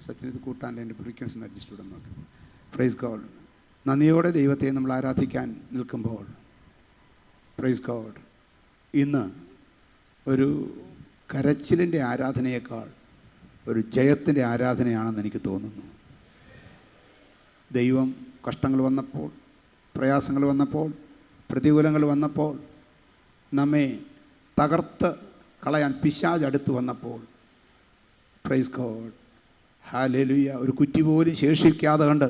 സച്ചിൻ ഇത് കൂട്ടാൻ എൻ്റെ ഫ്രീക്വൻസി അഡ്ജസ്റ്റ് ഇവിടെ നോക്കി. Praise God. നന്ദിയോടെ ദൈവത്തെ നമ്മൾ ആരാധിക്കാൻ നിൽക്കുമ്പോൾ പ്രൈസ് ഗോഡ്, ഇന്ന് ഒരു കരച്ചിലിൻ്റെ ആരാധനയേക്കാൾ ഒരു ജയത്തിൻ്റെ ആരാധനയാണെന്ന് എനിക്ക് തോന്നുന്നു. ദൈവം കഷ്ടങ്ങൾ വന്നപ്പോൾ, പ്രയാസങ്ങൾ വന്നപ്പോൾ, പ്രതികൂലങ്ങൾ വന്നപ്പോൾ, നമ്മെ തകർത്ത് കളയാൻ പിശാച് അടുത്ത് വന്നപ്പോൾ പ്രൈസ് ഗോഡ്, ഹല്ലേലൂയ, ഒരു കുറ്റി പോലും ശേഷിക്കാതെ കണ്ട്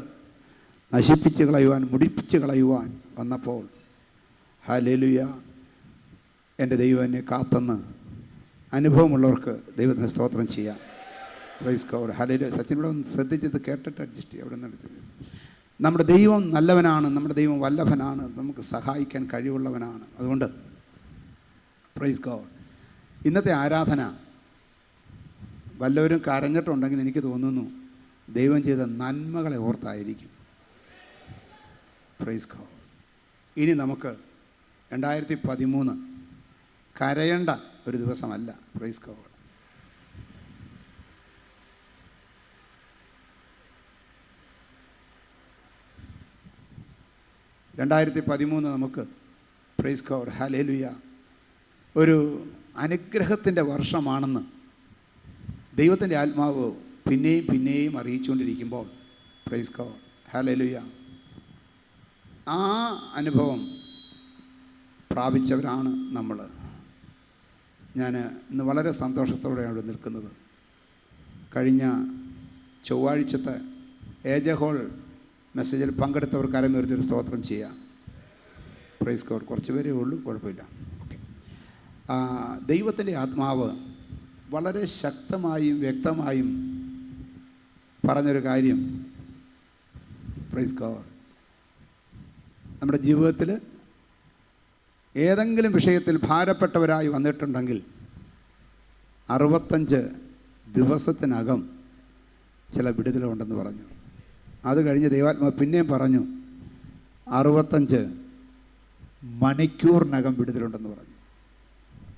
നശിപ്പിച്ച് കളയുവാൻ, മുടിപ്പിച്ച് കളയുവാൻ വന്നപ്പോൾ ഹല്ലേലൂയ, എൻ്റെ ദൈവം എന്നെ കാത്തെന്ന് അനുഭവമുള്ളവർക്ക് ദൈവത്തിന് സ്തോത്രം ചെയ്യാം. Price God, hallelujah. സച്ചിനോട് ഒന്ന് ശ്രദ്ധിച്ചത് കേട്ടിട്ട് അഡ്ജസ്റ്റ് ചെയ്യുക. അവിടെ നിന്ന് എടുത്ത്. നമ്മുടെ ദൈവം നല്ലവനാണ്, നമ്മുടെ ദൈവം വല്ലഭനാണ്, നമുക്ക് സഹായിക്കാൻ കഴിവുള്ളവനാണ്. അതുകൊണ്ട് പ്രൈസ് ഗോഡ്, ഇന്നത്തെ ആരാധന വല്ലവരും കരഞ്ഞിട്ടുണ്ടെങ്കിൽ എനിക്ക് തോന്നുന്നു ദൈവം ചെയ്ത നന്മകളെ ഓർത്തായിരിക്കും. Praise God. ഇനി നമുക്ക് 2013 കരയേണ്ട ഒരു ദിവസമല്ല. Praise God. നമുക്ക് പ്രൈസ് ഗോഡ്, ഹല്ലേലൂയ, ഒരു അനുഗ്രഹത്തിൻ്റെ വർഷമാണെന്ന് ദൈവത്തിൻ്റെ ആത്മാവ് പിന്നെയും പിന്നെയും അറിയിച്ചുകൊണ്ടിരിക്കുമ്പോൾ പ്രൈസ് ഗോഡ്, ഹല്ലേലൂയ, ആ അനുഭവം പ്രാപിച്ചവരാണ് നമ്മൾ. ഞാൻ ഇന്ന് വളരെ സന്തോഷത്തോടെയാണ് ഇവിടെ നിൽക്കുന്നത്. കഴിഞ്ഞ ചൊവ്വാഴ്ചത്തെ ഏജ് ഹോൾ മെസ്സേജിൽ പങ്കെടുത്തവർ കരമുയർത്തിയൊരു സ്തോത്രം ചെയ്യാം. Praise God. കുറച്ച് പേരേ ഉള്ളൂ, കുഴപ്പമില്ല. ഓക്കെ. ദൈവത്തിൻ്റെ ആത്മാവ് വളരെ ശക്തമായും വ്യക്തമായും പറഞ്ഞൊരു കാര്യം, പ്രൈസ് ഗോഡ്, നമ്മുടെ ജീവിതത്തിൽ ഏതെങ്കിലും വിഷയത്തിൽ ഭാരപ്പെട്ടവരായി വന്നിട്ടുണ്ടെങ്കിൽ 65 ദിവസത്തിനകം ചില വിടുതലുണ്ടെന്ന് പറഞ്ഞു. അത് കഴിഞ്ഞ് ദൈവാത്മാവ് പിന്നെയും പറഞ്ഞു 65 മണിക്കൂറിനകം വിടുതലുണ്ടെന്ന് പറഞ്ഞു.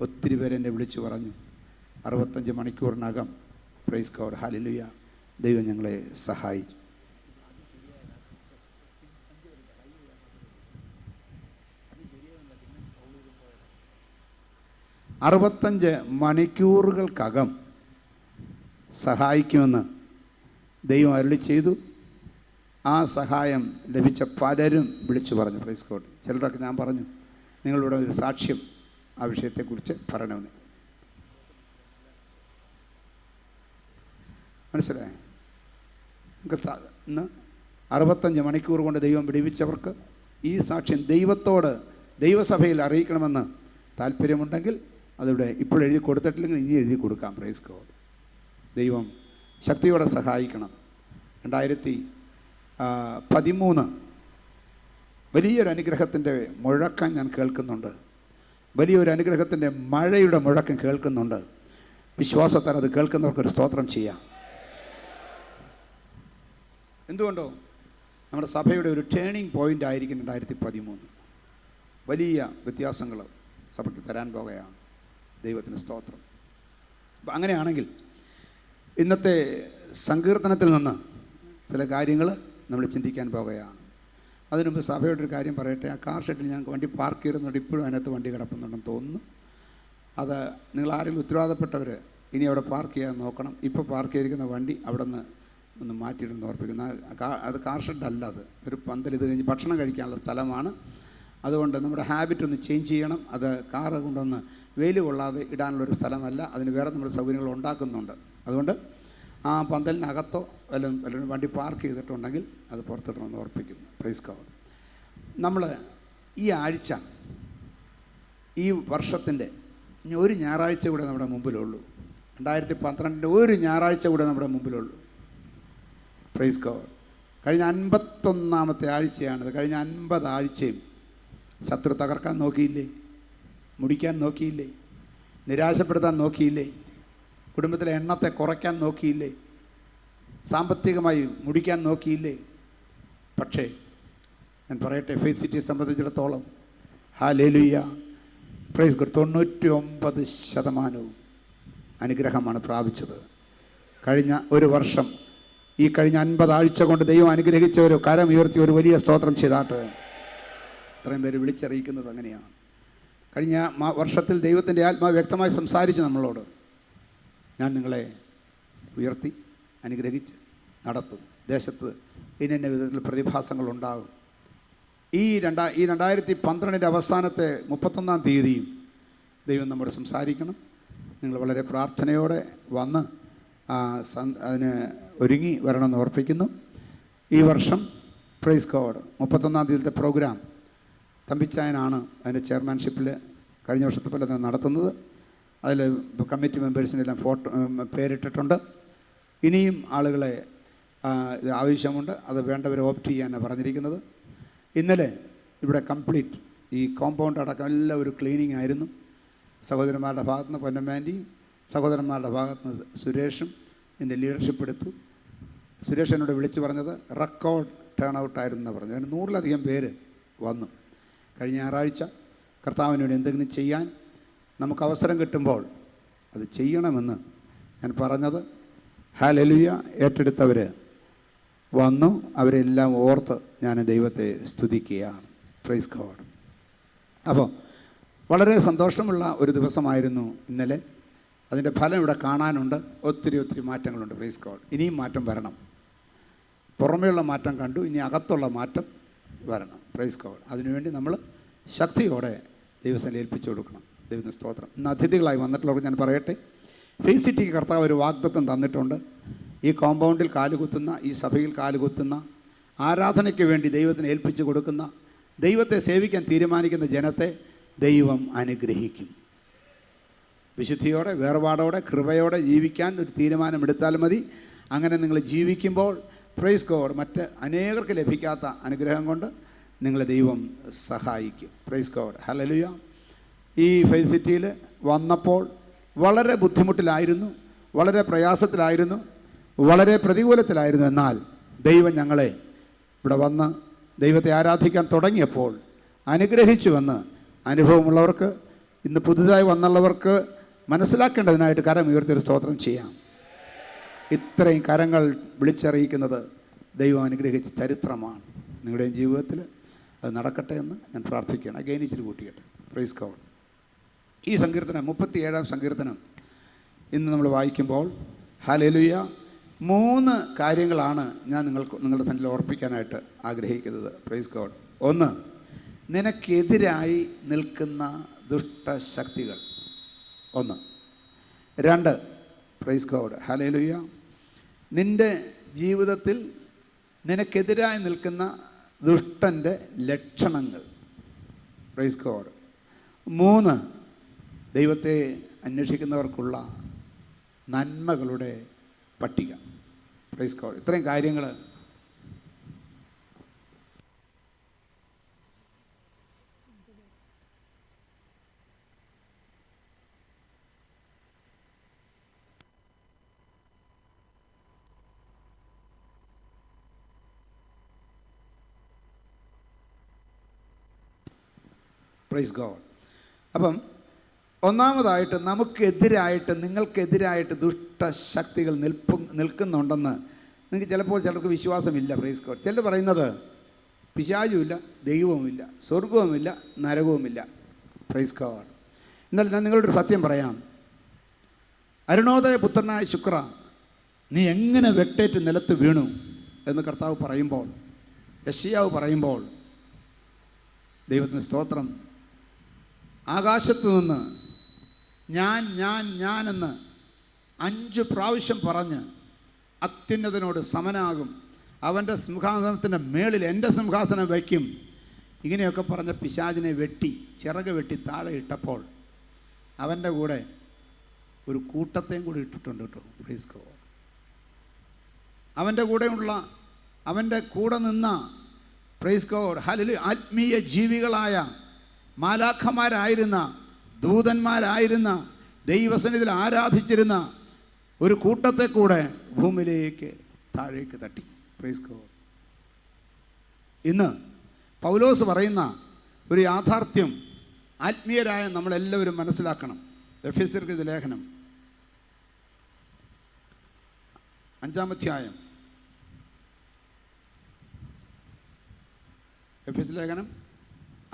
ഒത്തിരി പേര് എന്നെ വിളിച്ചു പറഞ്ഞു 65 മണിക്കൂറിനകം. പ്രൈസ് ഗോഡ്, ഹല്ലേലൂയ, ദൈവം ഞങ്ങളെ സഹായിച്ചു. അറുപത്തഞ്ച് മണിക്കൂറുകൾക്കകം സഹായിക്കുമെന്ന് ദൈവം അരുളി ചെയ്തു. ആ സഹായം ലഭിച്ച പലരും വിളിച്ചു പറഞ്ഞു. Praise God. ചിലരൊക്കെ ഞാൻ പറഞ്ഞു നിങ്ങളിവിടെ ഒരു സാക്ഷ്യം ആ വിഷയത്തെക്കുറിച്ച് പറയണമെന്ന്. മനസ്സിലായോ? നിങ്ങൾക്ക് ഇന്ന് 65 മണിക്കൂർ കൊണ്ട് ദൈവം വിടുവിച്ചവർക്ക് ഈ സാക്ഷ്യം ദൈവത്തോട് ദൈവസഭയിൽ അറിയിക്കണമെന്ന് താല്പര്യമുണ്ടെങ്കിൽ അതിവിടെ ഇപ്പോൾ എഴുതി കൊടുത്തിട്ടില്ലെങ്കിൽ ഇനി എഴുതി കൊടുക്കാം. Praise God. ദൈവം ശക്തിയോടെ സഹായിക്കണം. 2013 വലിയൊരു അനുഗ്രഹത്തിൻ്റെ മുഴക്കം ഞാൻ കേൾക്കുന്നുണ്ട്. വലിയൊരു അനുഗ്രഹത്തിൻ്റെ മഴയുടെ മുഴക്കം കേൾക്കുന്നുണ്ട്. വിശ്വാസത്താൽ അത് കേൾക്കുന്നവർക്കൊരു സ്തോത്രം ചെയ്യാം. എന്തുകൊണ്ടോ നമ്മുടെ സഭയുടെ ഒരു ടേണിംഗ് പോയിൻ്റ് ആയിരിക്കും 2013. വലിയ വ്യത്യാസങ്ങൾ സഭയ്ക്ക് തരാൻ പോകുകയാണ്. ദൈവത്തിന് സ്തോത്രം. അപ്പം അങ്ങനെയാണെങ്കിൽ ഇന്നത്തെ സങ്കീർത്തനത്തിൽ നിന്ന് ചില കാര്യങ്ങൾ നമ്മൾ ചിന്തിക്കാൻ പോകുകയാണ്. അതിനുമുമ്പ് സഭയോടൊരു കാര്യം പറയട്ടെ. ആ കാർ ഷെഡിൽ ഞാൻ വണ്ടി പാർക്ക് ചെയ്തിരുന്നുണ്ട്. ഇപ്പോഴും അതിനകത്ത് വണ്ടി കിടപ്പുന്നുണ്ടെന്ന് തോന്നുന്നു. അത് നിങ്ങൾ ആരെങ്കിലും ഉത്തരവാദപ്പെട്ടവർ ഇനി അവിടെ പാർക്ക് ചെയ്യാൻ നോക്കണം. ഇപ്പോൾ പാർക്ക് ചെയ്തിരിക്കുന്ന വണ്ടി അവിടെ നിന്ന് ഒന്ന് മാറ്റിയിടുന്ന ഓർപ്പിക്കുന്നു. അത് കാർ ഷെഡല്ല, അത് ഒരു പന്തൽ. ഇത് കഴിഞ്ഞ് ഭക്ഷണം കഴിക്കാനുള്ള സ്ഥലമാണ്. അതുകൊണ്ട് നമ്മുടെ ഹാബിറ്റ് ഒന്ന് ചേഞ്ച് ചെയ്യണം. അത് കാറ് കൊണ്ടൊന്ന് വെയിൽ കൊള്ളാതെ ഇടാനുള്ളൊരു സ്ഥലമല്ല. അതിന് വേറെ നമ്മൾ സൗകര്യങ്ങൾ ഉണ്ടാക്കുന്നുണ്ട്. അതുകൊണ്ട് ആ പന്തലിനകത്തോ വല്ലതും വണ്ടി പാർക്ക് ചെയ്തിട്ടുണ്ടെങ്കിൽ അത് പുറത്തിടണമെന്ന് ഓർപ്പിക്കുന്നു. Praise God. നമ്മൾ ഈ ആഴ്ച, ഈ വർഷത്തിൻ്റെ ഇനി ഒരു ഞായറാഴ്ച കൂടെ നമ്മുടെ മുമ്പിലുള്ളൂ. 2012 ഒരു ഞായറാഴ്ച കൂടെ നമ്മുടെ മുമ്പിലുള്ളൂ. Praise God. കഴിഞ്ഞ 51ാമത്തെ ആഴ്ചയാണിത്. കഴിഞ്ഞ 50 ആഴ്ചയും ശത്രു തകർക്കാൻ നോക്കിയില്ലേ? മുടിക്കാൻ നോക്കിയില്ലേ? നിരാശപ്പെടുത്താൻ നോക്കിയില്ലേ? കുടുംബത്തിലെ എണ്ണത്തെ കുറയ്ക്കാൻ നോക്കിയില്ലേ? സാമ്പത്തികമായി മുടിക്കാൻ നോക്കിയില്ലേ? പക്ഷേ ഞാൻ പറയട്ടെ, ഫെയ്ത്ത് സിറ്റിയെ സംബന്ധിച്ചിടത്തോളം ഹല്ലേലൂയ, പ്രൈസ് ഗോഡ്, 99% അനുഗ്രഹമാണ് പ്രാപിച്ചത്. കഴിഞ്ഞ ഒരു വർഷം ഈ കഴിഞ്ഞ 50 ആഴ്ച കൊണ്ട് ദൈവം അനുഗ്രഹിച്ചവർ കരം ഉയർത്തി ഒരു വലിയ സ്തോത്രം ചെയ്താട്ട്. ഇത്രയും പേര് വിളിച്ചറിയിക്കുന്നത് അങ്ങനെയാണ്. കഴിഞ്ഞ വർഷത്തിൽ ദൈവത്തിൻ്റെ ആത്മാവ് വ്യക്തമായി സംസാരിച്ചു നമ്മളോട്. ഞാൻ നിങ്ങളെ ഉയർത്തി അനുഗ്രഹിച്ച് നടത്തും. ദേശത്ത് ഇന്ന വിധത്തിൽ പ്രതിഭാസങ്ങളുണ്ടാകും. ഈ 2012 അവസാനത്തെ 31-ാം തീയതിയും ദൈവം നമ്മോട് സംസാരിക്കണം. നിങ്ങൾ വളരെ പ്രാർത്ഥനയോടെ വന്ന് അതിന് ഒരുങ്ങി വരണമെന്ന് ഓർപ്പിക്കുന്നു. ഈ വർഷം പ്രൈസ് ഗോഡ് 31-ാം തീയതിയിലത്തെ പ്രോഗ്രാം തമ്പിച്ചായനാണ് അതിൻ്റെ ചെയർമാൻഷിപ്പിൽ കഴിഞ്ഞ വർഷത്തെ പോലെ തന്നെ നടത്തുന്നത്. അതിൽ കമ്മിറ്റി മെമ്പേഴ്സിനെല്ലാം പേരിട്ടിട്ടുണ്ട്. ഇനിയും ആളുകളെ ആവശ്യമുണ്ട്. അത് വേണ്ടവരെ ഓപ്റ്റ് ചെയ്യാനാണ് പറഞ്ഞിരിക്കുന്നത്. ഇന്നലെ ഇവിടെ കംപ്ലീറ്റ് ഈ കോമ്പൗണ്ട് അടക്കം എല്ലാം ഒരു ക്ലീനിങ് ആയിരുന്നു. സഹോദരന്മാരുടെ ഭാഗത്തുനിന്ന് പൊന്നമ്മാൻ്റെയും സഹോദരന്മാരുടെ ഭാഗത്തുനിന്ന് സുരേഷും ഇതിൻ്റെ ലീഡർഷിപ്പ് എടുത്തു. സുരേഷ് എന്നോട് വിളിച്ച് പറഞ്ഞത് റെക്കോർഡ് ടേൺ ഔട്ടായിരുന്നു പറഞ്ഞു. അതിന് 100-ലധികം പേര് വന്നു. കഴിഞ്ഞ ഞായറാഴ്ച കർത്താവിന് വേണ്ടി എന്തെങ്കിലും ചെയ്യാൻ നമുക്ക് അവസരം കിട്ടുമ്പോൾ അത് ചെയ്യണമെന്ന് ഞാൻ പറഞ്ഞത്. ഹല്ലേലൂയ. ഏറ്റെടുത്തവർ വന്നു. അവരെല്ലാം ഓർത്ത് ഞാൻ ദൈവത്തെ സ്തുതിക്കുകയാണ്. Praise God. അപ്പോൾ വളരെ സന്തോഷമുള്ള ഒരു ദിവസമായിരുന്നു ഇന്നലെ. അതിൻ്റെ ഫലം ഇവിടെ കാണാനുണ്ട്. ഒത്തിരി മാറ്റങ്ങളുണ്ട്. Praise God. ഇനിയും മാറ്റം വരണം. പുറമേയുള്ള മാറ്റം കണ്ടു, ഇനി അകത്തുള്ള മാറ്റം വരണം. Praise God. അതിനുവേണ്ടി നമ്മൾ ശക്തിയോടെ ദൈവസേനയിൽ ഏൽപ്പിച്ചു കൊടുക്കണം. ദൈവത്തിന് സ്തോത്രം. ഇന്ന് അതിഥികളായി വന്നിട്ടുള്ളവർക്ക് ഞാൻ പറയട്ടെ, ഫെയ്സ് സിറ്റിക്ക് കർത്താവ് ഒരു വാഗ്ദത്തം തന്നിട്ടുണ്ട്. ഈ കോമ്പൗണ്ടിൽ കാലുകുത്തുന്ന, ഈ സഭയിൽ കാലുകുത്തുന്ന, ആരാധനയ്ക്ക് വേണ്ടി ദൈവത്തിന് ഏൽപ്പിച്ചു കൊടുക്കുന്ന, ദൈവത്തെ സേവിക്കാൻ തീരുമാനിക്കുന്ന ജനത്തെ ദൈവം അനുഗ്രഹിക്കും. വിശുദ്ധിയോടെ, വേർപാടോടെ, കൃപയോടെ ജീവിക്കാൻ ഒരു തീരുമാനമെടുത്താൽ മതി. അങ്ങനെ നിങ്ങൾ ജീവിക്കുമ്പോൾ പ്രൈസ് ഗോഡ് മറ്റ് അനേകർക്ക് ലഭിക്കാത്ത അനുഗ്രഹം കൊണ്ട് നിങ്ങളെ ദൈവം സഹായിക്കും. Price God. ഹല്ലേലൂയ. ഈ ഫെയ്സ് സിറ്റിയിൽ വന്നപ്പോൾ വളരെ ബുദ്ധിമുട്ടിലായിരുന്നു, വളരെ പ്രയാസത്തിലായിരുന്നു, വളരെ പ്രതികൂലത്തിലായിരുന്നു. എന്നാൽ ദൈവം ഞങ്ങളെ ഇവിടെ വന്ന് ദൈവത്തെ ആരാധിക്കാൻ തുടങ്ങിയപ്പോൾ അനുഗ്രഹിച്ചുവെന്ന് അനുഭവമുള്ളവർക്ക്, ഇന്ന് പുതുതായി വന്നുള്ളവർക്ക് മനസ്സിലാക്കേണ്ടതിനായിട്ട് കരം ഉയർത്തിയൊരു സ്തോത്രം ചെയ്യാം. ഇത്രയും കരങ്ങൾ വിളിച്ചറിയിക്കുന്നത് ദൈവം അനുഗ്രഹിച്ച ചരിത്രമാണ്. നിങ്ങളുടെയും ജീവിതത്തിൽ അത് നടക്കട്ടെ എന്ന് ഞാൻ പ്രാർത്ഥിക്കുകയാണ്. അഗൈൻ ഇച്ചിരി കൂട്ടിക്കട്ടെ. Praise God. ഈ സങ്കീർത്തനം 37-ാം സങ്കീർത്തനം ഇന്ന് നമ്മൾ വായിക്കുമ്പോൾ ഹല്ലേലൂയ 3 കാര്യങ്ങളാണ് ഞാൻ നിങ്ങളുടെ സന്നിധിയിൽ ഓർപ്പിക്കാനായിട്ട് ആഗ്രഹിക്കുന്നത്. Praise God. 1, നിനക്കെതിരായി നിൽക്കുന്ന ദുഷ്ടശക്തികൾ. 1. 2, പ്രൈസ് ഗോഡ്. ഹല്ലേലൂയ, നിൻ്റെ ജീവിതത്തിൽ നിനക്കെതിരായി നിൽക്കുന്ന ദുഷ്ടൻ്റെ ലക്ഷണങ്ങൾ. Praise God. 3, ദൈവത്തെ അന്വേഷിക്കുന്നവർക്കുള്ള നന്മകളുടെ പട്ടിക. Praise God. ഇത്രയും കാര്യങ്ങൾ പ്രൈസ് ഗോഡ്. അപ്പം ഒന്നാമതായിട്ട് നമുക്കെതിരായിട്ട്, നിങ്ങൾക്കെതിരായിട്ട് ദുഷ്ടശക്തികൾ നിൽക്കുന്നുണ്ടെന്ന് നിങ്ങൾക്ക് ചിലർക്ക് വിശ്വാസമില്ല. Praise God. ചിലർ പറയുന്നത് പിശാചുമില്ല, ദൈവവുമില്ല, സ്വർഗവുമില്ല, നരകവുമില്ല. Praise God. എന്നാൽ ഞാൻ നിങ്ങളോടൊരു സത്യം പറയാം. അരുണോദയ പുത്രനായ ശുക്ര, നീ എങ്ങനെ വെട്ടേറ്റ് നിലത്ത് വീണു എന്ന് കർത്താവ് പറയുമ്പോൾ, യെശയ്യാവ് പറയുമ്പോൾ, ദൈവത്തിന് സ്തോത്രം, ആകാശത്തു നിന്ന് ഞാനെന്ന് 5 പ്രാവശ്യം പറഞ്ഞ് അത്യുന്നതനോട് സമനാകും, അവൻ്റെ സിംഹാസനത്തിൻ്റെ മേളിൽ എൻ്റെ സിംഹാസനം വയ്ക്കും, ഇങ്ങനെയൊക്കെ പറഞ്ഞ പിശാചിനെ ചിറക് വെട്ടി താഴെ ഇട്ടപ്പോൾ അവൻ്റെ കൂടെ ഒരു കൂട്ടത്തെയും കൂടി ഇട്ടിട്ടുണ്ട് കേട്ടോ. Praise God. അവൻ്റെ കൂടെ നിന്ന പ്രൈസ് ഗോഡ് ഹല്ലേലൂയ ആത്മീയ ജീവികളായ മാലാഖമാരായിരുന്ന, ദൂതന്മാരായിരുന്ന, ദൈവസന്നിധിയിൽ ആരാധിച്ചിരുന്ന ഒരു കൂട്ടത്തെ കൂടെ ഭൂമിയിലേക്ക് താഴേക്ക് തട്ടി. Praise God. ഇന്ന് പൗലോസ് പറയുന്ന ഒരു യാഥാർത്ഥ്യം ആത്മീയരായ നമ്മളെല്ലാവരും മനസ്സിലാക്കണം. എഫെസ്യർക്ക് ലേഖനം 5-ാം അധ്യായം എഫെസ്യ ലേഖനം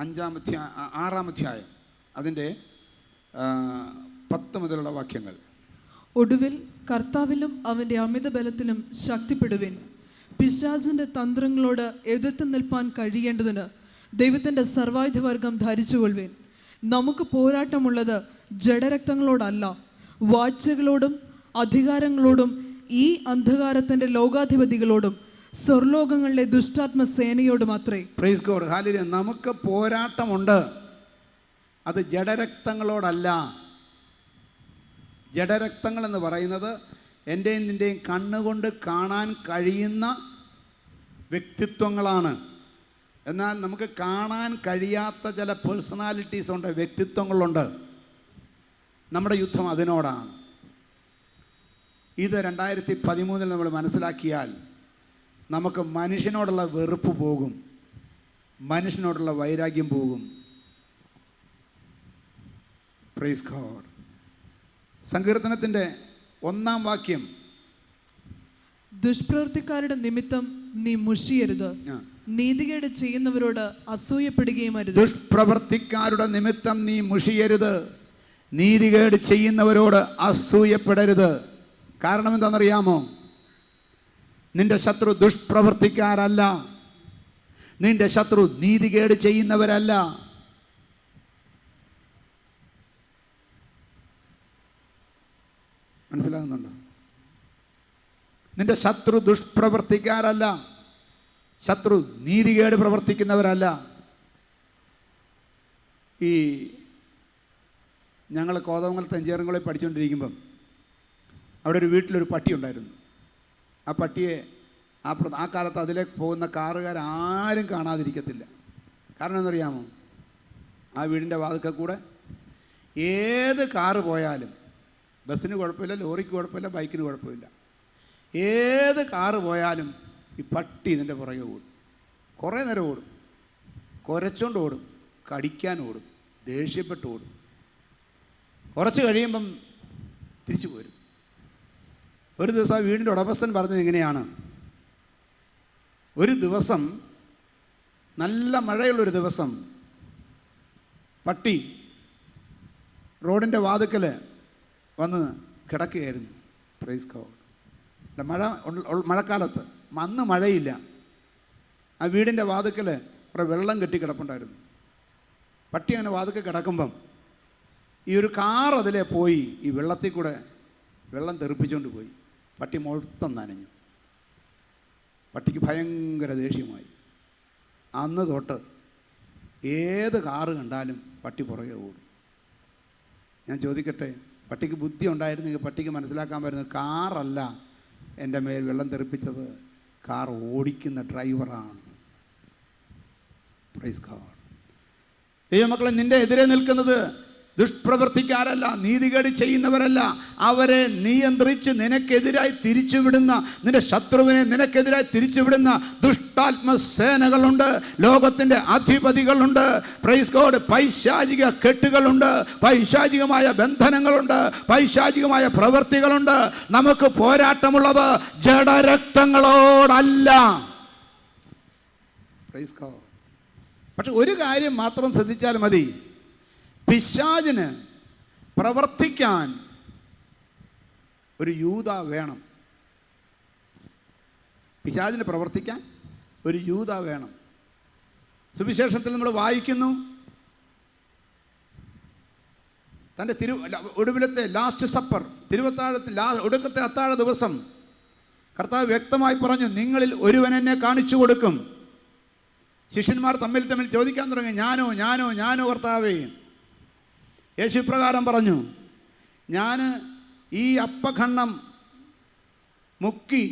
6-ാം അധ്യായം അതിൻ്റെ 10 മുതലുള്ള വാക്യങ്ങൾ. ഒടുവിൽ കർത്താവിലും അവൻ്റെ അമിത ബലത്തിലും ശക്തിപ്പെടുവിൻ. പിശാചിൻ്റെ തന്ത്രങ്ങളോട് എതിർത്ത് നിൽപ്പാൻ കഴിയേണ്ടതിന് ദൈവത്തിൻ്റെ സർവായുധവർഗം ധരിച്ചുകൊള്ളുവിൻ. നമുക്ക് പോരാട്ടമുള്ളത് ജഡരക്തങ്ങളോടല്ല, വാഴ്ചകളോടും അധികാരങ്ങളോടും ഈ അന്ധകാരത്തിൻ്റെ ലോകാധിപതികളോടും സ്വർലോകങ്ങളിലെ ദുഷ്ടാത്മ സേനയോടും അത്രേ. Price God, hallelujah. നമുക്ക് പോരാട്ടമുണ്ട്, അത് ജഡരക്തങ്ങളോടല്ല. ജഡരക്തങ്ങൾ എന്ന് പറയുന്നത് എൻ്റെയും നിൻ്റെയും കണ്ണുകൊണ്ട് കാണാൻ കഴിയുന്ന വ്യക്തിത്വങ്ങളാണ്. എന്നാൽ നമുക്ക് കാണാൻ കഴിയാത്ത ചില പേഴ്സണാലിറ്റീസ് ഉണ്ട്, വ്യക്തിത്വങ്ങളുണ്ട്. നമ്മുടെ യുദ്ധം അതിനോടാണ്. ഇത് 2013 നമ്മൾ മനസ്സിലാക്കിയാൽ നമുക്ക് മനുഷ്യനോടുള്ള വെറുപ്പ് പോകും, മനുഷ്യനോടുള്ള വൈരാഗ്യം പോകും. Praise God. സങ്കീർത്തനത്തിൻ്റെ 1-ാം വാക്യം, ദുഷ്പ്രവൃത്തിക്കാരുടെ നിമിത്തം നീ മുഷിയരുത്, നീതികേട് ചെയ്യുന്നവരോട് അസൂയപ്പെടുകയും അരുത്. ദുഷ്പ്രവൃത്തിക്കാരുടെ നിമിത്തം നീ മുഷിയരുത്, നീതികേട് ചെയ്യുന്നവരോട് അസൂയപ്പെടരുത്. കാരണം എന്താണെന്നറിയാമോ? നിന്റെ ശത്രു ദുഷ്പ്രവൃത്തിക്കാരല്ല, നിന്റെ ശത്രു നീതികേട് ചെയ്യുന്നവരല്ല. മനസ്സിലാകുന്നുണ്ടോ? നിന്റെ ശത്രു ദുഷ്പ്രവർത്തിക്കാരല്ല, ശത്രു നീതികേട് പ്രവർത്തിക്കുന്നവരല്ല. ഈ ഞങ്ങൾ കോതമംഗലത്ത് എഞ്ചിനീയറിംഗ് പഠിച്ചുകൊണ്ടിരിക്കുമ്പം അവിടെ ഒരു വീട്ടിലൊരു പട്ടി ഉണ്ടായിരുന്നു. ആ പട്ടിയെ ആ കാലത്ത് അതിലേക്ക് പോകുന്ന കാറുകാരും കാണാതിരിക്കത്തില്ല. കാരണം എന്നറിയാമോ? ആ വീടിൻ്റെ വാതിൽക്കൽ കൂടെ ഏത് കാറ് പോയാലും, ബസ്സിന് കുഴപ്പമില്ല, ലോറിക്ക് കുഴപ്പമില്ല, ബൈക്കിന് കുഴപ്പമില്ല, ഏത് കാറ് പോയാലും ഈ പട്ടി ഇതിൻ്റെ പുറകെ ഓടും. കുറേ നേരം ഓടും, കുരച്ചോണ്ട് ഓടും, കടിക്കാൻ ഓടും, ദേഷ്യപ്പെട്ട് ഓടും. കുറച്ച് കഴിയുമ്പം തിരിച്ചു പോരും. ഒരു ദിവസം ആ വീടിൻ്റെ ഉടമസ്ഥൻ പറഞ്ഞത് ഇങ്ങനെയാണ്: ഒരു ദിവസം, നല്ല മഴയുള്ളൊരു ദിവസം, പട്ടി റോഡിൻ്റെ വാതിക്കൽ വന്ന് കിടക്കുകയായിരുന്നു. Praise God. മഴക്കാലത്ത്, അന്ന് മഴയില്ല. ആ വീടിൻ്റെ വാതിക്കൽ കുറേ വെള്ളം കെട്ടിക്കിടപ്പുണ്ടായിരുന്നു. പട്ടി അങ്ങനെ വാതിക്കൽ കിടക്കുമ്പം ഈ ഒരു കാർ അതിലെ പോയി ഈ വെള്ളത്തിൽ കൂടെ വെള്ളം തെറിപ്പിച്ചുകൊണ്ട് പോയി. പട്ടി മൊത്തം നനഞ്ഞു. പട്ടിക്ക് ഭയങ്കര ദേഷ്യമായി. അന്ന് തൊട്ട് ഏത് കാറ് കണ്ടാലും പട്ടി പുറകെ ഓടും. ഞാൻ ചോദിക്കട്ടെ, പട്ടിക്ക് ബുദ്ധി ഉണ്ടായിരുന്നെങ്കിൽ പട്ടിക്ക് മനസ്സിലാക്കാൻ പറ്റുന്നത് കാറല്ല എൻ്റെ മേൽ വെള്ളം തെറിപ്പിച്ചത്, കാർ ഓടിക്കുന്ന ഡ്രൈവറാണ്. Praise God. ദൈവമക്കളെ, നിൻ്റെ എതിരെ നിൽക്കുന്നത് ദുഷ്പ്രവർത്തിക്കാരല്ല, നീതികേട് ചെയ്യുന്നവരല്ല. അവരെ നിയന്ത്രിച്ച് നിനക്കെതിരായി തിരിച്ചുവിടുന്ന, നിന്റെ ശത്രുവിനെ നിനക്കെതിരായി തിരിച്ചുവിടുന്ന ദുഷ്ടാത്മസേനകളുണ്ട്, ലോകത്തിൻ്റെ അധിപതികളുണ്ട്. Praise God. പൈശാചിക കെട്ടുകളുണ്ട്, പൈശാചികമായ ബന്ധനങ്ങളുണ്ട്, പൈശാചികമായ പ്രവൃത്തികളുണ്ട്. നമുക്ക് പോരാട്ടമുള്ളത് ജഡരക്തങ്ങളോടല്ല. Praise God. പക്ഷെ ഒരു കാര്യം മാത്രം ശ്രദ്ധിച്ചാൽ മതി: പിശാചിന് പ്രവർത്തിക്കാൻ ഒരു യൂദ വേണം. പിശാചിന് പ്രവർത്തിക്കാൻ ഒരു യൂദ വേണം. സുവിശേഷത്തിൽ നമ്മൾ വായിക്കുന്നു, തൻ്റെ ഒടുവിലത്തെ ലാസ്റ്റ് സപ്പർ, തിരുവത്താഴത്തിൽ ഒടുക്കത്തെ അത്താഴ ദിവസം കർത്താവ് വ്യക്തമായി പറഞ്ഞു, നിങ്ങളിൽ ഒരുവൻ എന്നെ കാണിച്ചു കൊടുക്കും. ശിഷ്യന്മാർ തമ്മിൽ ചോദിക്കാൻ തുടങ്ങി, ഞാനോ ഞാനോ ഞാനോ കർത്താവേ? യേശു പ്രകാരം പറഞ്ഞു, ഞാൻ ഈ അപ്പഖണ്ഡം മുക്കി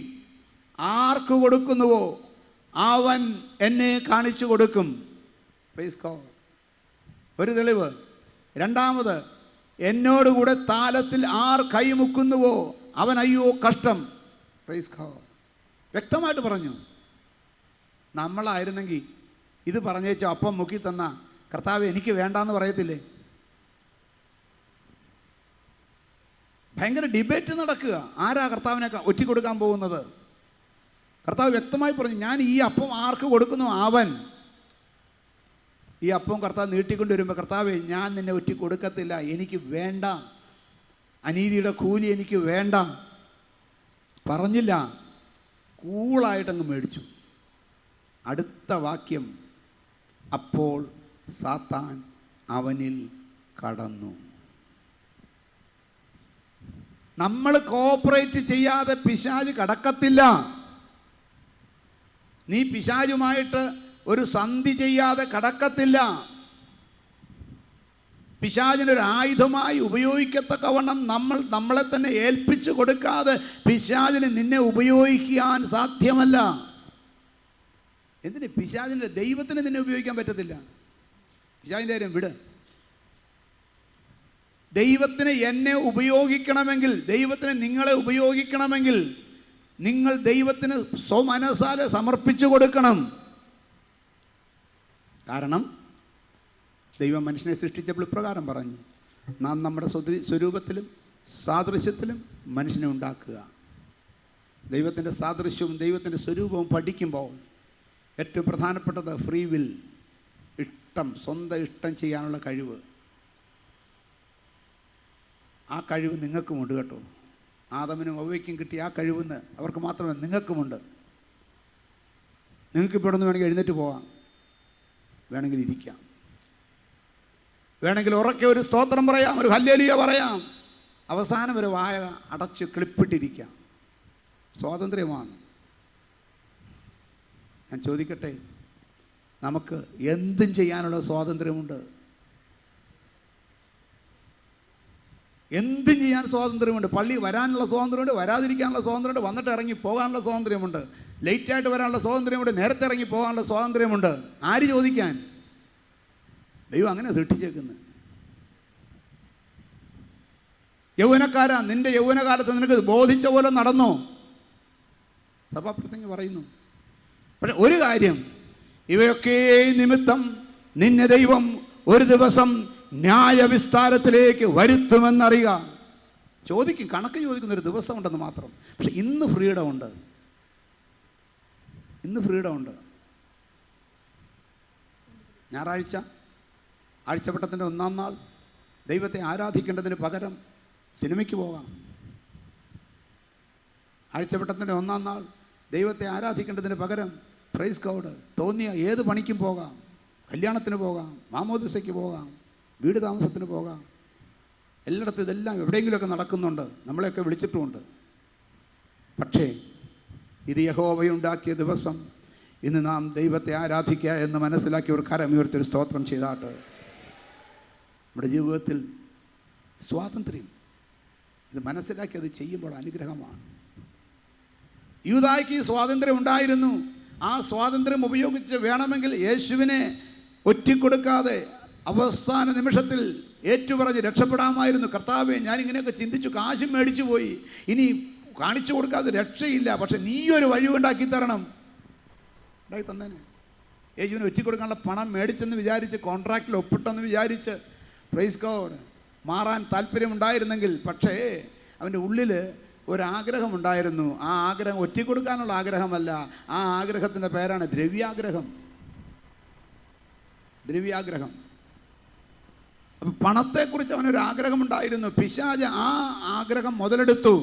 ആർക്ക് കൊടുക്കുന്നുവോ അവൻ എന്നെ കാണിച്ചു കൊടുക്കും. Praise God. ഒരു തെളിവ്. രണ്ടാമത്, എന്നോടുകൂടെ താലത്തിൽ ആർ കൈമുക്കുന്നുവോ അവൻ അയ്യോ കഷ്ടം. Praise God. വ്യക്തമായിട്ട് പറഞ്ഞു. നമ്മളായിരുന്നെങ്കിൽ ഇത് പറഞ്ഞേച്ചോ അപ്പം മുക്കി തന്ന കർത്താവ് എനിക്ക് വേണ്ടാന്ന് പറയത്തില്ലേ? ഭയങ്കര ഡിബേറ്റ് നടക്കുക, ആരാ കർത്താവിനെ ഒറ്റിക്കൊടുക്കാൻ പോകുന്നത്. കർത്താവ് വ്യക്തമായി പറഞ്ഞു, ഞാൻ ഈ അപ്പം ആർക്ക് കൊടുക്കുന്നു അവൻ. ഈ അപ്പം കർത്താവ് നീട്ടിക്കൊണ്ട് വരുമ്പോൾ, കർത്താവേ ഞാൻ നിന്നെ ഒറ്റി കൊടുക്കത്തില്ല, എനിക്ക് വേണ്ട, അനീതിയുടെ കൂലി എനിക്ക് വേണ്ട പറഞ്ഞില്ല, കൂളായിട്ടങ്ങ് മേടിച്ചു. അടുത്ത വാക്യം, അപ്പോൾ സാത്താൻ അവനിൽ കടന്നു. നമ്മൾ കോപ്പറേറ്റ് ചെയ്യാതെ പിശാച് കടക്കത്തില്ല. നീ പിശാചുമായിട്ട് ഒരു സന്ധി ചെയ്യാതെ കടക്കത്തില്ല. പിശാചിനൊരു ആയുധമായി ഉപയോഗിക്കത്തക്കവണ്ണം നമ്മളെ തന്നെ ഏൽപ്പിച്ചു കൊടുക്കാതെ പിശാചിന് നിന്നെ ഉപയോഗിക്കാൻ സാധ്യമല്ല. എന്തിന്? പിശാചിൻ്റെ ദൈവത്തിന് നിന്നെ ഉപയോഗിക്കാൻ പറ്റത്തില്ല. പിശാചിൻ്റെ കാര്യം വിട്. ദൈവത്തിന് എന്നെ ഉപയോഗിക്കണമെങ്കിൽ, ദൈവത്തിന് നിങ്ങളെ ഉപയോഗിക്കണമെങ്കിൽ നിങ്ങൾ ദൈവത്തിന് സ്വമനസാലെ സമർപ്പിച്ചു കൊടുക്കണം. കാരണം ദൈവം മനുഷ്യനെ സൃഷ്ടിച്ചപ്പോൾ ഇപ്രകാരം പറഞ്ഞു, നാം നമ്മുടെ സ്വരൂപത്തിലും സാദൃശ്യത്തിലും മനുഷ്യനെ ഉണ്ടാക്കുക. ദൈവത്തിൻ്റെ സാദൃശ്യവും ദൈവത്തിൻ്റെ സ്വരൂപവും പഠിക്കുമ്പോൾ ഏറ്റവും പ്രധാനപ്പെട്ടത് ഫ്രീ വിൽ, ഇഷ്ടം, സ്വന്തം ഇഷ്ടം ചെയ്യാനുള്ള കഴിവ്. ആ കഴിവ് നിങ്ങൾക്കുമുണ്ട് കേട്ടോ. ആദമിനും ഹവ്വയ്ക്കും കിട്ടിയ ആ കഴിവെന്ന് അവർക്ക് മാത്രമല്ല, നിങ്ങൾക്കുമുണ്ട്. നിങ്ങൾക്കിപ്പോൾ ഇവിടെ നിന്ന് വേണമെങ്കിൽ എഴുന്നേറ്റ് പോവാം, വേണമെങ്കിൽ ഇരിക്കാം, വേണമെങ്കിൽ ഉറക്കെ ഒരു സ്തോത്രം പറയാം, ഒരു ഹല്ലേലൂയ പറയാം, അവസാനം ഒരു വായ അടച്ച് ക്ലിപ്പിട്ടിരിക്കാം. സ്വാതന്ത്ര്യമാണ്. ഞാൻ ചോദിക്കട്ടെ, നമുക്ക് എന്തും ചെയ്യാനുള്ള സ്വാതന്ത്ര്യമുണ്ട്. എന്തും ചെയ്യാൻ സ്വാതന്ത്ര്യമുണ്ട്. പള്ളി വരാനുള്ള സ്വാതന്ത്ര്യമുണ്ട്, വരാതിരിക്കാനുള്ള സ്വാതന്ത്ര്യമുണ്ട്, വന്നിട്ട് ഇറങ്ങി പോകാനുള്ള സ്വാതന്ത്ര്യമുണ്ട്, ലേറ്റായിട്ട് വരാനുള്ള സ്വാതന്ത്ര്യമുണ്ട്, നേരത്തെ ഇറങ്ങി പോകാനുള്ള സ്വാതന്ത്ര്യമുണ്ട്. ആര് ചോദിക്കാൻ? ദൈവം അങ്ങനെ സൃഷ്ടിച്ചേക്കുന്നത്. യൗവനക്കാരാ, നിന്റെ യൗവനകാലത്ത് നിനക്ക് ബോധിച്ച പോലെ നടന്നോ? സഭാപ്രസംഗി പറയുന്നു. പക്ഷെ ഒരു കാര്യം, ഇവയൊക്കെ നിമിത്തം നിന്നെ ദൈവം ഒരു ദിവസം ന്യായവിസ്താരത്തിലേക്ക് വരുത്തുമെന്നറിയുക. ചോദിക്കും, കണക്ക് ചോദിക്കുന്നൊരു ദിവസം ഉണ്ടെന്ന് മാത്രം. പക്ഷെ ഇന്ന് ഫ്രീഡം ഉണ്ട്, ഇന്ന് ഫ്രീഡം ഉണ്ട്. ഞായറാഴ്ച ആഴ്ചവട്ടത്തിൻ്റെ 1-ാം നാൾ ദൈവത്തെ ആരാധിക്കേണ്ടതിന് പകരം സിനിമയ്ക്ക് പോകാം. ആഴ്ചവട്ടത്തിൻ്റെ 1-ാം നാൾ ദൈവത്തെ ആരാധിക്കേണ്ടതിന് പകരം പ്രൈസ് ഗോഡ് തോന്നിയ ഏത് പണിക്കും പോകാം. കല്യാണത്തിന് പോകാം, മാമോദിസയ്ക്ക് പോകാം, വീട് താമസത്തിന് പോകാം. എല്ലായിടത്തും ഇതെല്ലാം എവിടെയെങ്കിലുമൊക്കെ നടക്കുന്നുണ്ട്, നമ്മളെയൊക്കെ വിളിച്ചിട്ടുമുണ്ട്. പക്ഷേ ഇത് യഹോവയുണ്ടാക്കിയ ദിവസം, ഇന്ന് നാം ദൈവത്തെ ആരാധിക്കുക എന്ന് മനസ്സിലാക്കി ഒരു കരമുയർത്തി ഒരു സ്തോത്രം ചെയ്താട്ട്. നമ്മുടെ ജീവിതത്തിൽ സ്വാതന്ത്ര്യം, ഇത് മനസ്സിലാക്കി അത് ചെയ്യുമ്പോൾ അനുഗ്രഹമാണ്. യൂദായ്ക്ക് ഈ സ്വാതന്ത്ര്യം ഉണ്ടായിരുന്നു. ആ സ്വാതന്ത്ര്യം ഉപയോഗിച്ച് വേണമെങ്കിൽ യേശുവിനെ ഒറ്റിക്കൊടുക്കാതെ അവസാന നിമിഷത്തിൽ ഏറ്റുപറഞ്ഞ് രക്ഷപ്പെടാമായിരുന്നു. കർത്താവേ, ഞാനിങ്ങനെയൊക്കെ ചിന്തിച്ചു, കാശും മേടിച്ചു പോയി, ഇനി കാണിച്ചു കൊടുക്കാതെ രക്ഷയില്ല, പക്ഷെ നീ ഒരു വഴി ഉണ്ടാക്കി തരണം. ഉണ്ടാക്കി തന്നേനെ. യേശുവിനെ ഒറ്റിക്കൊടുക്കാനുള്ള പണം മേടിച്ചെന്ന് വിചാരിച്ച്, കോൺട്രാക്റ്റിൽ ഒപ്പിട്ടെന്ന് വിചാരിച്ച് പ്രൈസ് ഗോഡ് മാറാൻ താല്പര്യമുണ്ടായിരുന്നെങ്കിൽ, പക്ഷേ അവൻ്റെ ഉള്ളിൽ ഒരാഗ്രഹമുണ്ടായിരുന്നു. ആ ആഗ്രഹം ഒറ്റിക്കൊടുക്കാനുള്ള ആഗ്രഹമല്ല, ആ ആഗ്രഹത്തിൻ്റെ പേരാണ് ദ്രവ്യാഗ്രഹം. ദ്രവ്യാഗ്രഹം. അപ്പം പണത്തെക്കുറിച്ച് അവനൊരാഗ്രഹമുണ്ടായിരുന്നു. പിശാച് ആ ആഗ്രഹം മുതലെടുത്തു.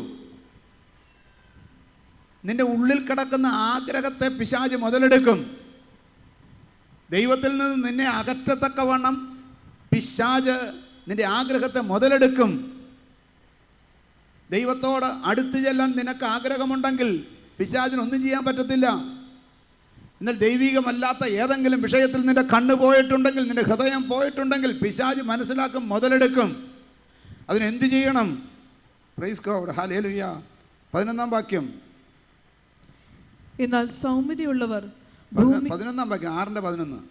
നിന്റെ ഉള്ളിൽ കിടക്കുന്ന ആഗ്രഹത്തെ പിശാച് മുതലെടുക്കും. ദൈവത്തിൽ നിന്ന് നിന്നെ അകറ്റത്തക്കവണ്ണം പിശാച് നിന്റെ ആഗ്രഹത്തെ മുതലെടുക്കും. ദൈവത്തോട് അടുത്ത് ചെല്ലാൻ നിനക്ക് ആഗ്രഹമുണ്ടെങ്കിൽ പിശാചിനൊന്നും ചെയ്യാൻ പറ്റത്തില്ല. എന്നാൽ ദൈവികമല്ലാത്ത ഏതെങ്കിലും വിഷയത്തിൽ നിന്റെ കണ്ണ് പോയിട്ടുണ്ടെങ്കിൽ, നിന്റെ ഹൃദയം പോയിട്ടുണ്ടെങ്കിൽ പിശാച് മനസ്സിലാക്കും, മുതലെടുക്കും. അതിനെന്ത് ചെയ്യണം? Price God, hallelujah. 11-ാം വാക്യം. എന്നാൽ സൗമ്യതയുള്ളവർ 11-ാം വാക്യം, 6-11.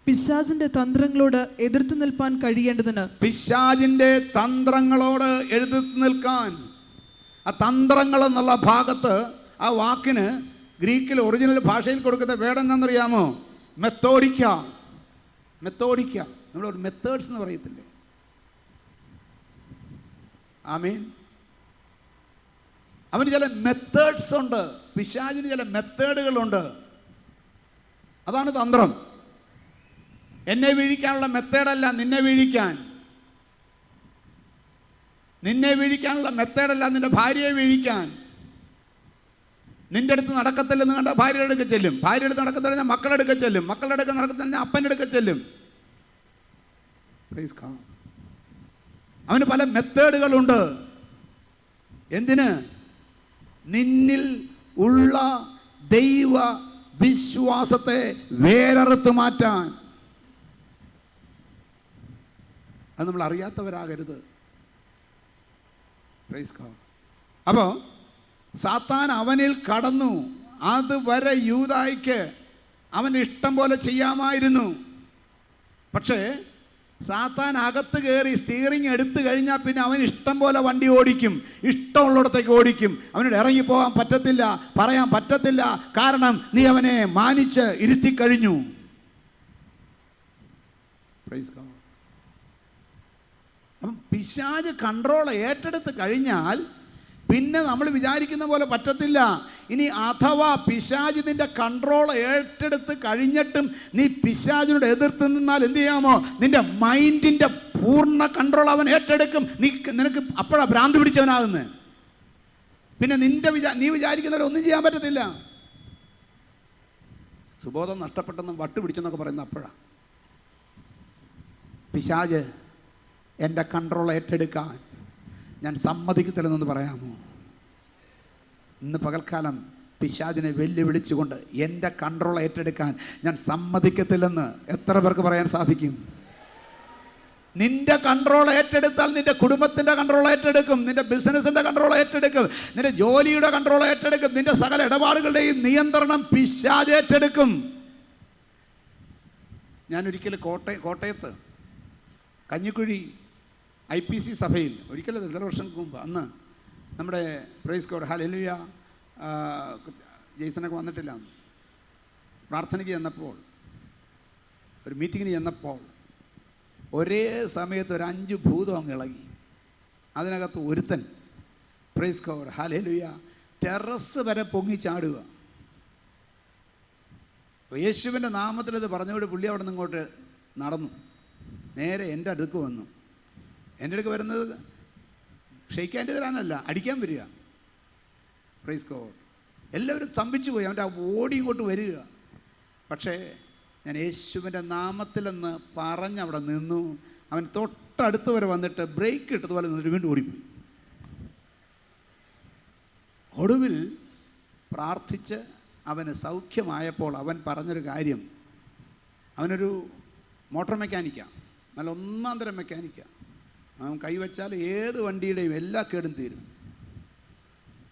പിശാചിന്റെ തന്ത്രങ്ങളോട് എതിർത്ത് നിൽപ്പാൻ കഴിയേണ്ടതിന്, പിശാചിന്റെ തന്ത്രങ്ങളോട് എതിർത്ത് നിൽക്കാൻ. ആ തന്ത്രങ്ങൾ എന്നുള്ള ഭാഗത്ത് ആ വാക്കിന് ഗ്രീക്കിൽ ഒറിജിനൽ ഭാഷയിൽ കൊടുക്കുന്ന വേർഡ് എന്നറിയാമോ? മെത്തോഡിക്ക. മെത്തോഡിക്ക. നമ്മളൊരു മെത്തേഡ്സ് എന്ന് പറയത്തില്ലേ? ആമീൻ. അവന് ചില മെത്തേഡ്സ് ഉണ്ട്. പിശാചിന് ചില മെത്തേഡുകളുണ്ട്. അതാണ് തന്ത്രം. എന്നെ വീഴിക്കാനുള്ള മെത്തേഡല്ല നിന്നെ വീഴിക്കാൻ. നിന്നെ വീഴിക്കാനുള്ള മെത്തേഡല്ല നിന്റെ ഭാര്യയെ വീഴിക്കാൻ. നിന്റെ അടുത്ത് നടക്കത്തില്ലെന്ന് കണ്ട ഭാര്യയുടെ അടുക്ക ചെല്ലും. ഭാര്യ അടുത്ത് നടക്കത്തില്ല ഞാൻ മക്കളുടെ അടുക്ക ചെല്ലും. മക്കളുടെ അടുക്ക നടക്കത്തില്ല ഞാൻ അപ്പൻ്റെ അടുക്ക ചെല്ലും. അവന് പല മെത്തേഡുകളുണ്ട്. എന്തിന്? നിന്നിൽ ഉള്ള ദൈവ വിശ്വാസത്തെ വേരറുത്ത് മാറ്റാൻ. അത് നമ്മൾ അറിയാത്തവരാകരുത്. അപ്പോൾ സാത്താൻ അവനിൽ കടന്നു. അതുവരെ യൂദായ്ക്ക് അവൻ ഇഷ്ടം പോലെ ചെയ്യാമായിരുന്നു. പക്ഷേ സാത്താൻ അകത്ത് കയറി സ്റ്റിയറിംഗ് എടുത്തു കഴിഞ്ഞാൽ പിന്നെ അവൻ ഇഷ്ടം പോലെ വണ്ടി ഓടിക്കും, ഇഷ്ടമുള്ളിടത്തേക്ക് ഓടിക്കും. അവനോട് ഇറങ്ങിപ്പോകാൻ പറ്റത്തില്ല, പറയാൻ പറ്റത്തില്ല. കാരണം നീ അവനെ മാനിച്ച് ഇരുത്തിക്കഴിഞ്ഞു. അപ്പം പിശാച് കൺട്രോൾ ഏറ്റെടുത്ത് കഴിഞ്ഞാൽ പിന്നെ നമ്മൾ വിചാരിക്കുന്ന പോലെ പറ്റത്തില്ല. ഇനി അഥവാ പിശാച് നിന്റെ കൺട്രോൾ ഏറ്റെടുത്ത് കഴിഞ്ഞിട്ടും നീ പിശാചിനോട് എതിർത്ത് നിന്നാൽ എന്ത് ചെയ്യാമോ? നിന്റെ മൈൻഡിൻ്റെ പൂർണ്ണ കൺട്രോൾ അവൻ ഏറ്റെടുക്കും. നിനക്ക് അപ്പോഴാണ് ഭ്രാന്ത് പിടിച്ചവനാകുന്നത്. പിന്നെ നീ വിചാരിക്കുന്നവരെ ഒന്നും ചെയ്യാൻ പറ്റത്തില്ല. സുബോധം നഷ്ടപ്പെട്ടെന്നും വട്ട് പിടിച്ചെന്നൊക്കെ പറയുന്നത് അപ്പോഴാണ്. പിശാച് എൻ്റെ കൺട്രോൾ ഏറ്റെടുക്കാൻ ഞാൻ സമ്മതിക്കത്തില്ലെന്നൊന്ന് പറയാമോ? ഇന്ന് പകൽക്കാലം പിശാചിനെ വെല്ലുവിളിച്ചുകൊണ്ട് എൻ്റെ കൺട്രോൾ ഏറ്റെടുക്കാൻ ഞാൻ സമ്മതിക്കത്തില്ലെന്ന് എത്ര പേർക്ക് പറയാൻ സാധിക്കും? നിന്റെ കൺട്രോൾ ഏറ്റെടുത്താൽ നിന്റെ കുടുംബത്തിൻ്റെ കൺട്രോൾ ഏറ്റെടുക്കും, നിന്റെ ബിസിനസ്സിൻ്റെ കൺട്രോൾ ഏറ്റെടുക്കും, നിന്റെ ജോലിയുടെ കൺട്രോൾ ഏറ്റെടുക്കും, നിന്റെ സകല ഇടപാടുകളുടെയും നിയന്ത്രണം പിശാച് ഏറ്റെടുക്കും. ഞാനൊരിക്കൽ കോട്ടയത്ത് കഞ്ഞിക്കുഴി IPC സഭയിൽ ഒരിക്കലും ചില വർഷങ്ങൾക്ക് മുമ്പ്, അന്ന് നമ്മുടെ പ്രൈസ് ഗോഡ് ഹല്ലേലൂയ ജെയ്സനൊക്കെ വന്നിട്ടില്ല, അന്ന് പ്രാർത്ഥനയ്ക്ക് ചെന്നപ്പോൾ, ഒരു മീറ്റിങ്ങിന് ചെന്നപ്പോൾ ഒരേ സമയത്ത് ഒരു 5 ഭൂതം അങ്ങ് ഇളകി. അതിനകത്ത് ഒരുത്തൻ പ്രൈസ് ഗോഡ് ഹല്ലേലൂയ ടെറസ് വരെ പൊങ്ങി ചാടുക. യേശുവിൻ്റെ നാമത്തിൽ ഇത് പറഞ്ഞുകൊണ്ട് പുള്ളി അവിടെ നിന്ന് ഇങ്ങോട്ട് നടന്നു നേരെ എൻ്റെ അടുക്ക് വന്നു. എൻ്റെ അടുക്ക് വരുന്നത് ക്ഷയിക്കാൻ്റെ തരാനല്ല, അടിക്കാൻ വരിക. Praise God. എല്ലാവരും സ്തംഭിച്ചു പോയി. അവൻ്റെ ഓടി ഇങ്ങോട്ട് വരിക. പക്ഷേ ഞാൻ യേശുവിൻ്റെ നാമത്തിലെന്ന് പറഞ്ഞവിടെ നിന്നു. അവൻ തൊട്ടടുത്ത് വരെ വന്നിട്ട് ബ്രേക്ക് ഇട്ടതുപോലെ നിന്നിട്ട് വീണ്ടും ഓടിപ്പോയി. ഒടുവിൽ പ്രാർത്ഥിച്ച് അവന് സൗഖ്യമായപ്പോൾ അവൻ പറഞ്ഞൊരു കാര്യം, അവനൊരു മോട്ടോർ മെക്കാനിക്കാണ്, നല്ല ഒന്നാം തരം മെക്കാനിക്കാണ്. അവൻ കൈവച്ചാൽ ഏത് വണ്ടിയുടെയും എല്ലാ കേടും തീരും.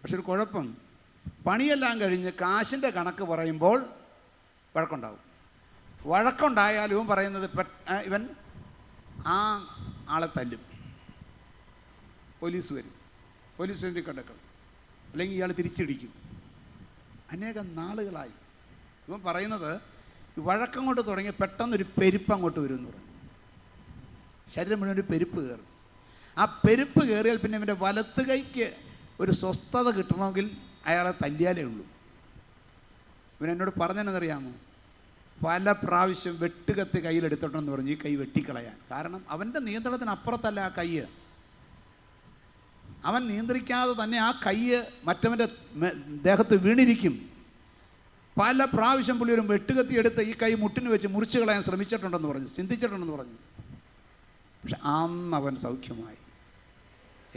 പക്ഷെ ഒരു കുഴപ്പം, പണിയെല്ലാം കഴിഞ്ഞ് കാശിൻ്റെ കണക്ക് പറയുമ്പോൾ വഴക്കുണ്ടാവും. വഴക്കുണ്ടായാലും ഇവൻ പറയുന്നത് ഇവൻ ആ ആളെ തല്ലും, പോലീസ് വരും, പോലീസ് വേണ്ടി കണ്ടെക്കണം, അല്ലെങ്കിൽ ഇയാൾ തിരിച്ചിടിക്കും. അനേകം നാളുകളായി ഇവൻ പറയുന്നത് വഴക്കങ്ങോട്ട് തുടങ്ങി പെട്ടെന്നൊരു പെരുപ്പ് അങ്ങോട്ട് വരും എന്ന് പറയും. ശരീരം മുഴുവൻ ഒരു പെരുപ്പ് കയറും. ആ പെരുപ്പ് കയറിയാൽ പിന്നെ ഇവൻ്റെ വലത്ത് കൈക്ക് ഒരു സ്വസ്ഥത കിട്ടണമെങ്കിൽ അയാളെ തല്ലിയാലേ ഉള്ളൂ. ഇവൻ എന്നോട് പറഞ്ഞതെന്നറിയാമോ? പല പ്രാവശ്യം വെട്ടുകത്തി കയ്യിലെടുത്തിട്ടെന്ന് പറഞ്ഞു ഈ കൈ വെട്ടിക്കളയാൻ. കാരണം അവൻ്റെ നിയന്ത്രണത്തിന് അപ്പുറത്തല്ല ആ കൈ. അവൻ നിയന്ത്രിക്കാതെ തന്നെ ആ കൈ മറ്റവൻ്റെ ദേഹത്ത് വീണിരിക്കും. പല പ്രാവശ്യം പുള്ളി ഒരു വെട്ടുകത്തി എടുത്ത് ഈ കൈ മുട്ടിന് വെച്ച് മുറിച്ച് കളയാൻ ശ്രമിച്ചിട്ടുണ്ടെന്ന് പറഞ്ഞു, ചിന്തിച്ചിട്ടുണ്ടെന്ന് പറഞ്ഞു. പക്ഷെ അന്ന് അവൻ സൗഖ്യമായി.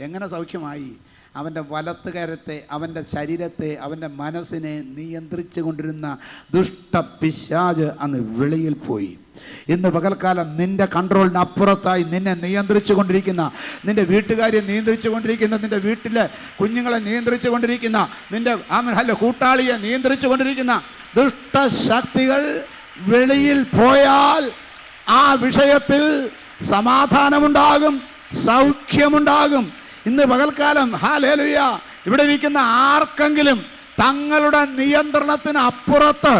എങ്ങനെ സൗഖ്യമായി? അവൻ്റെ വലത്ത് കരത്തെ, അവൻ്റെ ശരീരത്തെ, അവൻ്റെ മനസ്സിനെ നിയന്ത്രിച്ചു കൊണ്ടിരുന്ന ദുഷ്ടപിശാച് അന്ന് വെളിയിൽ പോയി. ഇന്ന് പകൽക്കാലം നിൻ്റെ കൺട്രോളിന് അപ്പുറത്തായി നിന്നെ നിയന്ത്രിച്ചു കൊണ്ടിരിക്കുന്ന, നിൻ്റെ വീട്ടുകാരെ നിയന്ത്രിച്ചു കൊണ്ടിരിക്കുന്ന, നിൻ്റെ വീട്ടിലെ കുഞ്ഞുങ്ങളെ നിയന്ത്രിച്ചു കൊണ്ടിരിക്കുന്ന, നിൻ്റെ കൂട്ടാളിയെ നിയന്ത്രിച്ചു കൊണ്ടിരിക്കുന്ന ദുഷ്ടശക്തികൾ വെളിയിൽ പോയാൽ ആ വിഷയത്തിൽ സമാധാനമുണ്ടാകും, സൗഖ്യമുണ്ടാകും. ഇന്ന് പകൽക്കാലം ഹല്ലേലൂയ ഇവിടെ ഇരിക്കുന്ന ആർക്കെങ്കിലും തങ്ങളുടെ നിയന്ത്രണത്തിന് അപ്പുറത്ത്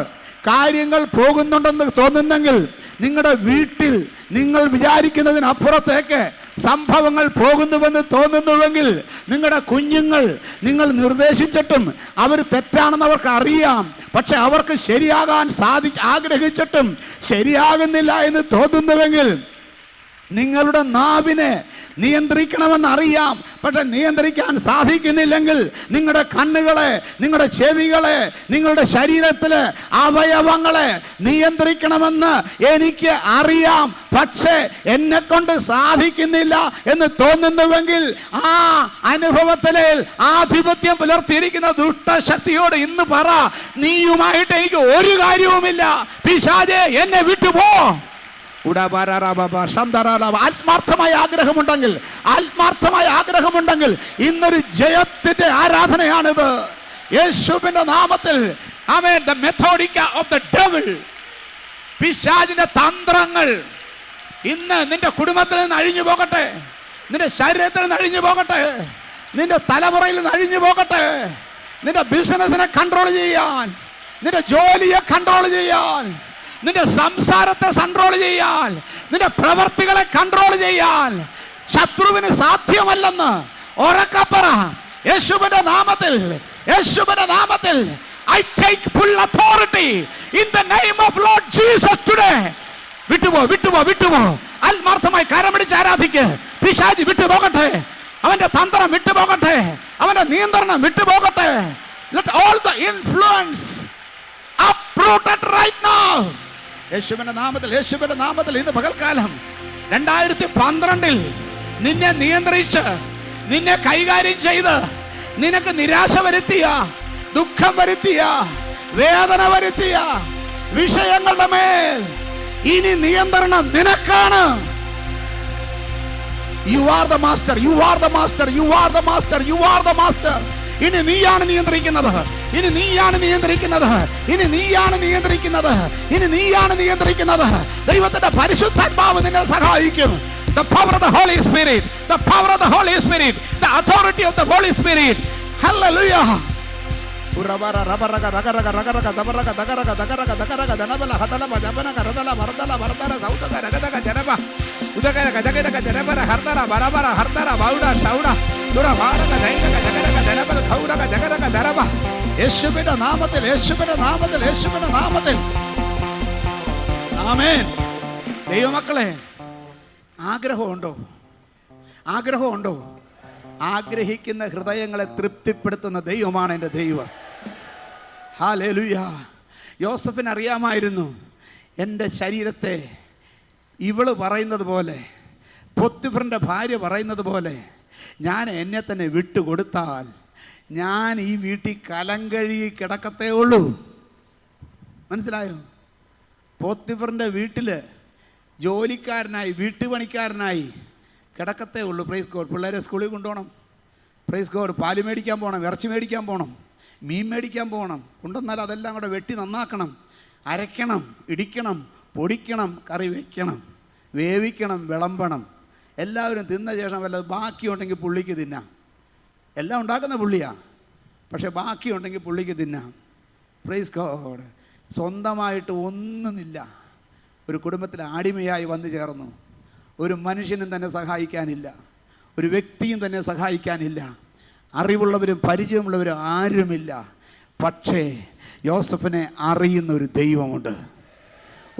കാര്യങ്ങൾ പോകുന്നുണ്ടെന്ന് തോന്നുന്നെങ്കിൽ, നിങ്ങളുടെ വീട്ടിൽ നിങ്ങൾ വിചാരിക്കുന്നതിനപ്പുറത്തേക്ക് സംഭവങ്ങൾ പോകുന്നുവെന്ന് തോന്നുന്നുവെങ്കിൽ നിങ്ങളുടെ കുഞ്ഞുങ്ങൾ നിങ്ങൾ നിർദ്ദേശിച്ചിട്ടും അവർ തെറ്റാണെന്ന് അവർക്ക് അറിയാം. പക്ഷെ അവർക്ക് ശരിയാകാൻ ആഗ്രഹിച്ചിട്ടും ശരിയാകുന്നില്ല എന്ന് തോന്നുന്നുവെങ്കിൽ നിങ്ങളുടെ നാവിനെ നിയന്ത്രിക്കണമെന്ന് അറിയാം. പക്ഷെ നിയന്ത്രിക്കാൻ സാധിക്കുന്നില്ലെങ്കിൽ നിങ്ങളുടെ കണ്ണുകളെ, നിങ്ങളുടെ ചെവികളെ, നിങ്ങളുടെ ശരീരത്തിലെ അവയവങ്ങളെ നിയന്ത്രിക്കണമെന്ന് എനിക്ക് അറിയാം. പക്ഷേ എന്നെ കൊണ്ട് സാധിക്കുന്നില്ല എന്ന് തോന്നുന്നുവെങ്കിൽ ആ അനുഭവത്തിലെ ആധിപത്യം പുലർത്തിയിരിക്കുന്ന ദുഷ്ടശക്തിയോട് ഇന്ന് പറ, നീയുമായിട്ട് എനിക്ക് ഒരു കാര്യവുമില്ല, പിശാചേ എന്നെ വിട്ടുപോ. ആത്മാർത്ഥമായ ആഗ്രഹമുണ്ടെങ്കിൽ ഇന്നൊരു ജയത്തിന്റെ ആരാധനയാണിത്. യേശുവിന്റെ നാമത്തിൽ ആമേൻ. ദ മെത്തോഡിക്ക ഓഫ് ദ ഡെവിൾ, പിശാചിന്റെ തന്ത്രങ്ങൾ ഇന്ന് നിന്റെ കുടുംബത്തിൽ നിന്ന് അഴിഞ്ഞു പോകട്ടെ, നിന്റെ ശരീരത്തിൽ നിന്ന് അഴിഞ്ഞു പോകട്ടെ, നിന്റെ തലമുറയിൽ നിന്ന് അഴിഞ്ഞു പോകട്ടെ. നിന്റെ ബിസിനസിനെ കൺട്രോൾ ചെയ്യാൻ, നിന്റെ ജോലിയെ കൺട്രോൾ ചെയ്യാൻ, നിന്റെ സംസാരത്തെ കൺട്രോൾ ചെയ്യാൻ, നിന്റെ പ്രവർത്തികളെ കൺട്രോൾ ചെയ്യാൻ ശത്രുവിന് സാധ്യമല്ലെന്ന് ഉറക്കപ്പറ. യേശുവിന്റെ നാമത്തിൽ, യേശുവിന്റെ നാമത്തിൽ I take full authority in the name of Lord Jesus today. വിട്ടുപോ. ആത്മാർത്ഥമായി കരമടിച്ച് ആരാധിക്ക്. പിശാചി വിട്ടുപോകട്ടെ, അവന്റെ തന്ത്രം വിട്ടുപോകട്ടെ, അവന്റെ നിയന്ത്രണം വിട്ടുപോകട്ടെ. Let all the influence uprooted right now. യേശുവിന്റെ നാമത്തിൽ ഇന്ന് പകൽക്കാലം 2012 നിന്നെ നിയന്ത്രിച്ച്, നിന്നെ കൈകാര്യം ചെയ്ത്, നിനക്ക് നിരാശ വരുത്തിയ, ദുഃഖം വരുത്തിയ, വേദന വരുത്തിയ വിഷയങ്ങളുടെ മേൽ ഇനി നിയന്ത്രണം നിനക്കാണ്. You are the master. ഇനി നീയാണ് നിയന്ത്രിക്കുന്നത്. ദൈവത്തിന്റെ പരിശുദ്ധാത്മാവ് നിന്നെ സഹായിക്കും. The power of the Holy Spirit, the authority of the Holy Spirit. Hallelujah. യേശുവിന്റെ നാമത്തിൽ ആമേൻ. ദൈവമക്കളെ, ആഗ്രഹമുണ്ടോ? ആഗ്രഹിക്കുന്ന ഹൃദയങ്ങളെ തൃപ്തിപ്പെടുത്തുന്ന ദൈവമാണ് എൻ്റെ ദൈവം. ഹല്ലേലൂയ. യോസഫിന് അറിയാമായിരുന്നു, എൻ്റെ ശരീരത്തെ ഇവള് പറയുന്നത് പോലെ, പൊത്തിഫറിൻ്റെ ഭാര്യ പറയുന്നത് പോലെ ഞാൻ എന്നെ തന്നെ വിട്ടുകൊടുത്താൽ ഞാൻ ഈ വീട്ടിൽ കലം കഴുകി കിടക്കത്തേ ഉള്ളൂ. മനസ്സിലായോ? പൊത്തിഫറിൻ്റെ വീട്ടിൽ ജോലിക്കാരനായി, വീട്ടുപണിക്കാരനായി കിടക്കത്തേ ഉള്ളൂ. Praise God. പിള്ളേരെ സ്കൂളിൽ കൊണ്ടുപോകണം. Praise God. പാല് മേടിക്കാൻ പോകണം, ഇറച്ചി മേടിക്കാൻ പോകണം, മീൻ മേടിക്കാൻ പോകണം. കൊണ്ടുവന്നാൽ അതെല്ലാം കൂടെ വെട്ടി നന്നാക്കണം, അരയ്ക്കണം, ഇടിക്കണം, പൊടിക്കണം, കറി വയ്ക്കണം, വേവിക്കണം, വിളമ്പണം. എല്ലാവരും തിന്ന ശേഷം വല്ലത് ബാക്കിയുണ്ടെങ്കിൽ പുള്ളിക്ക് തിന്നാം. എല്ലാം ഉണ്ടാക്കുന്ന പുള്ളിയാണ്, പക്ഷെ ബാക്കിയുണ്ടെങ്കിൽ പുള്ളിക്ക് തിന്നാം. Praise God. സ്വന്തമായിട്ട് ഒന്നുമില്ല. ഒരു കുടുംബത്തിൽ അടിമയായി വന്നു ചേർന്നു. ഒരു മനുഷ്യനും തന്നെ സഹായിക്കാനില്ല, ഒരു വ്യക്തിയും തന്നെ സഹായിക്കാനില്ല, അറിവുള്ളവരും പരിചയമുള്ളവരും ആരുമില്ല. പക്ഷേ യോസഫിനെ അറിയുന്ന ഒരു ദൈവമുണ്ട്.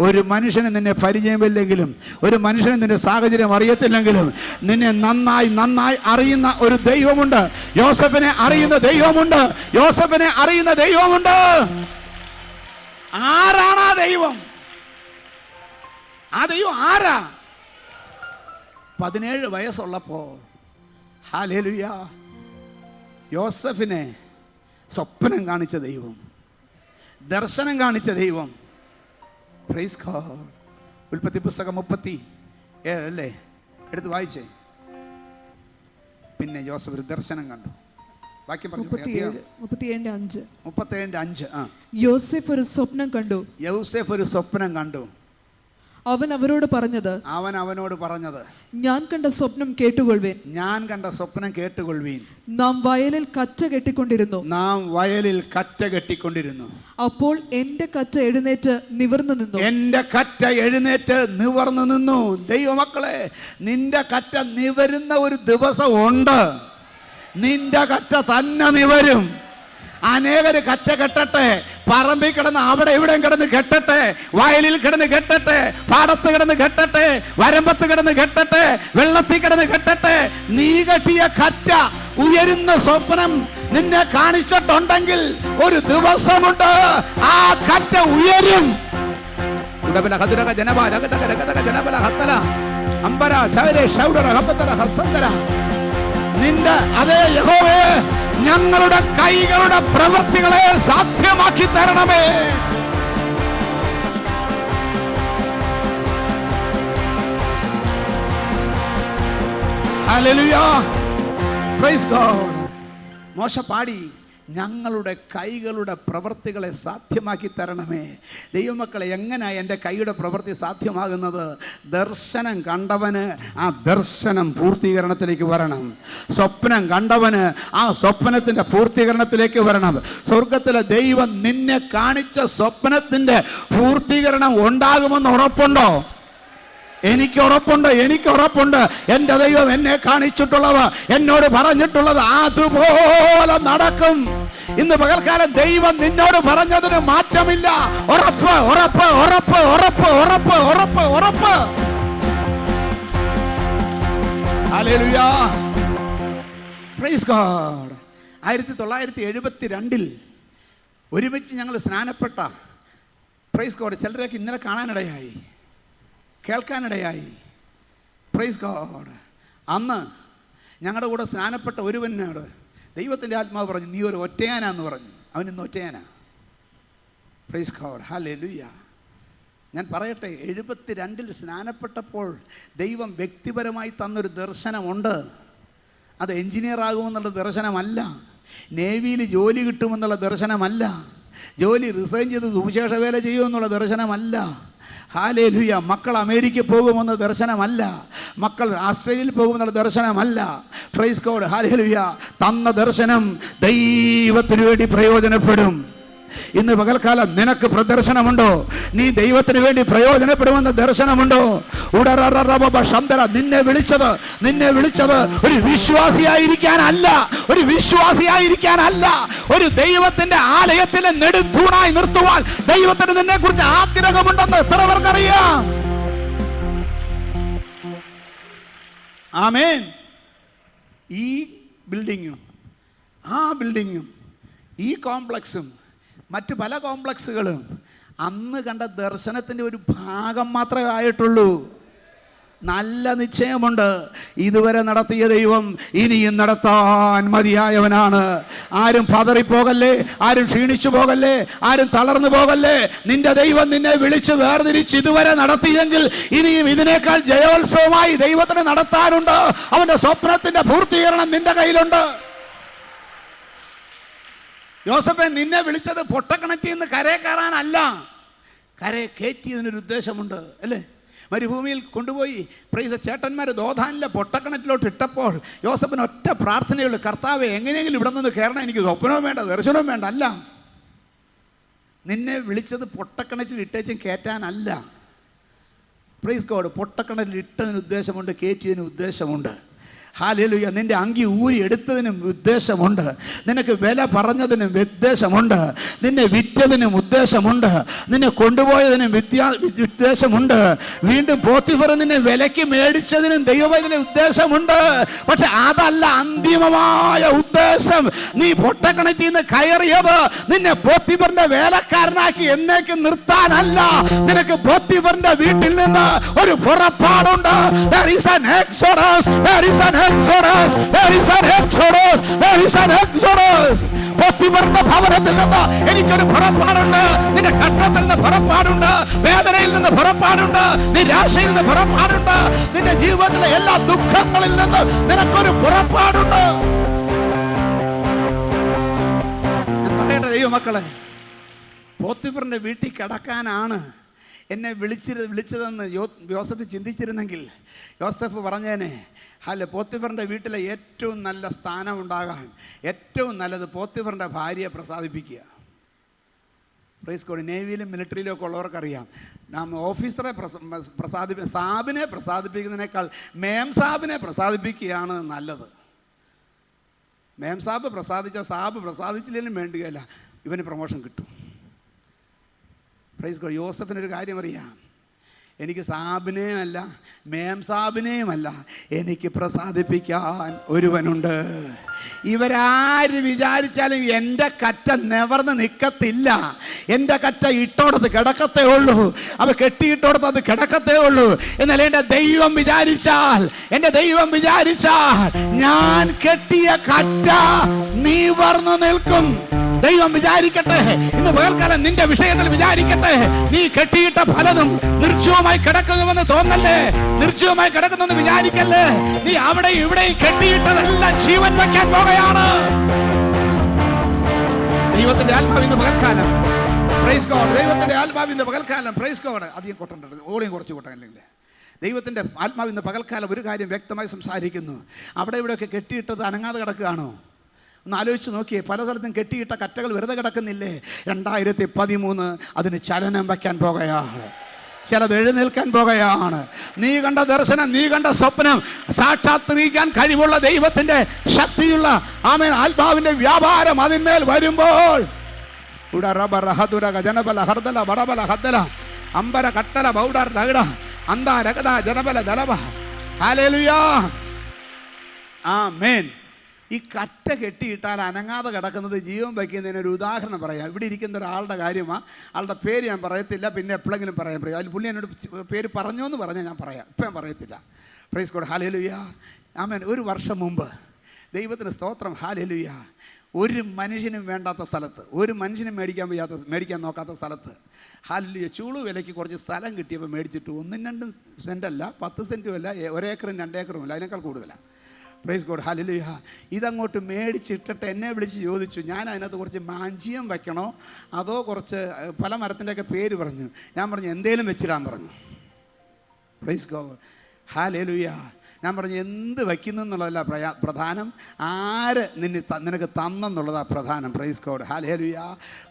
ഒരു മനുഷ്യന് നിന്നെ പരിചയമില്ലെങ്കിലും, ഒരു മനുഷ്യന് നിന്റെ സാഹചര്യം അറിയത്തില്ലെങ്കിലും നിന്നെ നന്നായി അറിയുന്ന ഒരു ദൈവമുണ്ട്. യോസഫിനെ അറിയുന്ന ദൈവമുണ്ട്. ആരാണ് ആ ദൈവം? ആരാ? 17 വയസ്സുള്ളപ്പോൾ ഹല്ലേലൂയ യോസഫിനെ സ്വപ്നം കാണിച്ച ദൈവം, ദർശനം കാണിച്ച ദൈവം. Praise God. ഉൽപ്പത്തി പുസ്തകം 37 അല്ലേ, എടുത്ത് വായിച്ചേ. പിന്നെ യോസഫ് ഒരു ദർശനം കണ്ടു. വാക്യം പറഞ്ഞു. 37:5. ആ. യോസേഫ് ഒരു സ്വപ്നം കണ്ടു. അവൻ അവരോട് പറഞ്ഞത്, ഞാൻ കണ്ട സ്വപ്നം കേട്ടുകൊള്ളുവേൻ. നാം വയലിൽ കറ്റ കെട്ടിക്കൊണ്ടിരുന്നു. അപ്പോൾ എന്റെ കറ്റ എഴുന്നേറ്റ് നിവർന്നു നിന്നു. ദൈവമക്കളെ, നിന്റെ കറ്റ നിവരുന്ന ഒരു ദിവസമുണ്ട്. നിന്റെ കറ്റ തന്നെ നിവരും. അനേകര് കറ്റ കെട്ടട്ടെ, പറമ്പിൽ കിടന്ന് അവിടെ ഇവിടെ കിടന്ന് കെട്ടട്ടെ, വയലിൽ കിടന്ന് കെട്ടട്ടെ, പാടത്ത് കിടന്ന് കെട്ടട്ടെ, വരമ്പത്ത് കിടന്ന് കെട്ടട്ടെ, വെള്ളത്തിൽ കിടന്ന് കെട്ടട്ടെ. നീ കെട്ടിയ കറ്റ ഉയരുന്ന സ്വപ്നം നിന്നെ കാണിച്ചിട്ടുണ്ടെങ്കിൽ ഒരു ദിവസമുണ്ട് ആ കറ്റ ഉയരും. നിന്റെ അതേ യഹോവേ, ഞങ്ങളുടെ കൈകളുടെ പ്രവൃത്തികളെ സാധ്യമാക്കി തരണമേ. Hallelujah, praise God. മോശ പാടി, ഞങ്ങളുടെ കൈകളുടെ പ്രവൃത്തികളെ സാധ്യമാക്കി തരണമേ. ദൈവമക്കളെ, എങ്ങനെയാണ് എൻ്റെ കൈയുടെ പ്രവൃത്തി സാധ്യമാകുന്നത്? ദർശനം കണ്ടവന് ആ ദർശനം പൂർത്തീകരണത്തിലേക്ക് വരണം. സ്വപ്നം കണ്ടവന് ആ സ്വപ്നത്തിൻ്റെ പൂർത്തീകരണത്തിലേക്ക് വരണം. സ്വർഗത്തിലെ ദൈവം നിന്നെ കാണിച്ച സ്വപ്നത്തിൻ്റെ പൂർത്തീകരണം ഉണ്ടാകുമെന്ന് ഉറപ്പുണ്ടോ? എനിക്ക് ഉറപ്പുണ്ട്. എൻ്റെ ദൈവം എന്നെ കാണിച്ചിട്ടുള്ളത്, എന്നോട് പറഞ്ഞിട്ടുള്ളത് അതുപോലെ നടക്കും. ഇന്ന് പകൽക്കാലം ദൈവം നിന്നോട് പറഞ്ഞതിന് മാറ്റമില്ല. ഉറപ്പ്. Hallelujah, praise God. 1972 ഒരുമിച്ച് ഞങ്ങൾ സ്നാനപ്പെട്ട, പ്രൈസ് ഗോഡ്, ചിലരൊക്കെ ഇന്നലെ കാണാനിടയായി, കേൾക്കാനിടയായി. Praise God. അന്ന് ഞങ്ങളുടെ കൂടെ സ്നാനപ്പെട്ട ഒരുവനോട് ദൈവത്തിൻ്റെ ആത്മാവ് പറഞ്ഞു, നീ ഒരു ഒറ്റയാനാന്ന് പറഞ്ഞു. അവൻ ഇന്ന് ഒറ്റയാനാ. Price God, hallelujah. ഞാൻ പറയട്ടെ, 72 സ്നാനപ്പെട്ടപ്പോൾ ദൈവം വ്യക്തിപരമായി തന്നൊരു ദർശനമുണ്ട്. അത് എൻജിനീയർ ആകുമെന്നുള്ള ദർശനമല്ല, നേവിയിൽ ജോലി കിട്ടുമെന്നുള്ള ദർശനമല്ല, ജോലി റിസൈൻ ചെയ്ത് സുവിശേഷ വേല ചെയ്യുമെന്നുള്ള ദർശനമല്ല. ഹല്ലേലൂയ. മക്കൾ അമേരിക്കയിൽ പോകുമെന്ന ദർശനമല്ല, മക്കൾ ആസ്ട്രേലിയയിൽ പോകുമെന്നുള്ള ദർശനമല്ല. Praise God, hallelujah. തന്ന ദർശനം ദൈവത്തിന് വേണ്ടി പ്രയോജനപ്പെടും. ഇന്ന് പകൽക്കാലം നിനക്ക് പ്രദർശനമുണ്ടോ? നീ ദൈവത്തിന് വേണ്ടി പ്രയോജനപ്പെടുമെന്ന ദർശനമുണ്ടോ? നിന്നെ വിളിച്ചത് ഒരു വിശ്വാസിയായിരിക്കാനല്ല, ഒരു ദൈവത്തിന്റെ ആലയത്തിലെ നെടുത്തൂണായി നിർത്തുവാൻ ദൈവത്തിന് നിന്നെ കുറിച്ച് ആഗ്രഹമുണ്ടെന്ന് എത്ര പേർക്കറിയാം? ആമേൻ. ഈ ബിൽഡിങ്ങും ആ ബിൽഡിങ്ങും ഈ കോംപ്ലക്സും മറ്റ് പല കോംപ്ലക്സുകളും അന്ന് കണ്ട ദർശനത്തിൻ്റെ ഒരു ഭാഗം മാത്രമേ ആയിട്ടുള്ളൂ. നല്ല നിശ്ചയമുണ്ട്, ഇതുവരെ നടത്തിയ ദൈവം ഇനിയും നടത്താൻ മതിയായവനാണ്. ആരും പതറിപ്പോകല്ലേ, ആരും ക്ഷീണിച്ചു പോകല്ലേ, ആരും തളർന്നു പോകല്ലേ. നിന്റെ ദൈവം നിന്നെ വിളിച്ച് വേർതിരിച്ച് ഇതുവരെ നടത്തിയെങ്കിൽ ഇനിയും ഇതിനേക്കാൾ ജയോത്സവമായി ദൈവത്തിന് നടത്താനുണ്ട്. അവന്റെ സ്വപ്നത്തിന്റെ പൂർത്തീകരണം നിന്റെ കയ്യിലുണ്ട്. യോസഫേ, നിന്നെ വിളിച്ചത് പൊട്ടക്കിണറ്റിൽ നിന്ന് കരയെ കയറാനല്ല, കരയെ കയറ്റിയതിനൊരു ഉദ്ദേശമുണ്ട് അല്ലേ? മരുഭൂമിയിൽ കൊണ്ടുപോയി പ്രൈസ് ചേട്ടന്മാർ ദോധാനിലെ പൊട്ടക്കിണറ്റിലോട്ട് ഇട്ടപ്പോൾ യോസഫിന് ഒറ്റ പ്രാർത്ഥനയുള്ളൂ, കർത്താവേ, എങ്ങനെയെങ്കിലും ഇവിടെ നിന്ന് കയറണം, എനിക്ക് സ്വപ്നവും വേണ്ട, ദർശനവും വേണ്ട. അല്ല, നിന്നെ വിളിച്ചത് പൊട്ടക്കിണറ്റിൽ ഇട്ടേച്ചും കയറ്റാനല്ല. Praise God. പൊട്ടക്കിണറ്റിൽ ഇട്ടതിന് ഉദ്ദേശമുണ്ട്, കയറ്റിയതിന് ഉദ്ദേശമുണ്ട്. ഹല്ലേലൂയ. നിന്റെ അങ്കി ഊരി എടുത്തതിനും ഉദ്ദേശമുണ്ട്, നിനക്ക് വില പറഞ്ഞതിനും ഉദ്ദേശമുണ്ട്, നിന്നെ വിറ്റതിനും ഉദ്ദേശമുണ്ട്, നിന്നെ കൊണ്ടുപോയതിനും ഉദ്ദേശമുണ്ട്, വീണ്ടും പോത്തിഫർ നിന്നെ വിലയ്ക്ക് മേടിച്ചതിനും ദൈവത്തിന് ഉദ്ദേശമുണ്ട്. പക്ഷെ അതല്ല അന്തിമമായ ഉദ്ദേശം. നീ പൊട്ടക്കിണറ്റിൽ നിന്ന് കയറിയത് നിന്നെ പോത്തിഫറിന്റെ വേലക്കാരനാക്കി എന്നേക്ക് നിർത്താനല്ല. നിനക്ക് പോത്തിഫറിന്റെ വീട്ടിൽ നിന്ന് ഒരു പുറപ്പാടുണ്ട്. There is an exodus. There is an exodus. There is an exodus. There is an exodus. പോത്തിഫറിന്റെ ഭവനത്തിൽ നിന്ന് എനിക്കൊരു പുറപ്പാടുണ്ട്. നിന്റെ കഷ്ടത്തിൽ നിന്ന് പുറപ്പാടുണ്ട്, വേദനയിൽ നിന്ന് പുറപ്പാടുണ്ട്, നിരാശയിൽ നിന്ന് പുറപ്പാടുണ്ട്, നിന്റെ ജീവിതത്തിലെ എല്ലാ ദുഃഖങ്ങളിൽ നിന്ന് നിനക്കൊരു പുറപ്പാടുണ്ട്. ഞാൻ പറയട്ടെ ദൈവമക്കളെ, പോത്തിഫറിന്റെ വീട്ടിൽ കിടക്കാനാണ് എന്നെ വിളിച്ചതെന്ന് യോസഫ് ചിന്തിച്ചിരുന്നെങ്കിൽ യോസഫ് പറഞ്ഞേനെ, അല്ല, പോത്തിഫറിൻ്റെ വീട്ടിലെ ഏറ്റവും നല്ല സ്ഥാനം ഉണ്ടാകാൻ ഏറ്റവും നല്ലത് പോത്തിഫറിൻ്റെ ഭാര്യയെ പ്രസാദിപ്പിക്കുക. Praise God. നേവിയിലും മിലിറ്ററിയിലും ഒക്കെ ഉള്ളവർക്കറിയാം, നാം ഓഫീസറെ സാബിനെ പ്രസാദിപ്പിക്കുന്നതിനേക്കാൾ മേം സാബിനെ പ്രസാദിപ്പിക്കുകയാണ് നല്ലത്. മേം സാബ് പ്രസാദിച്ചില്ലെങ്കിലും വേണ്ടുകയില്ല, ഇവന് പ്രൊമോഷൻ കിട്ടും. Praise God. യോസഫിനൊരു കാര്യം അറിയാം, എനിക്ക് സാബിനെയും അല്ല മേം സാബിനെയും അല്ല, എനിക്ക് പ്രസാദിപ്പിക്കാൻ ഒരുവനുണ്ട്. ഇവരാര് വിചാരിച്ചാലും എൻ്റെ കറ്റ നിവർന്ന് നിൽക്കത്തില്ല. എൻ്റെ കറ്റ ഇട്ടോടത്ത് കിടക്കത്തേ ഉള്ളൂ, അവ കെട്ടിയിട്ടോടത്ത് അത് കിടക്കത്തേ ഉള്ളൂ. എന്നാൽ എൻ്റെ ദൈവം വിചാരിച്ചാൽ ഞാൻ കെട്ടിയ കറ്റ നിവർന്ന് നിൽക്കും. ദൈവം വിചാരിക്കട്ടെ, ഇന്ന് പകൽക്കാലം നിന്റെ വിഷയത്തിൽ വിചാരിക്കട്ടെ, നീ കെട്ടിയിട്ട പലതും നിർജ്ജീവമായി കിടക്കുന്നുവെന്ന് തോന്നല്ലേ, നിർജ്ജീവമായി കിടക്കുന്നെന്ന് വിചാരിക്കല്ലേ. നീ അവിടെയും ഇവിടെയും കെട്ടിയിട്ടതെല്ലാം ജീവൻ വയ്ക്കാൻ പോകുകയാണ്. ദൈവത്തിന്റെ ആത്മാവിന്റെ പകൽക്കാലം, പ്രൈസ് ഗോഡ്. ദൈവത്തിന്റെ ആത്മാവിന്റെ പകൽക്കാലം, പ്രൈസ് ഗോഡ്. അധികം കൊട്ടേണ്ടത് ഓളിയും കുറച്ച് കൊട്ടല്ലേ. ദൈവത്തിന്റെ ആത്മാവിന്റെ പകൽക്കാലം ഒരു കാര്യം വ്യക്തമായി സംസാരിക്കുന്നു. അവിടെ ഇവിടെയൊക്കെ കെട്ടിയിട്ടത് അനങ്ങാതെ കിടക്കുകയാണോ? ഒന്ന് ആലോചിച്ച് നോക്കിയേ. പല സ്ഥലത്തും കെട്ടിയിട്ട കറ്റകൾ വെറുതെ കിടക്കുന്നില്ലേ? 2013 അതിന് ചലനം വയ്ക്കാൻ പോകുകയാണ്. ചിലത് എഴുന്നേൽക്കാൻ പോകുകയാണ്. നീ കണ്ട ദർശനം, നീ കണ്ട സ്വപ്നം സാക്ഷാത്കരിക്കാൻ കഴിവുള്ള ദൈവത്തിന്റെ ശക്തിയുള്ള ആമേൻ ആത്മാവിന്റെ വ്യാപാരം അതിന്മേൽ വരുമ്പോൾ അമ്പര കട്ടല ബൗഡർ തകിട അന്താരകത ജനബല ദലവ. ഹല്ലേലൂയ, ആമേൻ. ഈ കറ്റ കെട്ടിയിട്ടാൽ അനങ്ങാതെ കിടക്കുന്നത് ജീവൻ വയ്ക്കുന്നതിനൊരു ഉദാഹരണം പറയാം. ഇവിടെ ഇരിക്കുന്ന ഒരാളുടെ കാര്യമാണ്. ആളുടെ പേര് ഞാൻ പറയത്തില്ല, പിന്നെ എപ്പോഴെങ്കിലും പറയാൻ പറയും. അതിൽ പുള്ളി എന്നോട് പേര് പറഞ്ഞോ എന്ന് പറഞ്ഞാൽ ഞാൻ പറയാം, ഇപ്പം ഞാൻ പറയത്തില്ല. Price God. ഹല്ലേലൂയ, ആമേൻ. ഒരു വർഷം മുമ്പ് ദൈവത്തിന് സ്തോത്രം, ഹല്ലേലൂയ, ഒരു മനുഷ്യനും വേണ്ടാത്ത സ്ഥലത്ത്, ഒരു മനുഷ്യനും മേടിക്കാൻ നോക്കാത്ത സ്ഥലത്ത്, ഹല്ലേലൂയ, ചൂളു വിലയ്ക്ക് കുറച്ച് സ്ഥലം കിട്ടിയപ്പോൾ മേടിച്ചിട്ട് 1-2 സെൻറ്റല്ല, 10 സെൻറ്റും അല്ല, 1 ഏക്കറും 2 ഏക്കറും അല്ല, അതിനേക്കാൾ കൂടുതലാണ്. Price God. ഹല്ലേലൂയ. ഇതങ്ങോട്ട് മേടിച്ചിട്ടിട്ട് എന്നെ വിളിച്ച് ചോദിച്ചു, ഞാൻ അതിനകത്ത് കുറച്ച് മാഞ്ചിയം വയ്ക്കണോ അതോ കുറച്ച് പല മരത്തിൻ്റെയൊക്കെ പേര് പറഞ്ഞു. ഞാൻ പറഞ്ഞു എന്തേലും വെച്ചിടാൻ പറഞ്ഞു. Price God. ഹല്ലേലൂയ. ഞാൻ പറഞ്ഞു എന്ത് വയ്ക്കുന്നു എന്നുള്ളതല്ല പ്രധാനം, ആര് നിനക്ക് തന്നെന്നുള്ളതാണ് പ്രധാനം. Praise God. Hallelujah,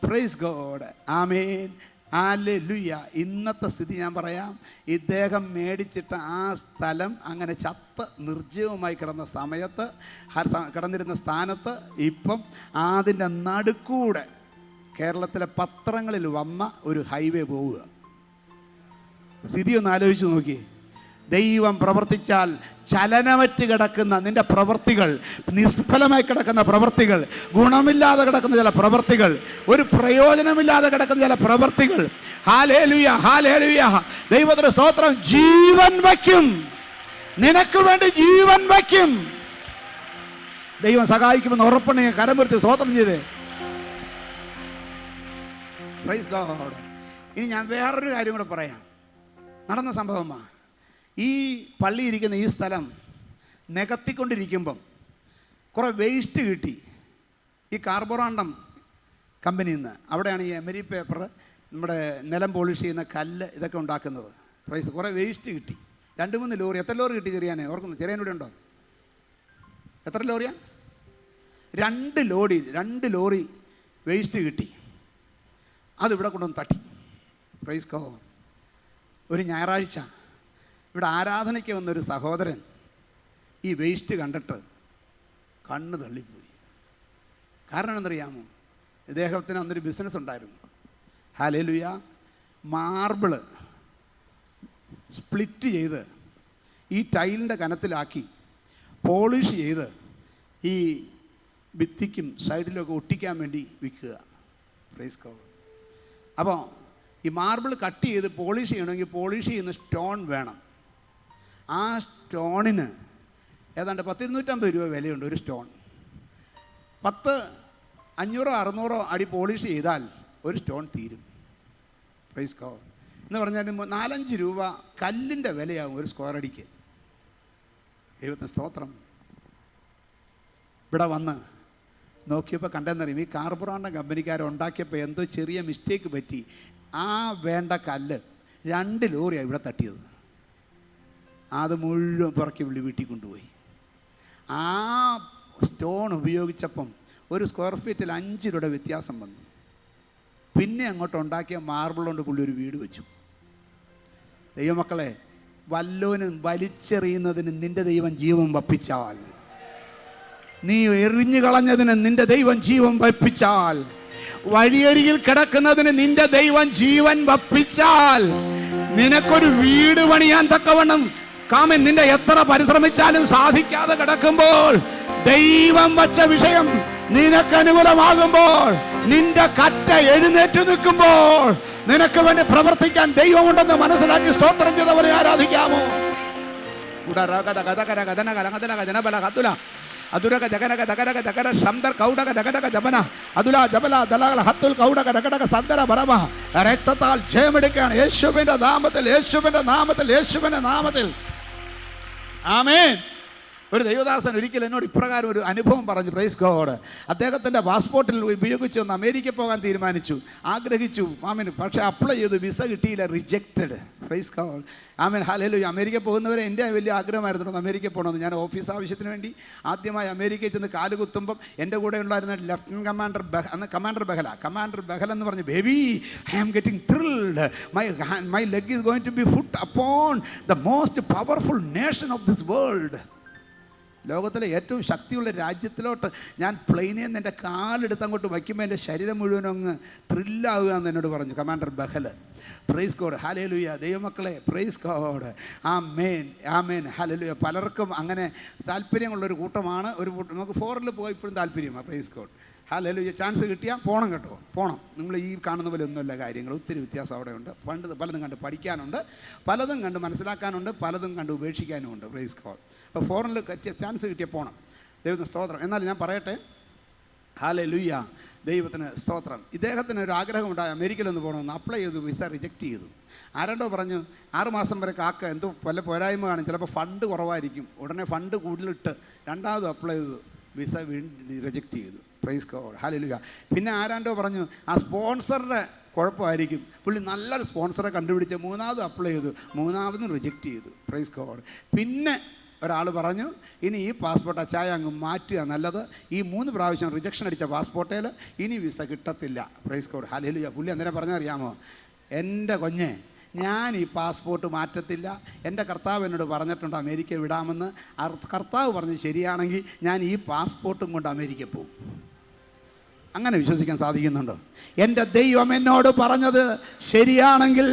praise God, amen, hallelujah. ഇന്നത്തെ സ്ഥിതി ഞാൻ പറയാം. ഇദ്ദേഹം മേടിച്ചിട്ട് ആ സ്ഥലം അങ്ങനെ ചത്ത് നിർജ്ജീവമായി കിടന്നിരുന്ന സ്ഥാനത്ത് ഇപ്പം അതിൻ്റെ നടുക്കൂടെ കേരളത്തിലെ പത്രങ്ങളിൽ വന്ന ഒരു ഹൈവേ പോവുക. സ്ഥിതി ഒന്ന് ആലോചിച്ച് നോക്കി. ദൈവം പ്രവർത്തിച്ചാൽ ചലനമറ്റ് കിടക്കുന്ന നിന്റെ പ്രവൃത്തികൾ, നിഷ്ഫലമായി കിടക്കുന്ന പ്രവൃത്തികൾ, ഗുണമില്ലാതെ കിടക്കുന്ന ചില പ്രവൃത്തികൾ, ഒരു പ്രയോജനമില്ലാതെ കിടക്കുന്ന ചില പ്രവൃത്തികൾ, ഹല്ലേലൂയ, ഹല്ലേലൂയ, ദൈവത്തിന്റെ സ്തോത്രം, ജീവൻ വയ്ക്കും. നിനക്ക് വേണ്ടി ജീവൻ വയ്ക്കും. ദൈവം സഹായിക്കുമെന്ന് ഉറപ്പുണ്ടെങ്കിൽ കരം വരുത്തി സ്തോത്രം ചെയ്തേ. Praise God. ഇനി ഞാൻ വേറൊരു കാര്യം കൂടെ പറയാം. നടന്ന സംഭവമാണ്. ഈ പള്ളി ഇരിക്കുന്ന ഈ സ്ഥലം നികത്തിക്കൊണ്ടിരിക്കുമ്പം കുറേ വേസ്റ്റ് കിട്ടി ഈ കാർബോറാണ്ടം കമ്പനിയിൽ നിന്ന്. അവിടെയാണ് ഈ എമരി പേപ്പർ, നമ്മുടെ നിലം പോളിഷ് ചെയ്യുന്ന കല്ല്, ഇതൊക്കെ ഉണ്ടാക്കുന്നത്. പ്രൈസ്. കുറേ വേസ്റ്റ് കിട്ടി. 2-3 ലോറി. എത്ര ലോറി കിട്ടി ചെറിയാനെ ഓർക്കുന്നു? ചെറിയാനൂടെ ഉണ്ടോ? എത്ര ലോറിയാ? 2 ലോറി വേസ്റ്റ് കിട്ടി. അതിവിടെ കൊണ്ടുവന്ന് തട്ടി. Praise God. ഒരു ഞായറാഴ്ച ഇവിടെ ആരാധനയ്ക്ക് വന്നൊരു സഹോദരൻ ഈ വേസ്റ്റ് കണ്ടിട്ട് കണ്ണ് തള്ളിപ്പോയി. കാരണം എന്നറിയാമോ? ഇദ്ദേഹത്തിന് അന്നൊരു ബിസിനസ് ഉണ്ടായിരുന്നു. ഹല്ലേലൂയ. മാർബിള് സ്പ്ലിറ്റ് ചെയ്ത് ഈ ടൈലിൻ്റെ കനത്തിലാക്കി പോളിഷ് ചെയ്ത് ഈ ഭിത്തിക്കും സൈഡിലൊക്കെ ഒട്ടിക്കാൻ വേണ്ടി വിൽക്കുക. Praise God. അപ്പോൾ ഈ മാർബിൾ കട്ട് ചെയ്ത് പോളിഷ് ചെയ്യണമെങ്കിൽ പോളിഷ് ചെയ്യുന്ന സ്റ്റോൺ വേണം. ആ സ്റ്റോണിന് ഏതാണ്ട് 250 രൂപ വിലയുണ്ട് ഒരു സ്റ്റോൺ. 500-600 അടി പോളിഷ് ചെയ്താൽ ഒരു സ്റ്റോൺ തീരും. Praise God. എന്ന് പറഞ്ഞാൽ 4-5 രൂപ കല്ലിൻ്റെ വിലയാകും ഒരു സ്ക്വയർ അടിക്ക്. ദൈവത്തിന് സ്തോത്രം. ഇവിടെ വന്ന് നോക്കിയപ്പോൾ കണ്ടെന്നറിയും, ഈ കാർബോറാണ്ടം കമ്പനിക്കാർ ഉണ്ടാക്കിയപ്പോൾ എന്തോ ചെറിയ മിസ്റ്റേക്ക് പറ്റി. ആ വേണ്ട കല്ല് 2 ലോറിയാണ് ഇവിടെ തട്ടിയത്. അത് മുഴുവൻ പുറക്കി വീട്ടിൽ കൊണ്ടുപോയി. ആ സ്റ്റോൺ ഉപയോഗിച്ചപ്പം ഒരു സ്ക്വയർ ഫീറ്റിൽ 5 രൂപയുടെ വ്യത്യാസം വന്നു. പിന്നെ അങ്ങോട്ട് ഉണ്ടാക്കിയ മാർബിൾ കൊണ്ട് പുള്ളി ഒരു വീട് വെച്ചു. ദൈവമക്കളെ, വല്ലോനും വലിച്ചെറിയുന്നതിന് നിന്റെ ദൈവം ജീവൻ വപ്പിച്ചാൽ, നീ എറിഞ്ഞു കളഞ്ഞതിന് നിന്റെ ദൈവം ജീവൻ വപ്പിച്ചാൽ, വഴിയരികിൽ കിടക്കുന്നതിന് നിന്റെ ദൈവം ജീവൻ വപ്പിച്ചാൽ, നിനക്കൊരു വീട് പണിയാൻ തക്കവണ്ണം കാമൻ നിന്റെ എത്ര പരിശ്രമിച്ചാലും സാധിക്കാതെ കിടക്കുമ്പോൾ, ദൈവം വച്ച വിഷയം നിനക്ക് അനുകൂലമാകുമ്പോൾ, നിന്റെ കറ്റ എഴുന്നേറ്റ് നിൽക്കുമ്പോൾ, നിനക്ക് വേണ്ടി പ്രവർത്തിക്കാൻ ദൈവമുണ്ടെന്ന് മനസ്സിലാക്കി സ്തോത്രം ചെയ്തവരെ ആരാധിക്കാമോ? അതുരക ജഗനക ദഗനക ദഗന ശംദർ കൗടക ദഗനക ജപന അതുല ജബല ദലകൾ ഹത്തുൽ കൗടക ദഗനക സന്ദര ബറമ. രക്തത്താൽ ജയമെടുക്കുകയാണ് യേശുവിന്റെ നാമത്തിൽ, യേശുവിന്റെ നാമത്തിൽ, യേശുവിന്റെ നാമത്തിൽ. ആമേൻ. ഒരു ദൈവദാസൻ ഒരിക്കൽ എന്നോട് ഇപ്രകാരം ഒരു അനുഭവം പറഞ്ഞു. Praise God. അദ്ദേഹത്തിൻ്റെ പാസ്പോർട്ടിൽ ഉപയോഗിച്ച് ഒന്ന് അമേരിക്കയിൽ പോകാൻ തീരുമാനിച്ചു, ആഗ്രഹിച്ചു. ആമേൻ. പക്ഷേ അപ്ലൈ ചെയ്തു, വിസ കിട്ടിയില്ല, rejected. Praise God. Amen. Hallelujah. അമേരിക്കയിൽ പോകുന്നവരെ എൻ്റെ വലിയ ആഗ്രഹമായിരുന്നു അമേരിക്കയിൽ പോകണമെന്ന്. ഞാൻ ഓഫീസ് ആവശ്യത്തിന് വേണ്ടി ആദ്യമായി അമേരിക്കയിൽ ചെന്ന് കാലുകുത്തുമ്പം എൻ്റെ കൂടെ ഉണ്ടായിരുന്ന ലഫ്റ്റനൻറ്റ് കമാൻഡർ അന്ന് കമാൻഡർ ബഹൽ എന്ന് പറഞ്ഞു, baby I am getting thrilled, my leg is going to be put upon the most powerful nation of this world. ലോകത്തിലെ ഏറ്റവും ശക്തിയുള്ള രാജ്യത്തിലോട്ട് ഞാൻ പ്ലെയിനിൽ നിന്ന് എൻ്റെ കാലെടുത്ത് അങ്ങോട്ട് വയ്ക്കുമ്പോൾ എൻ്റെ ശരീരം മുഴുവനും അങ്ങ് ത്രില്ലാവുക എന്ന് എന്നോട് പറഞ്ഞു commander Bahl. Price God. Hallelujah. ദൈവമക്കളെ, പ്രൈസ് ഗോഡ്. ആമേൻ, ആമേൻ, ഹല്ലേലൂയ. പലർക്കും അങ്ങനെ താല്പര്യമുള്ളൊരു കൂട്ടമാണ്. നമുക്ക് ഫോറിൽ പോയി ഇപ്പോഴും താല്പര്യമാണ്. Price God. ഹല്ലേലൂയ. ചാൻസ് കിട്ടിയാൽ പോകണം കേട്ടോ, പോകണം. നിങ്ങൾ ഈ കാണുന്ന പോലെ ഒന്നുമല്ല കാര്യങ്ങൾ, ഒത്തിരി വ്യത്യാസം അവിടെ ഉണ്ട്. പലതും കണ്ട് പഠിക്കാനുണ്ട്, പലതും കണ്ട് മനസ്സിലാക്കാനുണ്ട്, പലതും കണ്ട് ഉപേക്ഷിക്കാനുമുണ്ട്. Praise God. അപ്പോൾ ഫോറിനിൽ ചാൻസ് കിട്ടിയാൽ പോകണം. ദൈവത്തിന് സ്തോത്രം. എന്നാൽ ഞാൻ പറയട്ടെ, ഹല്ലേലൂയ, ദൈവത്തിന് സ്തോത്രം. ഇദ്ദേഹത്തിന് ഒരു ആഗ്രഹമുണ്ടായി അമേരിക്കയിലൊന്ന് പോകണമെന്ന്. അപ്ലൈ ചെയ്തു, വിസ റിജക്റ്റ് ചെയ്തു. ആരണ്ടോ പറഞ്ഞു 6 മാസം വരെ കാക്ക എന്തോ പല പോരായ്മ കാണും, ചിലപ്പോൾ ഫണ്ട് കുറവായിരിക്കും. ഉടനെ ഫണ്ട് കൂടുതലിട്ട് 2ാമത് അപ്ലൈ ചെയ്തു, വിസ റിജക്റ്റ് ചെയ്തു. Praise God. ഹല്ലേലൂയ. പിന്നെ ആരാണ്ടോ പറഞ്ഞു ആ സ്പോൺസറുടെ കുഴപ്പമായിരിക്കും. പുള്ളി നല്ലൊരു സ്പോൺസറെ കണ്ടുപിടിച്ച് 3ാമത് അപ്ലൈ ചെയ്തു, 3ാമതും റിജക്റ്റ് ചെയ്തു. Praise God. പിന്നെ ഒരാൾ പറഞ്ഞു, ഇനി ഈ പാസ്പോർട്ട് അച്ചായ അങ്ങ് മാറ്റുക നല്ലത്. ഈ 3 പ്രാവശ്യം റിജക്ഷൻ അടിച്ച പാസ്പോർട്ടേൽ ഇനി വിസ കിട്ടത്തില്ല. Price God. ഹല്ലേലൂയ. പുള്ളി അന്നേരം പറഞ്ഞറിയാമോ, എൻ്റെ കുഞ്ഞെ, ഞാൻ ഈ പാസ്പോർട്ട് മാറ്റത്തില്ല. എൻ്റെ കർത്താവ് എന്നോട് പറഞ്ഞിട്ടുണ്ട് അമേരിക്ക വിടാമെന്ന്. കർത്താവ് പറഞ്ഞ് ശരിയാണെങ്കിൽ ഞാൻ ഈ പാസ്പോർട്ടും കൊണ്ട് അമേരിക്ക പോകും. അങ്ങനെ വിശ്വസിക്കാൻ സാധിക്കുന്നുണ്ടോ? എൻ്റെ ദൈവം എന്നോട് പറഞ്ഞത് ശരിയാണെങ്കിൽ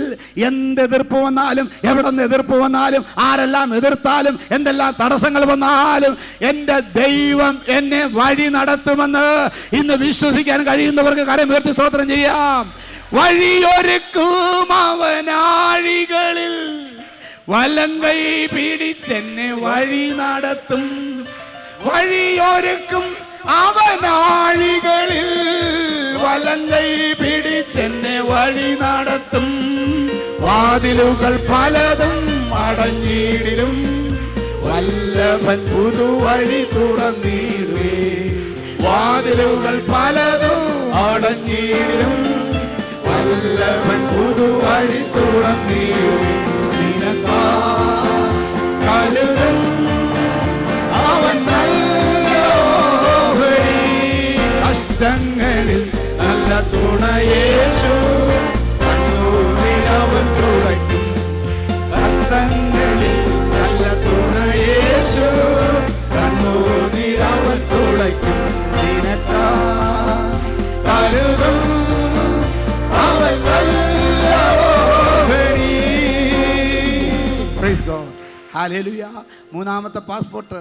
എന്ത് എതിർപ്പ് വന്നാലും, എവിടെ നിന്ന് എതിർപ്പ് വന്നാലും, ആരെല്ലാം എതിർത്താലും, എന്തെല്ലാം തടസ്സങ്ങൾ വന്നാലും എൻ്റെ ദൈവം എന്നെ വഴി നടത്തുമെന്ന് ഇന്ന് വിശ്വസിക്കാൻ കഴിയുന്നവർക്ക് കരമുയർത്തി സ്തോത്രം ചെയ്യാം. വഴിയൊരുക്കും അവനാഴികളിൽ വലങ്കൈ പിടിച്ചെന്നെ വഴി നടത്തും. വഴിയൊരുക്കും അവനാഴികളിൽ വലങ്കൈ പിടിച്ചെന്നെ വഴി നടത്തും. വാതിലുകൾ പലതും അടഞ്ഞിടിലും വല്ലഭൻ പുതുവഴി തുറന്നിടുവേ. വാതിലുകൾ പലതും അടഞ്ഞിടിലും വല്ലഭൻ പുതുവഴി തുറന്നിടുവേ. കരുതും അവൻ കഷ്ടങ്ങളിൽ നല്ല തുണയേശു. കണ്ണൂരിലവൻ തുളയ്ക്കും. കഷ്ടങ്ങളിൽ നല്ല തുണയേശു. കണ്ണൂരിലവൻ തുളയ്ക്കും. നിനക്കാ കരുതും അവൻ നല്ല ഓഹരി. Praise God. ഹല്ലേലൂയ. 3ാമത്തെ പാസ്പോർട്ട്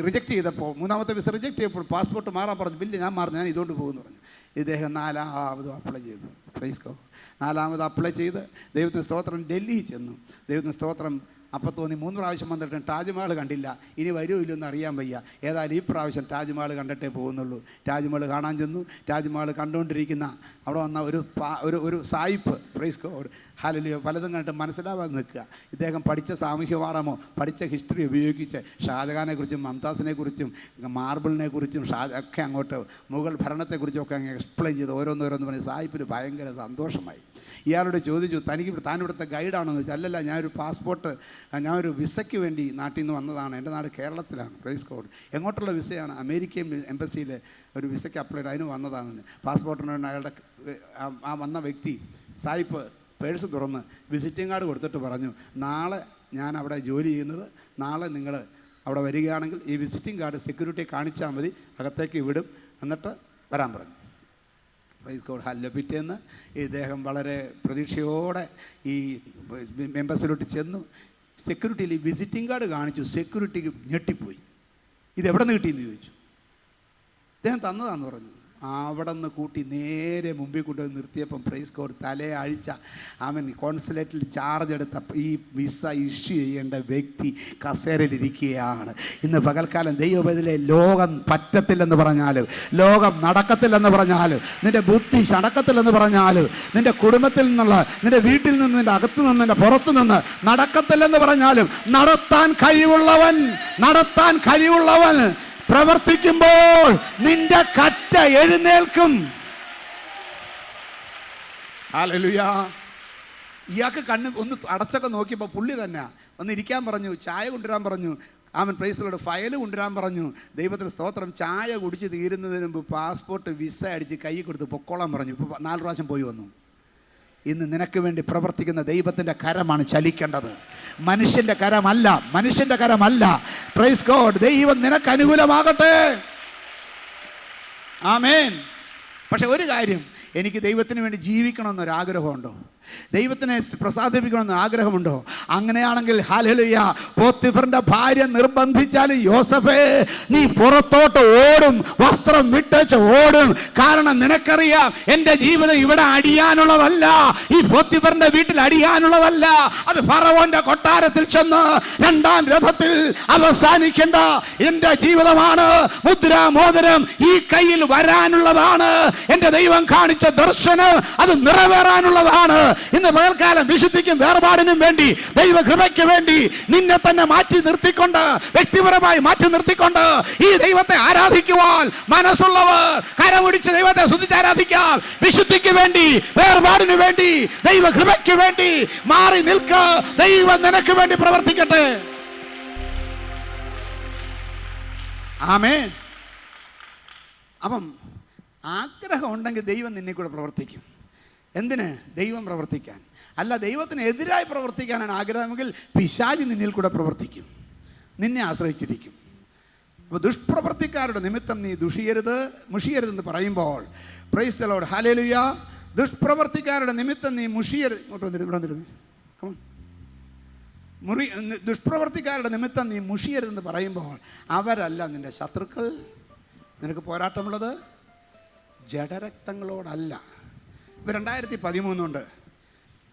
റിജക്റ്റ് ചെയ്തപ്പോൾ, 3ാമത്തെ വിസ റിജക്റ്റ് ചെയ്തപ്പോൾ പാസ്പോർട്ട് മാറാൻ പറഞ്ഞു. ബില്ല് ഞാൻ മാറും, ഞാൻ ഇതുകൊണ്ട് പോകുമെന്ന് പറഞ്ഞു. ഇദ്ദേഹം 4ാമതും അപ്ലൈ ചെയ്തു. Praise God. 4ാമത് അപ്ലൈ ചെയ്ത് ദൈവത്തിന് സ്തോത്രം ഡൽഹി ചെന്നു. ദൈവത്തിന് സ്തോത്രം. അപ്പം തോന്നി 3 പ്രാവശ്യം വന്നിട്ട് താജ്മഹൽ കണ്ടില്ല, ഇനി വരുമോ ഇല്ലെന്ന് അറിയാൻ വയ്യ. ഏതായാലും ഈ പ്രാവശ്യം താജ്മഹൽ കണ്ടിട്ടേ പോകുന്നുള്ളൂ. താജ്മഹൽ കാണാൻ ചെന്നു. താജ്മഹൽ കണ്ടുകൊണ്ടിരിക്കുന്ന അവിടെ വന്ന ഒരു സായിപ്പ്, പ്രൈസ് ഗോഡ്, ഹല്ലേലൂയ, പലതും കണ്ടിട്ട് മനസ്സിലാവാതെ നിൽക്കുക. ഇദ്ദേഹം പഠിച്ച സാമൂഹ്യ പാഠമോ പഠിച്ച ഹിസ്റ്ററി ഉപയോഗിച്ച് ഷാജഹാനെക്കുറിച്ചും മംതാസിനെക്കുറിച്ചും മാർബിളിനെക്കുറിച്ചും ഒക്കെ അങ്ങോട്ട് മുഗൾ ഭരണത്തെക്കുറിച്ചും ഒക്കെ അങ്ങ് എക്സ്പ്ലെയിൻ ചെയ്ത് ഓരോന്നോരോന്ന് പറഞ്ഞ് സായിപ്പിന് ഭയങ്കര സന്തോഷമായി. ഇയാളോട് ചോദിച്ചു, താനിവിടുത്തെ ഗൈഡാണെന്ന് ചോദിച്ചു. അല്ലല്ല, ഞാനൊരു വിസയ്ക്ക് വേണ്ടി നാട്ടിൽ നിന്ന് വന്നതാണ്. എൻ്റെ നാട് കേരളത്തിലാണ്. Praise God. എങ്ങോട്ടുള്ള വിസയാണ്? അമേരിക്കൻ എംബസിയിൽ ഒരു വിസയ്ക്ക് അപ്ലൈ ചെയ്ത് അതിന് വന്നതാണെന്ന്. പാസ്പോർട്ടിന് അയാളുടെ ആ വന്ന വ്യക്തി സായിപ്പ് പേഴ്സ് തുറന്ന് വിസിറ്റിംഗ് കാർഡ് കൊടുത്തിട്ട് പറഞ്ഞു, നാളെ ഞാൻ അവിടെ ജോലി ചെയ്യുന്നത്, നാളെ നിങ്ങൾ അവിടെ വരികയാണെങ്കിൽ ഈ വിസിറ്റിംഗ് കാർഡ് സെക്യൂരിറ്റിയെ കാണിച്ചാൽ മതി, അകത്തേക്ക് വിടും, എന്നിട്ട് വരാൻ പറഞ്ഞു. Price God. ഹല്ലേലൂയ. പിറ്റേന്ന് ഇദ്ദേഹം വളരെ പ്രതീക്ഷയോടെ ഈ എംബസിലോട്ട് ചെന്നു. സെക്യൂരിറ്റിയിൽ ഈ വിസിറ്റിംഗ് കാർഡ് കാണിച്ചു. സെക്യൂരിറ്റിക്ക് ഞെട്ടിപ്പോയി. ഇതെവിടെ നിന്ന് കിട്ടിയെന്ന് ചോദിച്ചു. അദ്ദേഹം തന്നതാണെന്ന് പറഞ്ഞു. അവിടെ നിന്ന് കൂട്ടി നേരെ മുമ്പിൽ കൊണ്ടുപോയി നിർത്തിയപ്പം പ്രൈസ് ഗോഡ് തലയാഴ്ച കോൺസുലേറ്റിൽ ചാർജ് എടുത്ത ഈ വിസ ഇഷ്യൂ ചെയ്യേണ്ട വ്യക്തി കസേരയിലിരിക്കുകയാണ്. ഇന്ന് പകൽക്കാലം ദൈവത്തിലെ ലോകം പറ്റത്തില്ലെന്ന് പറഞ്ഞാലും, ലോകം നടക്കത്തില്ലെന്ന് പറഞ്ഞാലും, നിൻ്റെ ബുദ്ധി നടക്കത്തില്ലെന്ന് പറഞ്ഞാലും, നിൻ്റെ കുടുംബത്തിൽ നിന്നുള്ള, നിൻ്റെ വീട്ടിൽ നിന്ന്, നിൻ്റെ അകത്ത് നിന്ന്, നിൻ്റെ പുറത്തു നിന്ന് നടക്കത്തില്ലെന്ന് പറഞ്ഞാലും നടത്താൻ കഴിവുള്ളവൻ പ്രവർത്തിക്കുമ്പോൾ നിന്റെ കറ്റ എഴുന്നേൽക്കും. ഹല്ലേലൂയ. ഇയാൾക്ക് കണ്ണ് ഒന്ന് അടച്ചൊക്കെ നോക്കിയപ്പോൾ പുള്ളി തന്നെ ഒന്ന് ഇരിക്കാൻ പറഞ്ഞു, ചായ കൊണ്ടുവരാൻ പറഞ്ഞു. പ്രൈസിലോട് ഫയൽ കൊണ്ടുവരാൻ പറഞ്ഞു. ദൈവത്തിന് സ്തോത്രം. ചായ കുടിച്ച് തീരുന്നതിന് മുമ്പ് പാസ്പോർട്ട് വിസ അടിച്ച് കൈ കൊടുത്ത് പൊക്കോളാൻ പറഞ്ഞു. ഇപ്പോൾ 4 പ്രാവശ്യം പോയി വന്നു. ഇന്ന് നിനക്ക് വേണ്ടി പ്രവർത്തിക്കുന്ന ദൈവത്തിൻ്റെ കരമാണ് ചലിക്കേണ്ടത്, മനുഷ്യൻ്റെ കരമല്ല. Praise God. ദൈവം നിനക്ക് അനുകൂലമാകട്ടെ. ആമേൻ. പക്ഷെ ഒരു കാര്യം, എനിക്ക് ദൈവത്തിന് വേണ്ടി ജീവിക്കണമെന്നൊരാഗ്രഹമുണ്ടോ? ദൈവത്തിനെ പ്രസാദിപ്പിക്കണമെന്ന് ആഗ്രഹമുണ്ടോ? അങ്ങനെയാണെങ്കിൽ ഹല്ലേലൂയ, പോത്തിഫറിന്റെ ഭാര്യ നിർബന്ധിച്ചാൽ യോസഫേ നീ പുറത്തോട്ട് ഓടും, വസ്ത്രം വിട്ടേച്ച് ഓടും. കാരണം നിനക്കറിയാം എൻ്റെ ജീവിതം ഇവിടെ അടിയാനുള്ളതല്ല, ഈ പോത്തിഫറിന്റെ വീട്ടിൽ അടിയാനുള്ളതല്ല. അത് ഫറവോന്റെ കൊട്ടാരത്തിൽ ചെന്ന് 2-ാം രഥത്തിൽ അവസാനിക്കേണ്ട എൻ്റെ ജീവിതമാണ്. മുദ്രാമോതിരം ഈ കയ്യിൽ വരാനുള്ളതാണ്. എൻ്റെ ദൈവം കാണിച്ച ദർശനം അത് നിറവേറാനുള്ളതാണ്. ഇന്ന് പകൽക്കാലം വിശുദ്ധിക്കും വേർപാടിനും വേണ്ടി, ദൈവകൃപയ്ക്ക് വേണ്ടി നിന്നെ തന്നെ മാറ്റി നിർത്തിക്കൊണ്ട്, വ്യക്തിപരമായി മാറ്റി നിർത്തിക്കൊണ്ട് ഈ ദൈവത്തെ ആരാധിക്കുവാൻ മനസ്സുള്ളവർ കരമുടിച്ച് ദൈവത്തെ സ്തുതിച്ച് ആരാധിക്കാം. വിശുദ്ധിക്ക് വേണ്ടി, വേർപാടിനു വേണ്ടി, ദൈവകൃപയ്ക്ക് വേണ്ടി മാറി നിൽക്ക. ദൈവം നിനക്ക് വേണ്ടി പ്രവർത്തിക്കട്ടെ. ആമേൻ. അപ്പം ആഗ്രഹം ഉണ്ടെങ്കിൽ ദൈവം നിന്നെ കൂടെ പ്രവർത്തിക്കും. എന്തിന്? ദൈവം പ്രവർത്തിക്കാൻ. അല്ല, ദൈവത്തിന് എതിരായി പ്രവർത്തിക്കാനാണ് ആഗ്രഹമെങ്കിൽ പിശാചി നിന്നിൽ കൂടെ പ്രവർത്തിക്കും, നിന്നെ ആശ്രയിച്ചിരിക്കും. അപ്പോൾ ദുഷ്പ്രവർത്തിക്കാരുടെ നിമിത്തം നീ മുഷിയരുതെന്ന് പറയുമ്പോൾ പ്രൈസ് ദി ലോർഡ്. ഹല്ലേലൂയ. ദുഷ്പ്രവർത്തിക്കാരുടെ നിമിത്തം നീ ദുഷ്പ്രവർത്തിക്കാരുടെ നിമിത്തം നീ മുഷിയരുതെന്ന് പറയുമ്പോൾ അവരല്ല നിൻ്റെ ശത്രുക്കൾ. നിനക്ക് പോരാട്ടമുള്ളത് ജഡരക്തങ്ങളോടല്ല. ഇപ്പോൾ 2013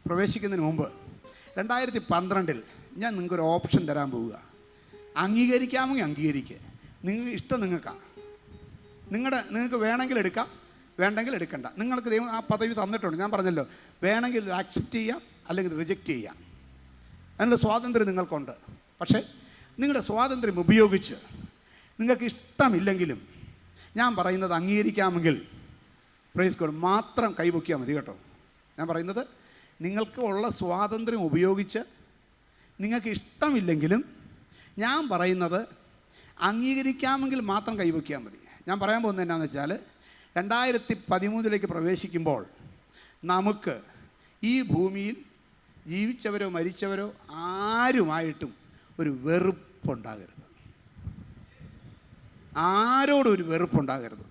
പ്രവേശിക്കുന്നതിന് മുമ്പ് 2012 ഞാൻ നിങ്ങൾക്കൊരു ഓപ്ഷൻ തരാൻ പോവുക. അംഗീകരിക്കാമെങ്കിൽ അംഗീകരിക്കുക. ഇഷ്ടം നിങ്ങൾക്കാണ്. നിങ്ങൾക്ക് വേണമെങ്കിൽ എടുക്കാം, വേണ്ടെങ്കിൽ എടുക്കണ്ട. നിങ്ങൾക്ക് ദൈവം ആ പദവി തന്നിട്ടുണ്ട്. ഞാൻ പറഞ്ഞല്ലോ, വേണമെങ്കിൽ ഇത് ആക്സെപ്റ്റ് ചെയ്യാം, അല്ലെങ്കിൽ റിജക്റ്റ് ചെയ്യാം. അതിനുള്ള സ്വാതന്ത്ര്യം നിങ്ങൾക്കുണ്ട്. പക്ഷേ നിങ്ങളുടെ സ്വാതന്ത്ര്യം ഉപയോഗിച്ച് നിങ്ങൾക്ക് ഇഷ്ടമില്ലെങ്കിലും ഞാൻ പറയുന്നത് അംഗീകരിക്കാമെങ്കിൽ പ്രൈസ് ഗോഡ് മാത്രം കൈപൊക്കിയാൽ മതി കേട്ടോ. ഞാൻ പറയുന്നത് നിങ്ങൾക്ക് ഉള്ള സ്വാതന്ത്ര്യം ഉപയോഗിച്ച് നിങ്ങൾക്ക് ഇഷ്ടമില്ലെങ്കിലും ഞാൻ പറയുന്നത് അംഗീകരിക്കാമെങ്കിൽ മാത്രം കൈവയ്ക്കാൻ മതി. ഞാൻ പറയാൻ പോകുന്നത് എന്നാന്ന് വെച്ചാൽ 2013 പ്രവേശിക്കുമ്പോൾ നമുക്ക് ഈ ഭൂമിയിൽ ജീവിച്ചവരോ മരിച്ചവരോ ആരുമായിട്ടും ഒരു വെറുപ്പുണ്ടാകരുത്. ആരോടും ഒരു വെറുപ്പുണ്ടാകരുത്.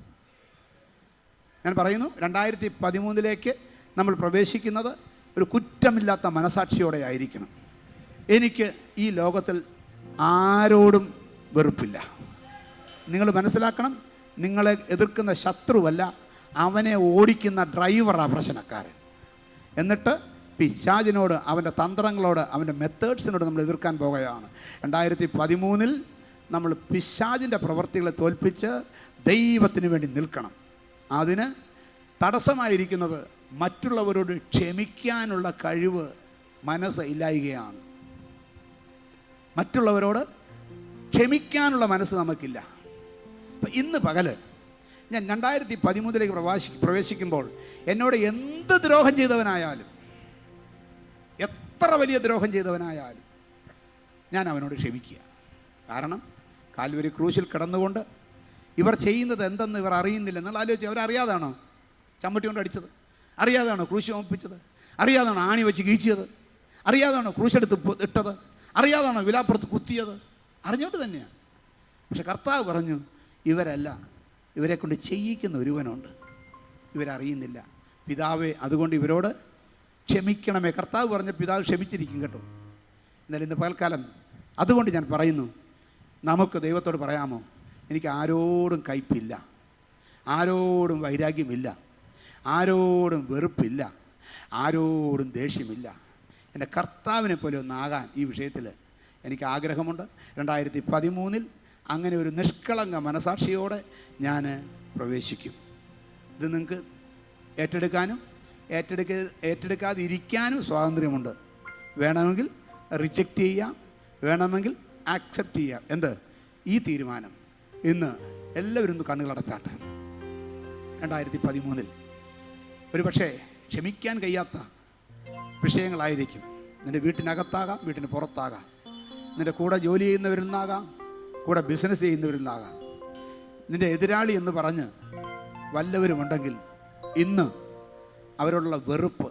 ഞാൻ പറയുന്നു, 2013 നമ്മൾ പ്രവേശിക്കുന്നത് ഒരു കുറ്റമില്ലാത്ത മനസാക്ഷിയോടെ ആയിരിക്കണം. എനിക്ക് ഈ ലോകത്തിൽ ആരോടും വെറുപ്പില്ല. നിങ്ങൾ മനസ്സിലാക്കണം, നിങ്ങളെ എതിർക്കുന്ന ശത്രുവല്ല, അവനെ ഓടിക്കുന്ന ഡ്രൈവറാണ് പ്രശ്നക്കാരൻ. എന്നിട്ട് പിശാചിനോട്, അവൻ്റെ തന്ത്രങ്ങളോട്, അവൻ്റെ മെത്തേഡ്സിനോട് നമ്മൾ എതിർക്കാൻ പോകുകയാണ്. 2013 നമ്മൾ പിശാചിൻ്റെ പ്രവൃത്തികളെ തോൽപ്പിച്ച് ദൈവത്തിന് വേണ്ടി നിൽക്കണം. അതിന് തടസ്സമായിരിക്കുന്നത് മറ്റുള്ളവരോട് ക്ഷമിക്കാനുള്ള കഴിവ്, മനസ്സ് ഇല്ലായ്കയാണ്. മറ്റുള്ളവരോട് ക്ഷമിക്കാനുള്ള മനസ്സ് നമുക്കില്ല. അപ്പം ഇന്ന് പകല് ഞാൻ 2013 പ്രവേശിക്കുമ്പോൾ എന്നോട് എന്ത് ദ്രോഹം ചെയ്തവനായാലും, എത്ര വലിയ ദ്രോഹം ചെയ്തവനായാലും ഞാൻ അവനോട് ക്ഷമിക്കുക. കാരണം കാൽവരി ക്രൂശിൽ കിടന്നുകൊണ്ട് ഇവർ ചെയ്യുന്നത് എന്തെന്ന് ഇവർ അറിയുന്നില്ല എന്നുള്ള ആലോചിച്ച്. അവരറിയാതാണോ ചമ്മട്ടി കൊണ്ട് അടിച്ചത്? അറിയാതാണോ ക്രൂശ് ചുമപ്പിച്ചത്? അറിയാതാണോ ആണി വെച്ച് കീച്ചിയത്? അറിയാതാണോ ക്രൂശെടുത്ത് ഇട്ടത്? അറിയാതാണോ വിലാപ്പുറത്ത് കുത്തിയത്? അറിഞ്ഞോണ്ട് തന്നെയാണ്. പക്ഷെ കർത്താവ് പറഞ്ഞു, ഇവരല്ല, ഇവരെ കൊണ്ട് ചെയ്യിക്കുന്ന ഒരുവനുണ്ട്, ഇവരറിയുന്നില്ല. പിതാവേ, അതുകൊണ്ട് ഇവരോട് ക്ഷമിക്കണമേ. കർത്താവ് പറഞ്ഞ പിതാവ് ക്ഷമിച്ചിരിക്കും കേട്ടോ. എന്നാൽ ഇന്ന് പകൽക്കാലം അതുകൊണ്ട് ഞാൻ പറയുന്നു, നമുക്ക് ദൈവത്തോട് പറയാമോ, എനിക്ക് ആരോടും കയ്പില്ല, ആരോടും വൈരാഗ്യമില്ല, ആരോടും വെറുപ്പില്ല, ആരോടും ദേഷ്യമില്ല. എൻ്റെ കർത്താവിനെ പോലെ ഒന്നാകാൻ ഈ വിഷയത്തിൽ എനിക്ക് ആഗ്രഹമുണ്ട്. 2013 അങ്ങനെ ഒരു നിഷ്കളങ്ക മനസാക്ഷിയോടെ ഞാൻ പ്രവേശിക്കും. ഇത് നിങ്ങൾക്ക് ഏറ്റെടുക്കാനും ഏറ്റെടുക്കാതിരിക്കാനും സ്വാതന്ത്ര്യമുണ്ട്. വേണമെങ്കിൽ റിജക്റ്റ് ചെയ്യാം, വേണമെങ്കിൽ ആക്സെപ്റ്റ് ചെയ്യാം. എന്ത്? ഈ തീരുമാനം ഇന്ന് എല്ലാവരും ഒന്ന് കണ്ണുകളടച്ചാട്ടെ. 2013 ഒരു പക്ഷേ ക്ഷമിക്കാൻ കഴിയാത്ത വിഷയങ്ങളായിരിക്കും. നിൻ്റെ വീട്ടിനകത്താകാം, വീട്ടിന് പുറത്താകാം, നിൻ്റെ കൂടെ ജോലി ചെയ്യുന്നവരിൽ നിന്നാകാം, കൂടെ ബിസിനസ് ചെയ്യുന്നവരിൽ നിന്നാകാം. നിൻ്റെ എതിരാളി എന്ന് പറഞ്ഞ് വല്ലവരുമുണ്ടെങ്കിൽ ഇന്ന് അവരോടുള്ള വെറുപ്പ്,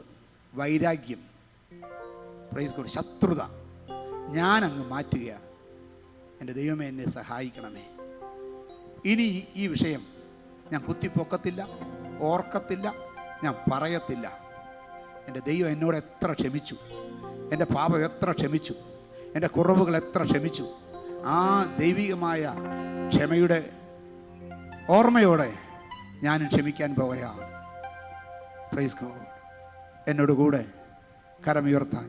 വൈരാഗ്യം, പ്രൈസ് ഗോഡ്, ശത്രുത ഞാനങ്ങ് മാറ്റുക. എൻ്റെ ദൈവമേ, എന്നെ സഹായിക്കണമേ. ഇനി ഈ വിഷയം ഞാൻ കുത്തിപ്പൊക്കത്തില്ല, ഓർക്കത്തില്ല, ഞാൻ പറയത്തില്ല. എൻ്റെ ദൈവം എന്നോട് എത്ര ക്ഷമിച്ചു, എൻ്റെ പാപം എത്ര ക്ഷമിച്ചു, എൻ്റെ കുറവുകൾ എത്ര ക്ഷമിച്ചു, ആ ദൈവികമായ ക്ഷമയുടെ ഓർമ്മയോടെ ഞാനും ക്ഷമിക്കാൻ പോവുകയാണ്. Praise God. എന്നോട് കൂടെ കരമുയർത്താൻ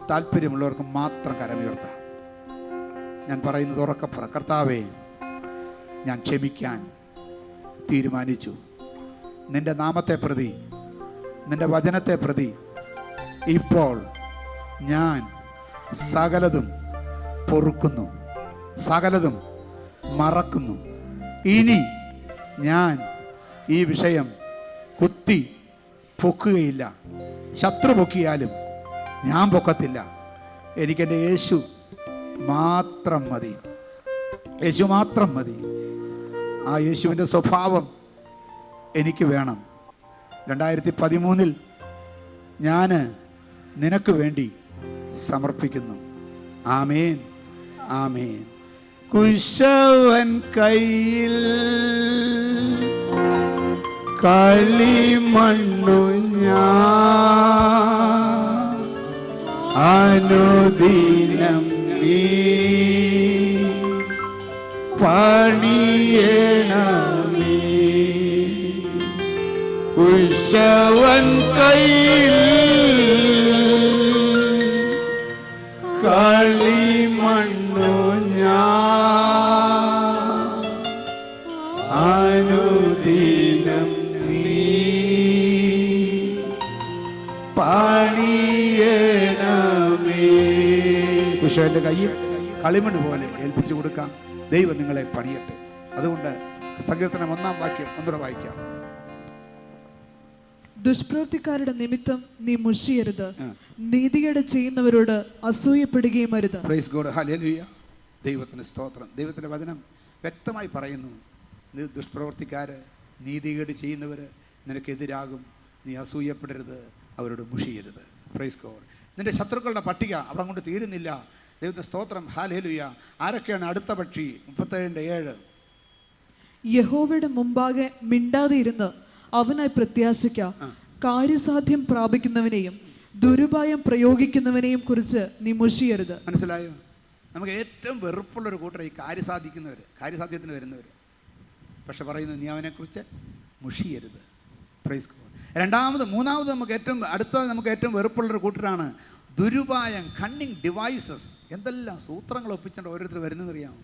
താല്പര്യമുള്ളവർക്ക് മാത്രം കരമുയർത്താം. ഞാൻ പറയുന്നത് ഉറക്കപ്പുറ, കർത്താവേ, ഞാൻ ക്ഷമിക്കാൻ തീരുമാനിച്ചു. നിൻ്റെ നാമത്തെ പ്രതി, നിൻ്റെ വചനത്തെ പ്രതി ഇപ്പോൾ ഞാൻ സകലതും പൊറുക്കുന്നു, സകലതും മറക്കുന്നു. ഇനി ഞാൻ ഈ വിഷയം കുത്തി പൊക്കുകയില്ല. ശത്രു പൊക്കിയാലും ഞാൻ പൊക്കത്തില്ല. എനിക്കെൻ്റെ യേശു മാത്രം മതി, യേശു മാത്രം മതി. ആ യേശുവിൻ്റെ സ്വഭാവം എനിക്ക് വേണം. 2013 ഞാൻ നിനക്ക് വേണ്ടി സമർപ്പിക്കുന്നു. ആമേൻ, ആമേൻ. കുശവൻ കയ്യിൽ കളിമണ്ണു ഞാൻ, അനുദിനം നീ പണിയണമേ. കുശവൻ കയ്യിൽ കളിമണ്ണു ഞാൻ, അനുദിനം നീ പണിയണമേ. കുശവന്റെ കയ്യിൽ കളിമണ്ണ് പോലെ ഏൽപ്പിച്ചു കൊടുക്കാം. ദൈവം നിങ്ങളെ പണിയട്ടെ. അതുകൊണ്ട് സങ്കീർത്തനം 1-ാം വാക്യം ഒന്നുകൂടെ വായിക്കാം. ദുഷ്പ്രവൃത്തിക്കാരുടെ നിമിത്തം നീ മുഷിയരുത്, നീതികേട് ചെയ്യുന്നവരോട് അസൂയപ്പെടുകയും അരുത്. Price God, hallelujah. ദൈവത്തിന് സ്തോത്രം. ദൈവത്തിൻ്റെ വചനം വ്യക്തമായി പറയുന്നു, ദുഷ്പ്രവൃത്തിക്കാർ, നീതികേട് ചെയ്യുന്നവർ നിനക്കെതിരാകും, നീ അസൂയപ്പെടരുത്, അവരോട് മുഷിയരുത്. Praise God. നിന്റെ ശത്രുക്കളുടെ പട്ടിക അവിടെ കൊണ്ട് തീരുന്നില്ല. ദൈവത്തിന്റെ സ്തോത്രം, ഹല്ലേലൂയ. ആരൊക്കെയാണ്? അടുത്ത പക്ഷി 37:7. യഹോവയുടെ മുമ്പാകെ മിണ്ടാതെ ഇരുന്ന് അവനായി പ്രത്യാശിക്ക. കാര്യസാധ്യം പ്രാപിക്കുന്നവനെയും ദുരുപായം പ്രയോഗിക്കുന്നവനെയും കുറിച്ച് നീ മുഷിയരുത്. മനസ്സിലായോ? നമുക്ക് ഏറ്റവും വെറുപ്പുള്ളൊരു കൂട്ടർ ഈ കാര്യസാധിക്കുന്നവർ, കാര്യസാധ്യത്തിന് വരുന്നവർ. പക്ഷെ പറയുന്നു, നീ അവനെക്കുറിച്ച് മുഷിയരുത്. Praise God. മൂന്നാമത് നമുക്ക് ഏറ്റവും വെറുപ്പുള്ളൊരു കൂട്ടരാണ് ദുരുപായം, കണ്ണിങ് ഡിവൈസസ്. എന്തെല്ലാം സൂത്രങ്ങൾ ഒപ്പിച്ചുകൊണ്ട് ഓരോരുത്തർ വരുന്നതെന്നറിയാമോ?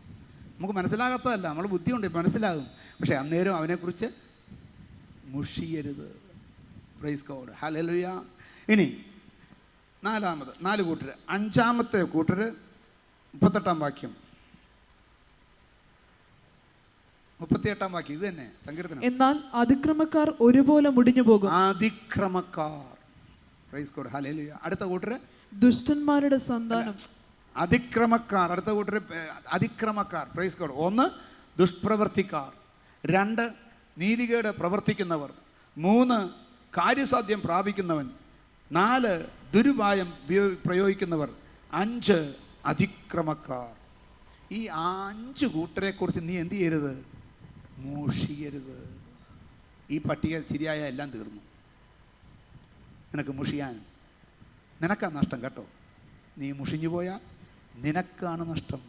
നമുക്ക് മനസ്സിലാകാത്തതല്ല, നമ്മൾ ബുദ്ധിയുണ്ട്, മനസ്സിലാകും. പക്ഷേ അന്നേരം അവനെക്കുറിച്ച് മുഷിയരുത്. Price God, hallelujah. ഇനി 4 കൂട്ടർ. 5-ാമത്തെ കൂട്ടർ 38-ാം വാക്യം. 38 വാക്യം ഇത് തന്നെ സങ്കീർത്തനം. എന്നാൽ അതിക്രമക്കാർ ഒരുപോലെ മുടിഞ്ഞു പോകും. അതിക്രമക്കാർ. Praise God, hallelujah. അടുത്ത കൂട്ടര് ദുഷ്ടന്മാരുടെ സന്താനം. അതിക്രമക്കാർ. അടുത്ത കൂട്ടര് അതിക്രമക്കാർ. Praise God. 1 ദുഷ്പ്രവർത്തിക്കാർ, 2 നീതികേട് പ്രവർത്തിക്കുന്നവർ, 3 കാര്യസാധ്യം പ്രാപിക്കുന്നവൻ, 4 ദുരുപായം പ്രയോഗിക്കുന്നവർ, 5 അതിക്രമക്കാർ. ഈ 5 കൂട്ടരെക്കുറിച്ച് നീ എന്ത് ചെയ്യരുത്? മുഷിയരുത്. ഈ പട്ടിക ശരിയായ എല്ലാം തീർന്നു. നിനക്ക് മുഷിയാൻ, നിനക്കാ നഷ്ടം കേട്ടോ. നീ മുഷിഞ്ഞു പോയാൽ നിനക്കാണ് നഷ്ടം.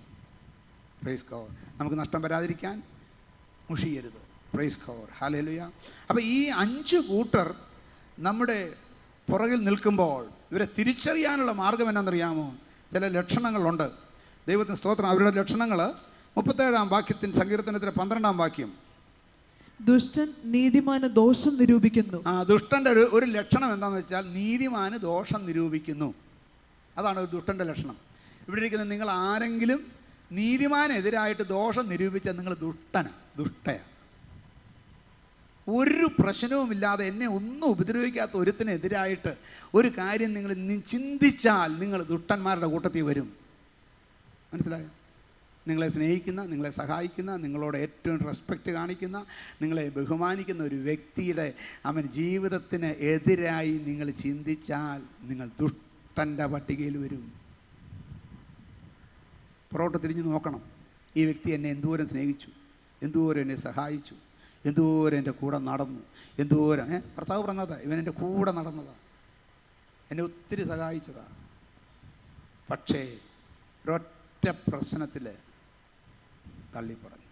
Price God. നമുക്ക് നഷ്ടം വരാതിരിക്കാൻ മുഷിയരുത്. Price God, hallelujah. അപ്പോൾ ഈ 5 കൂട്ടർ നമ്മുടെ പുറകിൽ നിൽക്കുമ്പോൾ ഇവരെ തിരിച്ചറിയാനുള്ള മാർഗം എന്നാണെന്നറിയാമോ? ചില ലക്ഷണങ്ങളുണ്ട്. ദൈവത്തിന് സ്തോത്രം. അവരുടെ ലക്ഷണങ്ങൾ 37 വാക്യത്തിന് സങ്കീർത്തനത്തിലെ 12 വാക്യം. ദുഷ്ടൻ നീതിമാന് ദോഷം നിരൂപിക്കുന്നു. ദുഷ്ടൻ്റെ ഒരു ലക്ഷണം എന്താണെന്ന് വെച്ചാൽ നീതിമാന് ദോഷം നിരൂപിക്കുന്നു. അതാണ് ഒരു ദുഷ്ടൻ്റെ ലക്ഷണം. ഇവിടെ ഇരിക്കുന്ന നിങ്ങൾ ആരെങ്കിലും നീതിമാനെതിരായിട്ട് ദോഷം നിരൂപിച്ചാൽ നിങ്ങൾ ദുഷ്ടയാണ്. ഒരു പ്രശ്നവുമില്ലാതെ എന്നെ ഒന്നും ഉപദ്രവിക്കാത്ത ഒരുത്തിനെതിരായിട്ട് ഒരു കാര്യം നിങ്ങൾ ചിന്തിച്ചാൽ നിങ്ങൾ ദുഷ്ടന്മാരുടെ കൂട്ടത്തിൽ വരും. മനസ്സിലായോ? നിങ്ങളെ സ്നേഹിക്കുന്ന, നിങ്ങളെ സഹായിക്കുന്ന, നിങ്ങളോട് ഏറ്റവും റെസ്പെക്റ്റ് കാണിക്കുന്ന, നിങ്ങളെ ബഹുമാനിക്കുന്ന ഒരു വ്യക്തിയുടെ അവൻ ജീവിതത്തിന് എതിരായി നിങ്ങൾ ചിന്തിച്ചാൽ നിങ്ങൾ ദുഷ്ടൻ്റെ പട്ടികയിൽ വരും. പുറകോട്ട് തിരിഞ്ഞ് നോക്കണം. ഈ വ്യക്തി എന്നെ എന്തോരം സ്നേഹിച്ചു, എന്തോരം എന്നെ സഹായിച്ചു, എന്തോരം എൻ്റെ കൂടെ നടന്നു, എന്തോരം ഭർത്താവ് പറഞ്ഞതാ, ഇവൻ എൻ്റെ കൂടെ നടന്നതാ, എന്നെ ഒത്തിരി സഹായിച്ചതാ. പക്ഷേ ഒരൊറ്റ പ്രശ്നത്തിൽ തള്ളിപ്പറഞ്ഞു.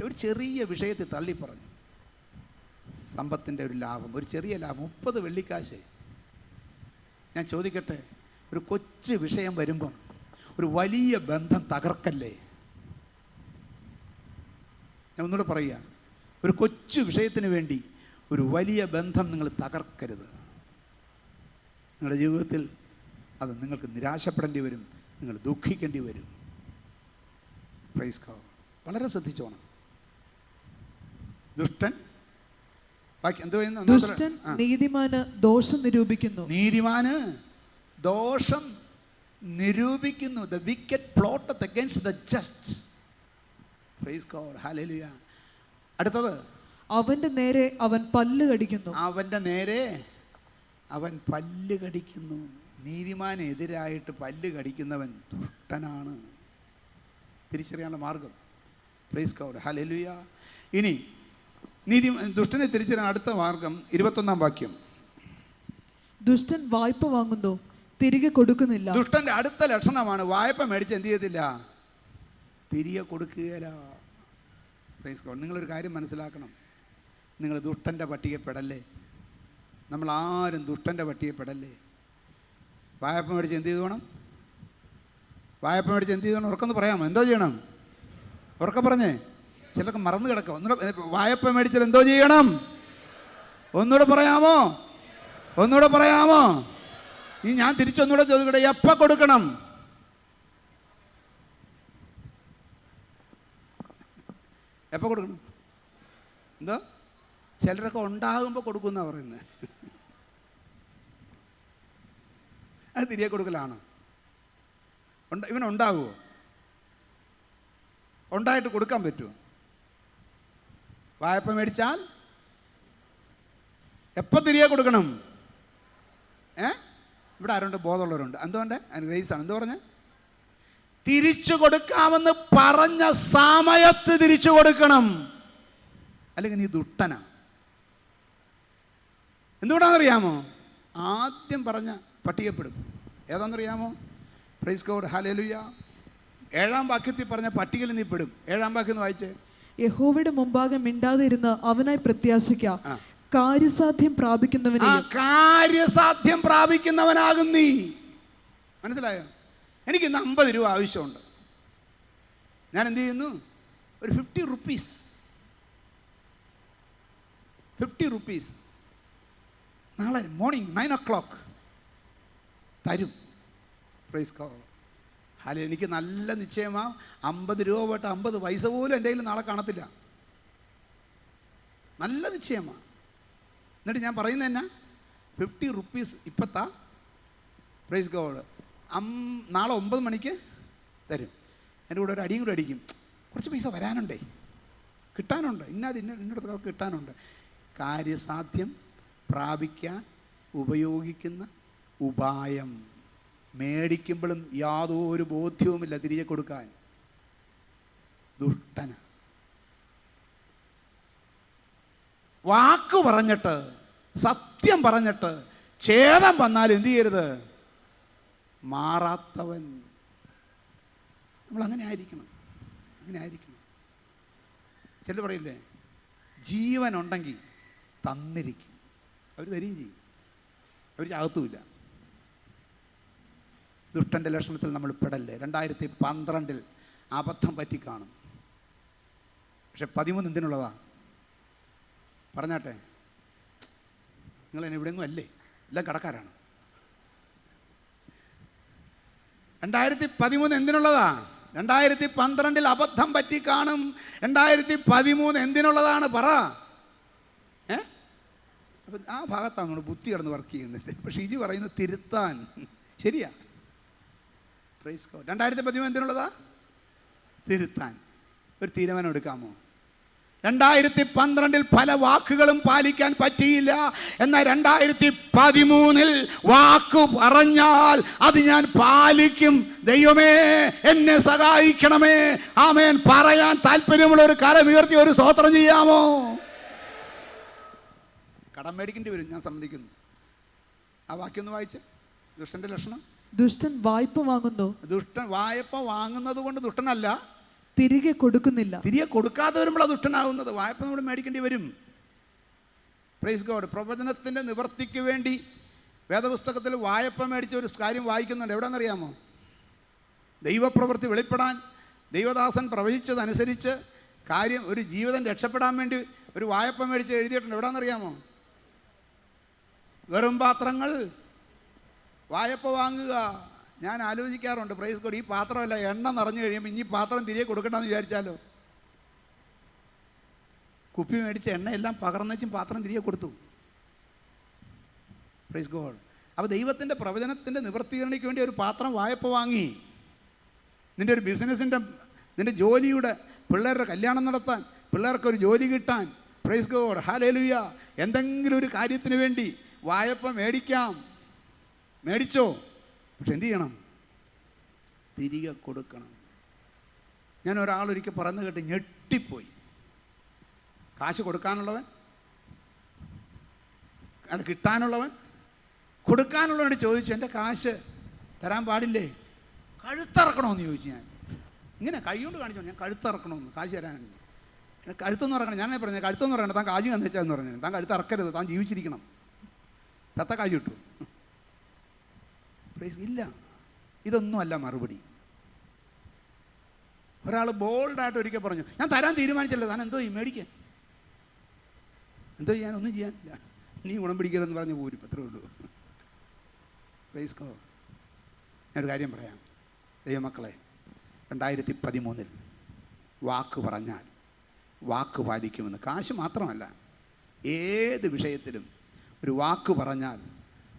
ഒരു ചെറിയ വിഷയത്തിൽ തള്ളിപ്പറഞ്ഞു. സമ്പത്തിൻ്റെ ഒരു ലാഭം, ഒരു ചെറിയ ലാഭം, 30 വെള്ളിക്കാശ്. ഞാൻ ചോദിക്കട്ടെ, ഒരു കൊച്ചു വിഷയം വരുമ്പം ഒരു വലിയ ബന്ധം തകർക്കല്ലേ? ഞാൻ ഒന്നുകൂടെ പറയുക, ഒരു കൊച്ചു വിഷയത്തിന് വേണ്ടി ഒരു വലിയ ബന്ധം നിങ്ങൾ തകർക്കരുത്. നിങ്ങളുടെ ജീവിതത്തിൽ അത് നിങ്ങൾക്ക് നിരാശപ്പെടേണ്ടി വരും, നിങ്ങൾ ദുഃഖിക്കേണ്ടി വരും. Praise God. വളരെ ശ്രദ്ധിച്ചോണം. ദുഷ്ടൻ ദുഷ്ടൻ നീതിമാന് ദോഷം നിരൂപിക്കുന്നു. നീതിമാന് ദോഷം നിരൂപിക്കുന്നു. The wicked ploteth against the just. Praise God. Hallelujah. അടുത്തത്, അവന്റെ നേരെ അവൻ പല്ല് കടിക്കുന്നു. അവന്റെ നേരെ അവൻ പല്ല് കടിക്കുന്നു. നീതിമാനെതിരായിട്ട് പല്ല് കടിക്കുന്നവൻ ദുഷ്ടനാണ്. തിരിച്ചറിയാനുള്ള മാർഗം. Price God, hallelujah. ഇനി ദുഷ്ടനെ തിരിച്ചറിയാൻ അടുത്ത മാർഗം 21 വാക്യം. ദുഷ്ടൻ വായ്പ വാങ്ങുന്നു, തിരികെ കൊടുക്കുന്നില്ല. ദുഷ്ടന്റെ അടുത്ത ലക്ഷണമാണ് വായ്പ മേടിച്ച് എന്ത് ചെയ്യത്തില്ല? തിരികെ കൊടുക്കുകയില്ല. Praise God. നിങ്ങളൊരു കാര്യം മനസ്സിലാക്കണം, നിങ്ങൾ ദുഷ്ടൻ്റെ പട്ടികപ്പെടല്ലേ. നമ്മൾ ആരും ദുഷ്ടൻ്റെ പട്ടികപ്പെടല്ലേ. വായ്പ മേടിച്ച് എന്ത് ചെയ്തു വേണം? വായ്പ മേടിച്ച് എന്ത് ചെയ്തു വേണം? ഉറക്കൊന്ന് പറയാമോ? എന്തോ ചെയ്യണം? ഉറക്കം പറഞ്ഞേ. ചിലർക്ക് മറന്നു കിടക്കാം. ഒന്നുകൂടെ, വായ്പ മേടിച്ചാൽ എന്തോ ചെയ്യണം? ഒന്നുകൂടെ പറയാമോ? ഒന്നുകൂടെ പറയാമോ? ഈ ഞാൻ തിരിച്ചൊന്നുകൂടെ ചോദിക്കട്ടെ, എപ്പോൾ കൊടുക്കണം? എപ്പോൾ കൊടുക്കണം? എന്തോ ചിലരൊക്കെ ഉണ്ടാകുമ്പോൾ കൊടുക്കുമെന്നാണ് പറയുന്നത്. അത് തിരികെ കൊടുക്കലാണോ? ഇവനുണ്ടാകുമോ? ഉണ്ടായിട്ട് കൊടുക്കാൻ പറ്റുമോ? വായ്പ മേടിച്ചാൽ എപ്പോൾ തിരികെ കൊടുക്കണം? ഇവിടെ ആരുണ്ട്? ബോധമുള്ളവരുണ്ട്. എന്തുകൊണ്ട്? അതിന് റേസാണ്. എന്തു പറഞ്ഞ്? തിരിച്ചു കൊടുക്കാമെന്ന് പറഞ്ഞ സമയത്ത് തിരിച്ചു കൊടുക്കണം, അല്ലെങ്കിൽ നീ ദുഷ്ടനാ. എന്തുകൊണ്ടാണെന്നറിയാമോ? ആദ്യം പറഞ്ഞ പട്ടികപ്പെടും. ഏതാണെന്നറിയാമോ? Praise God, hallelujah. 7 വാക്യത്തിൽ പറഞ്ഞ പട്ടികയിൽ നീ പെടും. 7 വാക്യം ഒന്ന് വായിച്ചേ. യഹോവയുടെ മുമ്പാകെ മിണ്ടാതിരുന്ന് അവനായി പ്രത്യാശിക്കാം, കാര്യസാധ്യം പ്രാപിക്കുന്നവനാകും നീ. മനസ്സിലായോ? എനിക്ക് ഇന്ന് 50 രൂപ ആവശ്യമുണ്ട്. ഞാൻ എന്ത് ചെയ്യുന്നു? ഒരു 50 റുപ്പീസ് നാളെ മോർണിംഗ് 9 o'clock തരും. പ്രൈസ് ഗോഡ്, അല്ല, എനിക്ക് നല്ല നിശ്ചയമാണ് 50 രൂപ പോയിട്ട് 50 പൈസ പോലും എൻ്റെ കയ്യിൽ നാളെ കാണത്തില്ല. നല്ല നിശ്ചയമാണ്. എന്നിട്ട് ഞാൻ പറയുന്നത് എന്നാ, 50 റുപ്പീസ് ഇപ്പത്താ, പ്രൈസ് ഗോഡ്, നാളെ 9 മണിക്ക് തരും. എൻ്റെ കൂടെ ഒരു അടിയും കൂടെ അടിക്കും, കുറച്ച് പൈസ വരാനുണ്ടേ, കിട്ടാനുണ്ട്, ഇന്നടത്ത് കിട്ടാനുണ്ട്. കാര്യസാധ്യം പ്രാപിക്കാൻ ഉപയോഗിക്കുന്ന ഉപായം. മേടിക്കുമ്പോഴും യാതൊരു ബോധ്യവുമില്ല തിരികെ കൊടുക്കാൻ. ദുഷ്ടന. വാക്ക് പറഞ്ഞിട്ട്, സത്യം പറഞ്ഞിട്ട് ഛേദം വന്നാൽ എന്തു ചെയ്യരുത്? മാറാത്തവൻ. നമ്മൾ അങ്ങനെ ആയിരിക്കണം, അങ്ങനെ ആയിരിക്കണം. ചിലർ പറയില്ലേ, ജീവനുണ്ടെങ്കിൽ തന്നിരിക്കും. അവർ തരികയും ചെയ്യും, അവർ ചാകത്തുമില്ല. ദുഷ്ടൻ്റെ ലക്ഷണത്തിൽ നമ്മൾ പെടല്ലേ. 2012 അബദ്ധം പറ്റി കാണും. പക്ഷെ 13 എന്തിനുള്ളതാ പറഞ്ഞാട്ടെ? നിങ്ങൾ എന്നെ ഇവിടെയെങ്ങും അല്ലേ, എല്ലാം കടക്കാരാണ്. 2013 എന്തിനുള്ളതാ? 2012 അബദ്ധം പറ്റി കാണും. 2013 എന്തിനുള്ളതാണ് പറ? അപ്പം ആ ഭാഗത്താണ് നമ്മൾ ബുദ്ധി കിടന്ന് വർക്ക് ചെയ്യുന്നത്. പക്ഷേ ഇജി പറയുന്നത് തിരുത്താൻ. ശരിയാ, പ്രൈസ് ഗോഡ്. 2013 എന്തിനുള്ളതാ? തിരുത്താൻ. ഒരു തീരുമാനം എടുക്കാമോ? 2012 പല വാക്കുകളും പാലിക്കാൻ പറ്റിയില്ല. എന്നാൽ 2013 വാക്ക് പറഞ്ഞാൽ അത് ഞാൻ പാലിക്കും. ദൈവമേ എന്നെ സഹായിക്കണമേ. ആമേൻ. പറയാൻ താല്പര്യമുള്ള ഒരു കരം ഉയർത്തി ഒരു സ്തോത്രം ചെയ്യാമോ? കടം മേടിക്കേണ്ടി വരും, ഞാൻ സമ്മതിക്കുന്നു. ആ വാക്യം ഒന്ന് വായിച്ച്. ദുഷ്ടന്റെ ലക്ഷണം. ദുഷ്ടൻ വായ്പ വാങ്ങുന്നു. ദുഷ്ടൻ വായ്പ വാങ്ങുന്നത് കൊണ്ട് ദുഷ്ടനല്ല, തിരികെ കൊടുക്കുന്നില്ല. തിരികെ കൊടുക്കാതെ വരുമ്പോഴാണ് ദുഷ്ടനാകുന്നത്. വായ്പ നമ്മൾ മേടിക്കേണ്ടി വരും. Praise God. പ്രവചനത്തിൻ്റെ നിവർത്തിക്ക് വേണ്ടി വേദപുസ്തകത്തിൽ വായ്പ മേടിച്ച ഒരു കാര്യം വായിക്കുന്നുണ്ട്. എവിടെയെന്നറിയാമോ? ദൈവപ്രവൃത്തി വെളിപ്പെടാൻ ദൈവദാസൻ പ്രവചിച്ചതനുസരിച്ച് കാര്യം, ഒരു ജീവിതം രക്ഷപ്പെടാൻ വേണ്ടി ഒരു വായ്പ മേടിച്ച് എഴുതിയിട്ടുണ്ട്. എവിടെയെന്നറിയാമോ? വെറും പാത്രങ്ങൾ വായ്പ വാങ്ങുക. ഞാൻ ആലോചിക്കാറുണ്ട്, പ്രൈസ് ഗോഡ്, ഈ പാത്രമല്ല എണ്ണ നിറഞ്ഞു കഴിയുമ്പോൾ ഇനി പാത്രം തിരികെ കൊടുക്കണ്ടെന്ന് വിചാരിച്ചാലോ? കുപ്പി മേടിച്ച എണ്ണയെല്ലാം പകർന്നച്ചും പാത്രം തിരികെ കൊടുത്തു. Praise God. അപ്പോൾ ദൈവത്തിൻ്റെ പ്രവചനത്തിൻ്റെ നിവർത്തീകരണയ്ക്ക് വേണ്ടി ഒരു പാത്രം വായ്പ വാങ്ങി. നിൻ്റെ ഒരു ബിസിനസ്സിൻ്റെ, നിൻ്റെ ജോലിയുടെ, പിള്ളേരുടെ കല്യാണം നടത്താൻ, പിള്ളേർക്കൊരു ജോലി കിട്ടാൻ, പ്രൈസ് ഗോഡ്, ഹല്ലേലൂയ, എന്തെങ്കിലും ഒരു കാര്യത്തിന് വേണ്ടി വായ്പ മേടിക്കാം. മേടിച്ചോ? പക്ഷെ എന്തു ചെയ്യണം? തിരികെ കൊടുക്കണം. ഞാൻ ഒരാളൊരിക്കൽ പറഞ്ഞു കേട്ട് ഞെട്ടിപ്പോയി. കാശ് കൊടുക്കാനുള്ളവൻ, അത് കിട്ടാനുള്ളവൻ, കൊടുക്കാനുള്ളവനോട് ചോദിച്ചു, എൻ്റെ കാശ് തരാൻ പാടില്ലേ? കഴുത്തിറക്കണമെന്ന് ചോദിച്ചു. ഞാൻ ഇങ്ങനെ കൈകൊണ്ട് കാണിച്ചു, ഞാൻ കഴുത്തിറക്കണമെന്ന്, കാശ് തരാനുണ്ട്. കഴുത്തൊന്നും ഇറക്കണം. ഞാനേ പറഞ്ഞത് കഴുത്തൊന്നും ഇറക്കണം, താൻ കാശ് തന്നേച്ചാന്ന് പറഞ്ഞു. താൻ കഴുത്തിറക്കരുത്, താൻ ജീവിച്ചിരിക്കണം. ചത്ത കാശ് കിട്ടു ഇല്ല. ഇതൊന്നുമല്ല മറുപടി. ഒരാൾ ബോൾഡായിട്ട് ഒരിക്കൽ പറഞ്ഞു, ഞാൻ തരാൻ തീരുമാനിച്ചല്ലോ, താൻ എന്തോ ചെയ്യും? മേടിക്കാൻ. എന്തോ ചെയ്യാൻ? ഒന്നും ചെയ്യാനില്ല, നീ ഗുണം പിടിക്കരുതെന്ന് പറഞ്ഞ് പോരും. അത്രേ ഉള്ളൂ. Praise God. ഞാനൊരു കാര്യം പറയാം ദൈവമക്കളെ. 2013 വാക്ക് പറഞ്ഞാൽ വാക്ക് പാലിക്കുമെന്ന്. കാശ് മാത്രമല്ല, ഏത് വിഷയത്തിലും ഒരു വാക്ക് പറഞ്ഞാൽ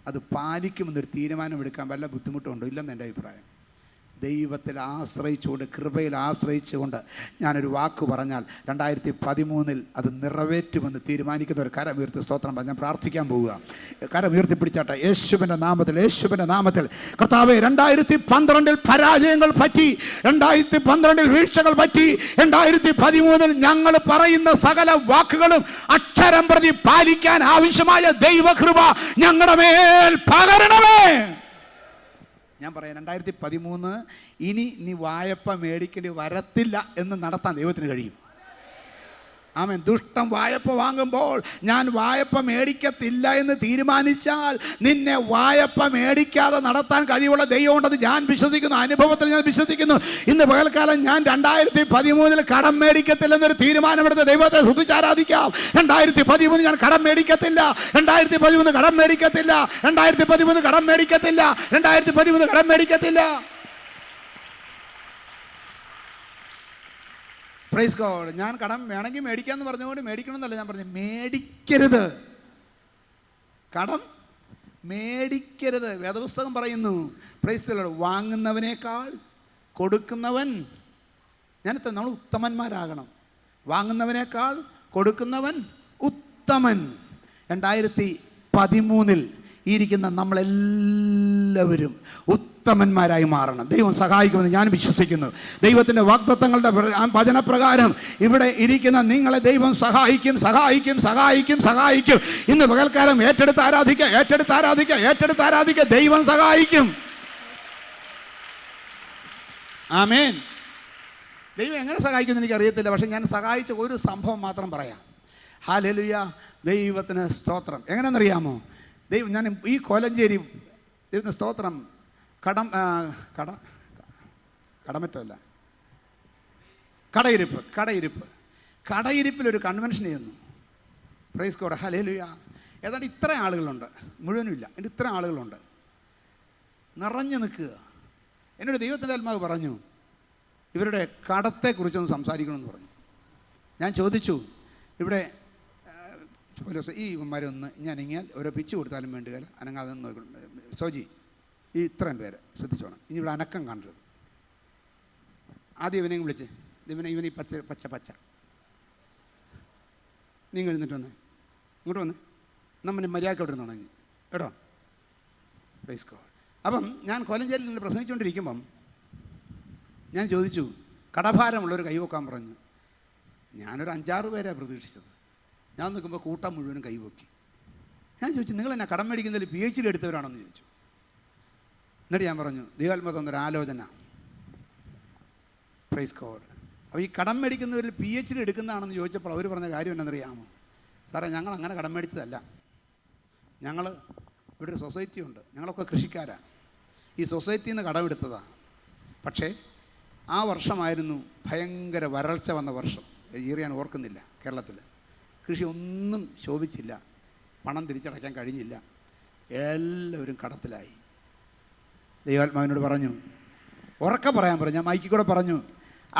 അത് പാലിക്കുമെന്നൊരു തീരുമാനമെടുക്കാൻ വല്ല ബുദ്ധിമുട്ടുണ്ടോ? ഇല്ലെന്ന് എൻ്റെ അഭിപ്രായം. ദൈവത്തിൽ ആശ്രയിച്ചുകൊണ്ട്, കൃപയിൽ ആശ്രയിച്ചുകൊണ്ട് ഞാനൊരു വാക്ക് പറഞ്ഞാൽ 2013 അത് നിറവേറ്റുമെന്ന് തീരുമാനിക്കുന്ന ഒരു കരം ഉയർത്തി സ്തോത്രം പറഞ്ഞ് ഞാൻ പ്രാർത്ഥിക്കാൻ പോവുക. കരം ഉയർത്തിപ്പിടിച്ചാട്ടെ. യേശുവിൻ്റെ നാമത്തിൽ, യേശുവിൻ്റെ നാമത്തിൽ. കർത്താവേ, 2012 പരാജയങ്ങൾ പറ്റി, 2012 വീഴ്ചകൾ പറ്റി, 2013 ഞങ്ങൾ പറയുന്ന സകല വാക്കുകളും അക്ഷരം പ്രതി പാലിക്കാൻ ആവശ്യമായ ദൈവകൃപ ഞങ്ങളുടെ മേൽ പകരണമേ. ഞാൻ പറയാം, 2013 ഇനി നീ വായ്പ മേടിക്കേണ്ടി വരത്തില്ല എന്ന് നടത്താൻ ദൈവത്തിന് കഴിയും. ആമേൻ. ദുഷ്ടം വായ്പ വാങ്ങുമ്പോൾ ഞാൻ വായ്പ മേടിക്കത്തില്ല എന്ന് തീരുമാനിച്ചാൽ നിന്നെ വായ്പ മേടിക്കാതെ നടത്താൻ കഴിവുള്ള ദൈവമുണ്ടെന്ന് ഞാൻ വിശ്വസിക്കുന്നു. അനുഭവത്തിൽ ഞാൻ വിശ്വസിക്കുന്നു. ഇന്ന് പകൽക്കാലം ഞാൻ 2013 കടം മേടിക്കത്തില്ലെന്നൊരു തീരുമാനമെടുത്ത് ദൈവത്തെ സ്തുതിച്ചാരാധിക്കാം. 2013 ഞാൻ കടം മേടിക്കത്തില്ല, 2013 കടം മേടിക്കത്തില്ല, 2013 കടം മേടിക്കത്തില്ല, 2013 കടം മേടിക്കത്തില്ല. Praise God. ഞാൻ കടം വേണമെങ്കിൽ മേടിക്കാമെന്ന് പറഞ്ഞുകൊണ്ട് മേടിക്കണമെന്നല്ല ഞാൻ പറഞ്ഞു, മേടിക്കരുത്. കടം മേടിക്കരുത്. വേദപുസ്തകം പറയുന്നു പ്രൈസ് ദി ലോർഡ്, വാങ്ങുന്നവനേക്കാൾ കൊടുക്കുന്നവൻ, ഞാനിത്ര നമ്മൾ ഉത്തമന്മാരാകണം. വാങ്ങുന്നവനേക്കാൾ കൊടുക്കുന്നവൻ ഉത്തമൻ. 2013 ഇരിക്കുന്ന നമ്മളെല്ലാവരും ഉത്തമന്മാരായി മാറണം. ദൈവം സഹായിക്കുമെന്ന് ഞാൻ വിശ്വസിക്കുന്നു. ദൈവത്തിൻ്റെ വാഗ്ദത്തങ്ങളുടെ വചനപ്രകാരം ഇവിടെ ഇരിക്കുന്ന നിങ്ങളെ ദൈവം സഹായിക്കും, സഹായിക്കും, സഹായിക്കും, സഹായിക്കും. ഇന്ന് പകൽക്കാലം ഏറ്റെടുത്ത് ആരാധിക്കുക, ഏറ്റെടുത്ത് ആരാധിക്കുക, ഏറ്റെടുത്ത് ആരാധിക്കുക. ദൈവം സഹായിക്കും. ആമേൻ. ദൈവം എങ്ങനെ സഹായിക്കുമെന്ന് എനിക്കറിയത്തില്ല, പക്ഷെ ഞാൻ സഹായിച്ച ഒരു സംഭവം മാത്രം പറയാം. ഹല്ലേലൂയ, ദൈവത്തിന് സ്തോത്രം. എങ്ങനെയെന്നറിയാമോ? ദൈവം, ഞാൻ ഈ കോലഞ്ചേരി, ദൈവത്തിന് സ്തോത്രം, കടമറ്റല്ല, കടയിരിപ്പിലൊരു കൺവെൻഷൻ ചെയ്യുന്നു. Price God, hallelujah. ഏതാണ്ട് ഇത്ര ആളുകളുണ്ട്, മുഴുവനും ഇല്ല, എൻ്റെ ഇത്ര ആളുകളുണ്ട്, നിറഞ്ഞു നിൽക്കുക. എന്നോട് ദൈവത്തിൻ്റെ ആത്മാവ് പറഞ്ഞു, ഇവരുടെ കടത്തെക്കുറിച്ചൊന്ന് സംസാരിക്കണമെന്ന് പറഞ്ഞു. ഞാൻ ചോദിച്ചു, ഇവിടെ ഈ ഇവന്മാരൊന്ന് ഞാനിങ്ങിയാൽ ഓരോ പിച്ച് കൊടുത്താലും വേണ്ടുകയില്ല, അനങ്ങാതെ നോക്കണം. സോജി, ഈ ഇത്രയും പേര് ശ്രദ്ധിച്ചോണം, ഇനി ഇവിടെ അനക്കം കാണരുത്. ആദ്യം ഇവനെയും വിളിച്ച്, ഇവനെ ഈ പച്ച നിങ്ങൾ എഴുന്നിട്ട് വന്നേ, ഇങ്ങോട്ട് വന്നേ, നമ്മൾ മര്യാദ ഇടുന്നുണ്ടെങ്കിൽ കേട്ടോ. Praise God. അപ്പം ഞാൻ കോലഞ്ചേരിയിൽ നിന്ന് പ്രസംഗിച്ചുകൊണ്ടിരിക്കുമ്പം ഞാൻ ചോദിച്ചു, കടഭാരമുള്ളൊരു കൈവെക്കാൻ പറഞ്ഞു. ഞാനൊരു 5-6 പേരാണ് പ്രതീക്ഷിച്ചത്. ഞാൻ നിൽക്കുമ്പോൾ കൂട്ടം മുഴുവനും കൈവക്കി. ഞാൻ ചോദിച്ചു, നിങ്ങൾ എന്നെ കടം മേടിക്കുന്നതിൽ PhD എടുത്തവരാണെന്ന് ചോദിച്ചു. എന്നിട്ട് ഞാൻ പറഞ്ഞു, ദൈവാത്മാവ് തന്നൊരു ആലോചന. Praise God. അപ്പോൾ ഈ കടം മേടിക്കുന്നവരിൽ PhD എടുക്കുന്നതാണെന്ന് ചോദിച്ചപ്പോൾ അവർ പറഞ്ഞ കാര്യം എന്നറിയാമോ? സാറേ, ഞങ്ങൾ അങ്ങനെ കടം മേടിച്ചതല്ല. ഞങ്ങൾ ഇവിടെ ഒരു സൊസൈറ്റി ഉണ്ട്, ഞങ്ങളൊക്കെ കൃഷിക്കാരാണ്. ഈ സൊസൈറ്റിയിൽ നിന്ന് കടമെടുത്തതാണ്. പക്ഷേ ആ വർഷമായിരുന്നു ഭയങ്കര വരൾച്ച വന്ന വർഷം. ഞാൻ ഓർക്കുന്നില്ല. കേരളത്തിൽ കൃഷി ഒന്നും ശോഭിച്ചില്ല, പണം തിരിച്ചടയ്ക്കാൻ കഴിഞ്ഞില്ല, എല്ലാവരും കടത്തിലായി. ദൈവാത്മാവിനോട് പറഞ്ഞു, ഉറക്കെ പറയാൻ പറഞ്ഞു. ഞാൻ മൈക്കിൽ കൂടെ പറഞ്ഞു,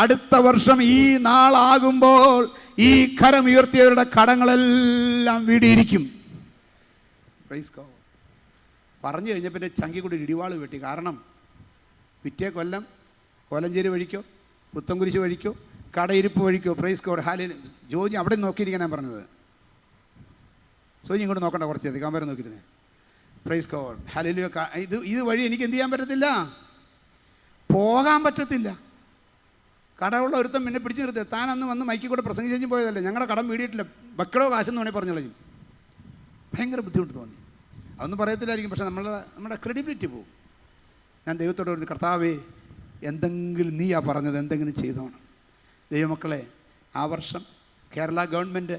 അടുത്ത വർഷം ഈ നാളാകുമ്പോൾ ഈ കരമുയർത്തിയവരുടെ കടങ്ങളെല്ലാം വീടിയിരിക്കും. Praise God. പറഞ്ഞു കഴിഞ്ഞപ്പോൾ എൻ്റെ ചങ്കി കൂടി ഇടിവാള് വെട്ടി. കാരണം പിറ്റേ കൊല്ലം കോലഞ്ചേരി വഴിക്കോ പുത്തൻകുരിശ് വഴിക്കോ കടയിരിപ്പ് വഴിക്കോ, പ്രൈസ് ഗോഡ്, ഹാലേലൂയ. ജോജി അവിടെ നോക്കിയിരിക്കാൻ ഞാൻ പറഞ്ഞത്. സോജി ഇങ്ങോട്ട് നോക്കണ്ട, കുറച്ച് അധികം വരെ നോക്കിയിരുന്നേ. Price God, hallelujah. ഇത് വഴി എനിക്ക് എന്ത് ചെയ്യാൻ പറ്റത്തില്ല, പോകാൻ പറ്റത്തില്ല. കടമുള്ള ഒരുത്തം പിന്നെ പിടിച്ചു നിർത്തി. താൻ അന്ന് വന്ന് മൈക്കിൽ കൂടെ പ്രസംഗിച്ചു പോയതല്ലേ, ഞങ്ങളുടെ കടം വീടിയിട്ടില്ല, ബക്കടോ കാശെന്ന് വേണേൽ പറഞ്ഞു കളയും. ഭയങ്കര ബുദ്ധിമുട്ട് തോന്നി. അതൊന്നും പറയത്തില്ലായിരിക്കും, പക്ഷേ നമ്മുടെ ക്രെഡിബിലിറ്റി പോകും. ഞാൻ ദൈവത്തോട് പറഞ്ഞു, കർത്താവേ, എന്തെങ്കിലും നീയാ പറഞ്ഞത് എന്തെങ്കിലും ചെയ്തോണം. ദൈവമക്കളെ, ആ വർഷം കേരള ഗവൺമെൻറ്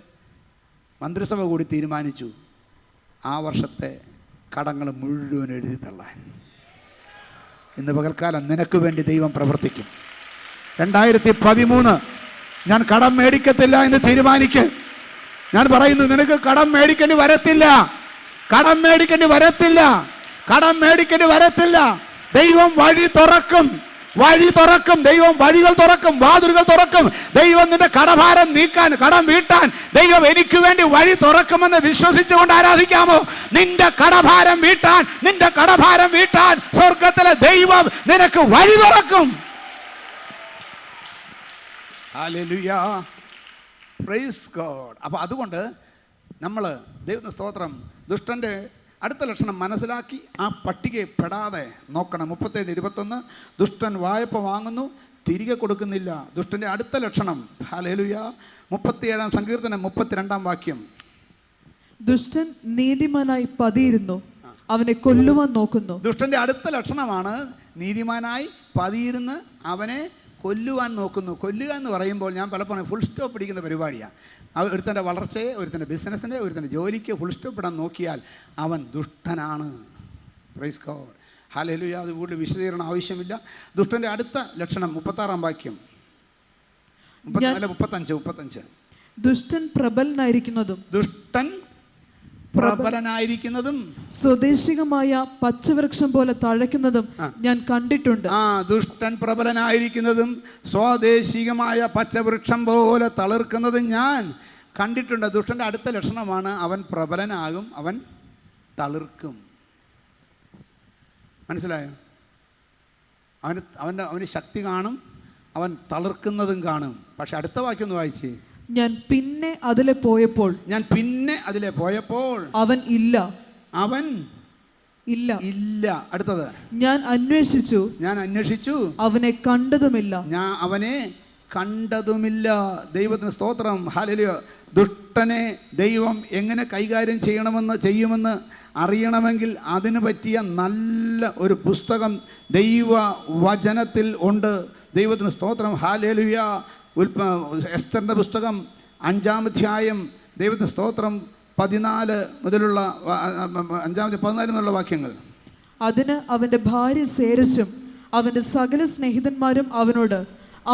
മന്ത്രിസഭ കൂടി തീരുമാനിച്ചു ആ വർഷത്തെ കടങ്ങൾ മുഴുവൻ എഴുതി തള്ളാൻ. ഇന്ന് പകൽക്കാലം നിനക്ക് വേണ്ടി ദൈവം പ്രവർത്തിക്കും. 2013 ഞാൻ കടം മേടിക്കത്തില്ല എന്ന് തീരുമാനിക്ക്. ഞാൻ പറയുന്നു, നിനക്ക് കടം മേടിക്കേണ്ടി വരത്തില്ല, കടം മേടിക്കേണ്ടി വരത്തില്ല, കടം മേടിക്കേണ്ടി വരത്തില്ല. ദൈവം വഴി തുറക്കും, വഴി തുറക്കും. ദൈവം വഴികൾ തുറക്കും, വാതിലുകൾ തുറക്കും. ദൈവം നിന്റെ കടഭാരം നീക്കാൻ, കടം വീട്ടാൻ ദൈവം എനിക്ക് വേണ്ടി വഴി തുറക്കുമെന്ന് വിശ്വസിച്ചുകൊണ്ട് ആരാധിക്കാമോ? നിന്റെ കടഭാരം വീട്ടാൻ, നിന്റെ കടഭാരം വീട്ടാൻ സ്വർഗത്തിലെ ദൈവം നിനക്ക് വഴി തുറക്കും. Hallelujah, praise God. അപ്പോൾ അതുകൊണ്ട് നമ്മൾ ദൈവത്തിന്റെ സ്തോത്രം, ദുഷ്ടൻ്റെ അടുത്ത ലക്ഷണം മനസ്സിലാക്കി ആ പട്ടികയിൽ പെടാതെ നോക്കണം. 37:21, ദുഷ്ടൻ വായ്പ വാങ്ങുന്നു, തിരികെ കൊടുക്കുന്നില്ല. ദുഷ്ടൻ്റെ അടുത്ത ലക്ഷണം, ഹല്ലേലൂയ, 37-ാം സങ്കീർത്തനം 32-ാം വാക്യം. ദുഷ്ടൻ നീതിമാനായി പതിയിരുന്നു, അവനെ കൊല്ലുവാൻ നോക്കുന്നു. ദുഷ്ടൻ്റെ അടുത്ത ലക്ഷണമാണ് നീതിമാനായി പതിയിരുന്ന് അവനെ കൊല്ലുവാൻ നോക്കുന്നു. കൊല്ലുക എന്ന് പറയുമ്പോൾ ഞാൻ പലപ്പോഴും ഫുൾ സ്റ്റോപ്പ് പിടിക്കുന്ന പരിപാടിയാണ്. ഒരുത്തൻ്റെ വളർച്ചയെ, ഒരുത്തൻ്റെ ബിസിനസ്സിനെ, ഒരുത്തൻ്റെ ജോലിക്ക് ഫുൾ സ്റ്റോപ്പ് ഇടാൻ നോക്കിയാൽ അവൻ ദുഷ്ടനാണ്. Praise God, hallelujah. അത് കൂടുതൽ വിശദീകരണം ആവശ്യമില്ല. ദുഷ്ടൻ്റെ അടുത്ത ലക്ഷണം 36-ാം വാക്യം, 35. ദുഷ്ടൻ പ്രബലനായിരിക്കുന്നതും. ദുഷ്ടൻ പ്രബലനായിരിക്കുന്നതും സ്വദേശികമായ പച്ചവൃക്ഷം പോലെ തഴയ്ക്കുന്നതും ഞാൻ കണ്ടിട്ടുണ്ട്. ദുഷ്ടൻ പ്രബലനായിരിക്കുന്നതും സ്വാദേശികമായ പച്ചവൃക്ഷം പോലെ തളിർക്കുന്നതും ഞാൻ കണ്ടിട്ടുണ്ട്. ദുഷ്ടൻ്റെ അടുത്ത ലക്ഷണമാണ് അവൻ പ്രബലനാകും, അവൻ തളിർക്കും. മനസ്സിലായോ? അവന് ശക്തി കാണും, അവൻ തളിർക്കുന്നതും കാണും. പക്ഷെ അടുത്ത വാക്യം ഒന്ന് വായിച്ചേ. ഞാൻ പിന്നെ അതിലെ പോയപ്പോൾ അവൻ ഇല്ല. അടുത്തത്, ഞാൻ അന്വേഷിച്ചു അവനെ കണ്ടതുമില്ല. ദൈവത്തിന് സ്തോത്രം, ഹല്ലേലൂയ. ദുഷ്ടനെ ദൈവം എങ്ങനെ കൈകാര്യം ചെയ്യുമെന്ന് അറിയണമെങ്കിൽ അതിന് പറ്റിയ നല്ല ഒരു പുസ്തകം ദൈവവചനത്തിൽ ഉണ്ട്. ദൈവത്തിന് സ്തോത്രം, ഹല്ലേലൂയ. എസ്തറിൻ്റെ പുസ്തകം 5-ാം അധ്യായം, ദൈവത്തിന് സ്തോത്രം, 14 മുതലുള്ള 14 മുതലുള്ള വാക്യങ്ങൾ. അതിന് അവൻ്റെ ഭാര്യ സേരശും അവൻ്റെ സകല സ്നേഹിതന്മാരും അവനോട്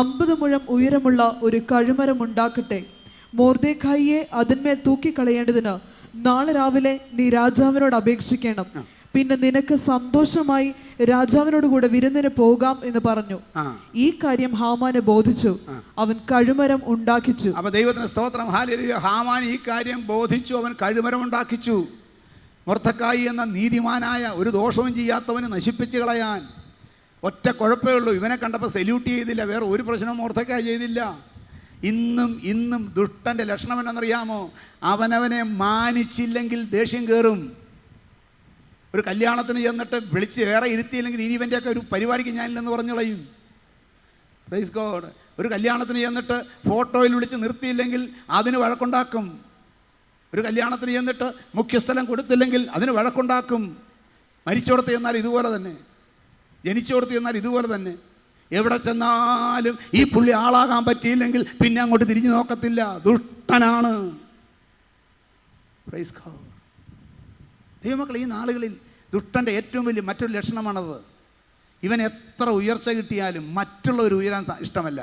50 മുഴം ഉയരമുള്ള ഒരു കഴുമരം ഉണ്ടാക്കട്ടെ, മൊർദെഖായിയെ അതിന്മേൽ തൂക്കിക്കളയേണ്ടതിന് നാളെ രാവിലെ നീ രാജാവിനോട് അപേക്ഷിക്കണം, പിന്നെ നിനക്ക് സന്തോഷമായി രാജാവിനോട് കൂടെ വിരുന്നിന് പോകാം എന്ന് പറഞ്ഞു. ഈ കാര്യം ഹാമാനെ ബോധിച്ചു, അവൻ കഴുമരം ഉണ്ടാക്കിച്ചു. അപ്പൊ ദൈവത്തിന് സ്തോത്രം, ഹല്ലേലൂയ. ഹാമാൻ ഈ കാര്യം ബോധിച്ചു, അവൻ കഴുമരം ഉണ്ടാക്കിച്ചു. മൊർദെഖായി എന്ന നീതിമാനായ, ഒരു ദോഷവും ചെയ്യാത്തവനെ നശിപ്പിച്ചു കളയാൻ ഒറ്റ കുഴപ്പമേ ഉള്ളൂ. ഇവനെ കണ്ടപ്പോൾ സല്യൂട്ട് ചെയ്തില്ല, വേറെ ഒരു പ്രശ്നവും മൊർദെഖായി ചെയ്തില്ല. ഇന്നും ദുഷ്ടൻ്റെ ലക്ഷണം എന്നറിയാമോ? അവനവനെ മാനിച്ചില്ലെങ്കിൽ ദേഷ്യം കയറും. ഒരു കല്യാണത്തിന് ചെന്നിട്ട് വിളിച്ച് വേറെ ഇരുത്തിയില്ലെങ്കിൽ ഇനി ഇവൻ്റെയൊക്കെ ഒരു പരിപാടിക്ക് ഞാനില്ലെന്ന് പറഞ്ഞു കളയും. Praise God. ഒരു കല്യാണത്തിന് ചെന്നിട്ട് ഫോട്ടോയിൽ വിളിച്ച് നിർത്തിയില്ലെങ്കിൽ അതിന് വഴക്കുണ്ടാക്കും. ഒരു കല്യാണത്തിന് ചെന്നിട്ട് മുഖ്യസ്ഥലം കൊടുത്തില്ലെങ്കിൽ അതിന് വഴക്കുണ്ടാക്കും. മരിച്ചോടത്ത് ചെന്നാൽ ഇതുപോലെ തന്നെ, ജനിച്ചോടത്ത് ചെന്നാൽ ഇതുപോലെ തന്നെ. എവിടെ ചെന്നാലും ഈ പുള്ളി ആളാകാൻ പറ്റിയില്ലെങ്കിൽ പിന്നെ അങ്ങോട്ട് തിരിഞ്ഞു നോക്കത്തില്ല. ദുഷ്ടനാണ്. Praise God. ദൈവമക്കൾ, ഈ നാളുകളിൽ ദുഷ്ടൻ്റെ ഏറ്റവും വലിയ മറ്റൊരു ലക്ഷണമാണത്. ഇവൻ എത്ര ഉയർച്ച കിട്ടിയാലും മറ്റുള്ളവർ ഉയരാൻ ഇഷ്ടമല്ല.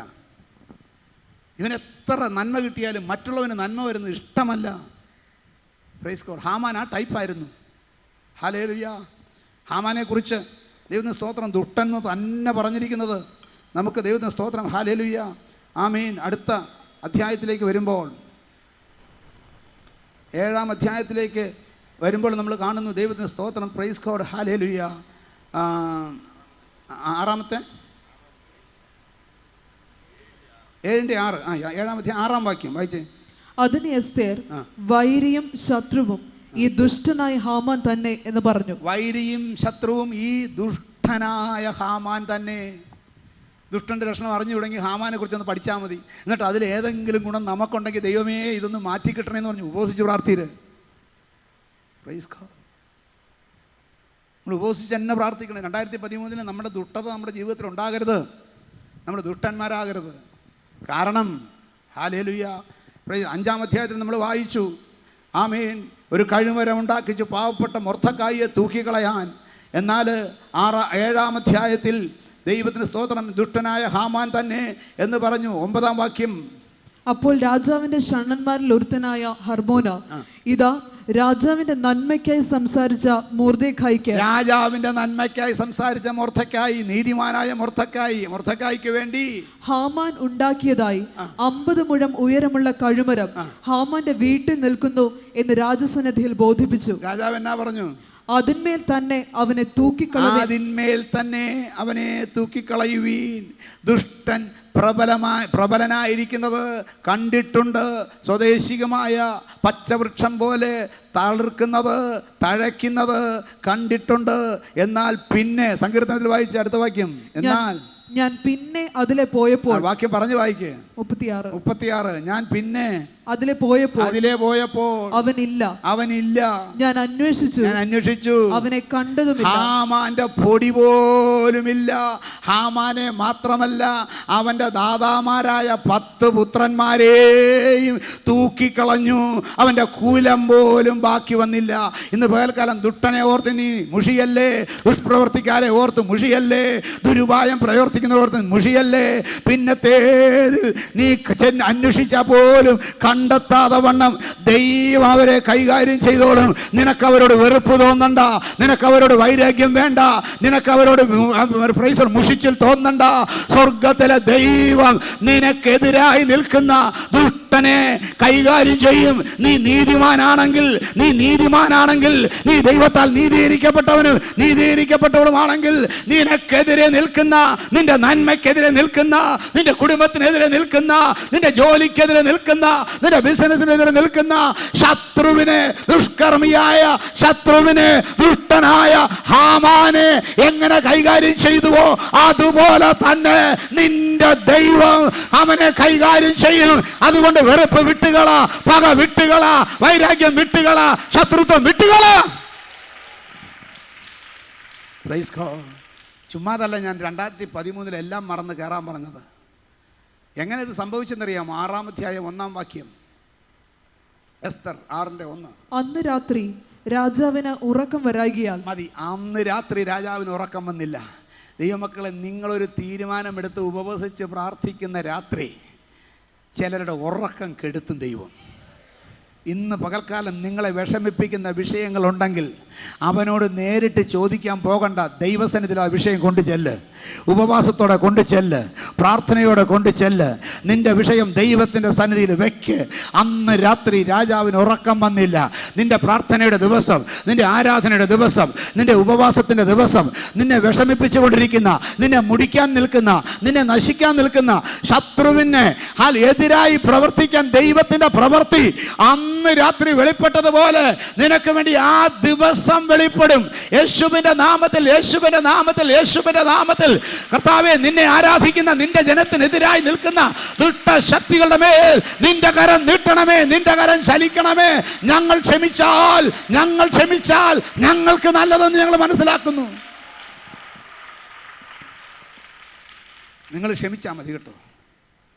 ഇവൻ എത്ര നന്മ കിട്ടിയാലും മറ്റുള്ളവന് നന്മ വരുന്നത് ഇഷ്ടമല്ല. Praise God. ഹാമാൻ ആ ടൈപ്പായിരുന്നു. ഹല്ലേലൂയ. ഹാമാനെക്കുറിച്ച് ദൈവത്തിന് സ്തോത്രം, ദുഷ്ടൻ എന്ന് തന്നെ പറഞ്ഞിരിക്കുന്നത്. നമുക്ക് ദൈവത്തിന് സ്തോത്രം, ഹല്ലേലൂയ, ആമീൻ. അടുത്ത അധ്യായത്തിലേക്ക് വരുമ്പോൾ, 7-ാം അധ്യായത്തിലേക്ക് വരുമ്പോൾ നമ്മൾ കാണുന്നു, ദൈവത്തിന് സ്തോത്രം, പ്രൈസ് ഗോഡ്, ഹല്ലേലൂയ. 6-ാമത്തെ 7:6 7-ാം അധ്യായം 6-ാം വാക്യം വായിച്ചേ. അതിന് എസ്തേർ, വൈരിയും ശത്രുവും ഈ ദുഷ്ടനായ ഹാമാൻ തന്നെ എന്ന് പറഞ്ഞു. വൈരിയും ശത്രുവും ഈ ദുഷ്ടനായ ഹാമാൻ തന്നെ. ദുഷ്ടൻ്റെ ലക്ഷണം അറിഞ്ഞു തുടങ്ങി ഹാമാനെ കുറിച്ചൊന്ന് പഠിച്ചാൽ മതി. എന്നിട്ട് അതിൽ ഏതെങ്കിലും ഗുണം നമുക്കുണ്ടെങ്കിൽ ദൈവമേ ഇതൊന്ന് മാറ്റിക്കിട്ടണമെന്ന് പറഞ്ഞു ഉപവസിച്ച് പ്രാർത്ഥിര്. Price God. നമ്മൾ ഉപവസിച്ച് തന്നെ പ്രാർത്ഥിക്കണം. 2013 നമ്മുടെ ദുഷ്ടത നമ്മുടെ ജീവിതത്തിൽ ഉണ്ടാകരുത്. നമ്മൾ ദുഷ്ടന്മാരാകരുത്. കാരണം ഹല്ലേലൂയ, 5-ാം അധ്യായത്തിൽ നമ്മൾ വായിച്ചു, ആമേൻ, ഒരു കഴുമരം ഉണ്ടാക്കിച്ചു പാവപ്പെട്ട മൊർദെഖായിയെ തൂക്കിക്കളയാൻ. എന്നാൽ 7-ാം അധ്യായത്തിൽ ദൈവത്തിന് സ്തോത്രം, ദുഷ്ടനായ ഹാമാൻ തന്നെ എന്ന് പറഞ്ഞു. 9-ാം വാക്യം. അപ്പോൾ രാജാവിന്റെ ഷണ്ഡന്മാരിൽ ഒരുത്തനായ ഹർമോന, ഇതാ രാജാവിന്റെ നന്മയ്ക്കായി സംസാരിച്ച മൊർദെഖായിക്ക്, രാജാവിന്റെ നന്മയ്ക്കായി സംസാരിച്ച മൊർദെഖായി, നീതിമാനായ മൊർദെഖായിക്ക് വേണ്ടി ഹാമാൻ ഉണ്ടാക്കിയതായി 50 മുഴം ഉയരമുള്ള കഴുമരം ഹാമാന്റെ വീട്ടിൽ നിൽക്കുന്നു എന്ന് രാജസന്നിധിയിൽ ബോധിപ്പിച്ചു. രാജാവ് എന്നാ പറഞ്ഞു? അതിന്മേൽ തന്നെ അവനെ തൂക്കിക്കളയുവീൻ. ദുഷ്ടൻ പ്രബലനായിരിക്കുന്നത് കണ്ടിട്ടുണ്ട്. സ്വദേശികമായ പച്ചവൃക്ഷം പോലെ തളിർക്കുന്നത്, തഴയ്ക്കുന്നത് കണ്ടിട്ടുണ്ട്. എന്നാൽ പിന്നെ, സങ്കീർത്തനത്തിൽ വായിച്ച അടുത്ത വാക്യം, എന്നാൽ ഞാൻ പിന്നെ അതിലെ പോയപ്പോൾ, വാക്യം പറഞ്ഞു വായിക്ക്. 36. ഞാൻ പിന്നെ അതിലെ പോയപ്പോൾ അവനില്ല. ഞാൻ അന്വേഷിച്ചു അവനെ കണ്ടതുമില്ല. ഹാമാന്റെ പൊടി പോലുമില്ല. ഹാമാനെ മാത്രമല്ല, അവന്റെ ദാതാമാരായ 10 പുത്രന്മാരെയും തൂക്കിക്കളഞ്ഞു. അവന്റെ കൂലം പോലും ബാക്കി വന്നില്ല. ഇന്ന് പകൽക്കാലം ദുഷ്ടനെ ഓർത്ത് നീ മുഷിയല്ലേ, ദുഷ്പ്രവർത്തിക്കാരെ ഓർത്ത് മുഷിയല്ലേ, ദുരുപായം പ്രവർത്തിക്കുന്നവരോർത്ത് മുഷിയല്ലേ. പിന്നത്തേതിൽ നീ അന്വേഷിച്ചാൽ പോലും കണ്ടെത്താതെ വണ്ണം ദൈവം അവരെ കൈകാര്യം ചെയ്തോളും. നിനക്ക് അവരോട് വെറുപ്പ് തോന്നണ്ട, നിനക്ക് അവരോട് വൈരാഗ്യം വേണ്ട, നിനക്ക് അവരോട് മുഷിച്ചിൽ തോന്നണ്ട. സ്വർഗത്തിലെ ദൈവം നിനക്കെതിരായി നിൽക്കുന്ന ദുഷ്ടനെ കൈകാര്യം ചെയ്യും. നീ നീതിമാനാണെങ്കിൽ നീ ദൈവത്താൽ നീതീകരിക്കപ്പെട്ടവനും നീതീകരിക്കപ്പെട്ടവളുമാണെങ്കിൽ നിനക്കെതിരെ നിൽക്കുന്ന, നിന്റെ നന്മയ്ക്കെതിരെ നിൽക്കുന്ന, നിന്റെ കുടുംബത്തിനെതിരെ നിൽക്കുന്ന, നിന്റെ ജോലിക്കെതിരെ നിൽക്കുന്ന, നിന്റെ ബിസിനസിനെതിരെ നിൽക്കുന്ന ശത്രുവിനെ, ദുഷ്കർമ്മിയായ ശത്രുവിനെ, ദുഷ്ടനായ ഹാമാനെ എങ്ങനെ കൈകാര്യം ചെയ്തുവോ അതുപോലെ തന്നെ നിന്റെ ദൈവം അവനെ കൈകാര്യം ചെയ്യും. അതുകൊണ്ട് വെറുപ്പ് വിട്ടുകള, പക വിട്ടുകള, വൈരാഗ്യം വിട്ടുകള, ശത്രുത്വം വിട്ടുകള. Praise God. ചുമ്മാതല്ല ഞാൻ 2013 എല്ലാം മറന്ന് കയറാൻ പറഞ്ഞത്. എങ്ങനെ ഇത് സംഭവിച്ചെന്നറിയാമോ? 6-ാം അധ്യായം 1-ാം വാക്യം, എസ്തർ 6:1. അന്ന് രാത്രി രാജാവിന് ഉറക്കം വരാകിയാൽ മതി. അന്ന് രാത്രി രാജാവിന് ഉറക്കം വന്നില്ല. ദൈവമക്കളെ, നിങ്ങളൊരു തീരുമാനമെടുത്ത് ഉപവസിച്ച് പ്രാർത്ഥിക്കുന്ന രാത്രി ചിലരുടെ ഉറക്കം കെടുത്തും ദൈവം. ഇന്ന് പകൽക്കാലം നിങ്ങളെ വിഷമിപ്പിക്കുന്ന വിഷയങ്ങളുണ്ടെങ്കിൽ അവനോട് നേരിട്ട് ചോദിക്കാൻ പോകണ്ട. ദൈവസന്നിധിയിൽ ആ വിഷയം കൊണ്ടു ചെല്ല്, ഉപവാസത്തോടെ കൊണ്ടു ചെല്ല്, പ്രാർത്ഥനയോടെ കൊണ്ടു ചെല്ല്. നിന്റെ വിഷയം ദൈവത്തിൻ്റെ സന്നിധിയിൽ വെക്ക്. അന്ന് രാത്രി രാജാവിന് ഉറക്കം വന്നില്ല. നിന്റെ പ്രാർത്ഥനയുടെ ദിവസം, നിന്റെ ആരാധനയുടെ ദിവസം, നിന്റെ ഉപവാസത്തിൻ്റെ ദിവസം, നിന്നെ വിഷമിപ്പിച്ചുകൊണ്ടിരിക്കുന്ന, നിന്നെ മുടിക്കാൻ നിൽക്കുന്ന, നിന്നെ നശിക്കാൻ നിൽക്കുന്ന ശത്രുവിനെ എതിരായി പ്രവർത്തിക്കാൻ ദൈവത്തിൻ്റെ പ്രവൃത്തി അന്ന് രാത്രി വെളിപ്പെട്ടതുപോലെ നിനക്ക് വേണ്ടി ആ ദിവസം വെളിപ്പെടും. യേശുവിന്റെ നാമത്തിൽ, യേശുവിന്റെ നാമത്തിൽ, യേശുവിന്റെ നാമത്തിൽ. കർത്താവേ, നിന്നെ ആരാധിക്കുന്ന നിന്റെ ജനത്തിനെതിരായി നിൽക്കുന്ന ദുഷ്ടശക്തികളുടെ മേൽ നിന്റെ കരം നീട്ടണമേ, നിന്റെ കരം ചലിക്കണമേ. ഞങ്ങൾ ക്ഷമിച്ചാൽ ഞങ്ങൾക്ക് നല്ലതെന്ന് ഞങ്ങൾ മനസ്സിലാക്കുന്നു. നിങ്ങൾ ക്ഷമിച്ചാൽ മതി കേട്ടോ.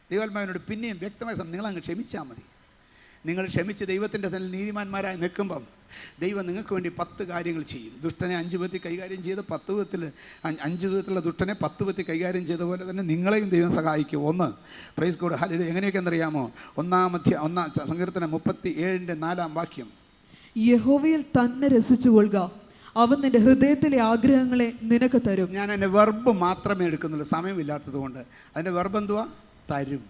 ദൈവാത്മാവിനോട് പിന്നെയും വ്യക്തമായി നിങ്ങളങ്ങ് ക്ഷമിച്ചാൽ മതി. നിങ്ങൾ ക്ഷമിച്ച് ദൈവത്തിൻ്റെ തന്നെ നീതിമാന്മാരായി നിൽക്കുമ്പം ദൈവം നിങ്ങൾക്ക് വേണ്ടി 10 കാര്യങ്ങൾ ചെയ്യും. ദുഷ്ടനെ 5 വിധത്തിൽ കൈകാര്യം ചെയ്ത് 10 വിധത്തിലുള്ള ദുഷ്ടനെ 10 വിധത്തിൽ കൈകാര്യം ചെയ്ത പോലെ തന്നെ നിങ്ങളെയും ദൈവം സഹായിക്കും. 1 പ്രൈസ് ഗോഡ്, ഹല്ലേലൂയ. എങ്ങനെയൊക്കെയെന്നറിയാമോ? 1-ാം സങ്കീർത്തനം 37:4 വാക്യം, യഹോവയിൽ തന്നെ രസിച്ചുകൊള്ളുക, അവൻ നിന്റെ ഹൃദയത്തിലെ ആഗ്രഹങ്ങളെ നിനക്ക് തരും. ഞാൻ എൻ്റെ വെർബ് മാത്രമേ എടുക്കുന്നുള്ളൂ, സമയമില്ലാത്തത് കൊണ്ട്. അതിൻ്റെ വെർബ് എന്തുവാ? തരും.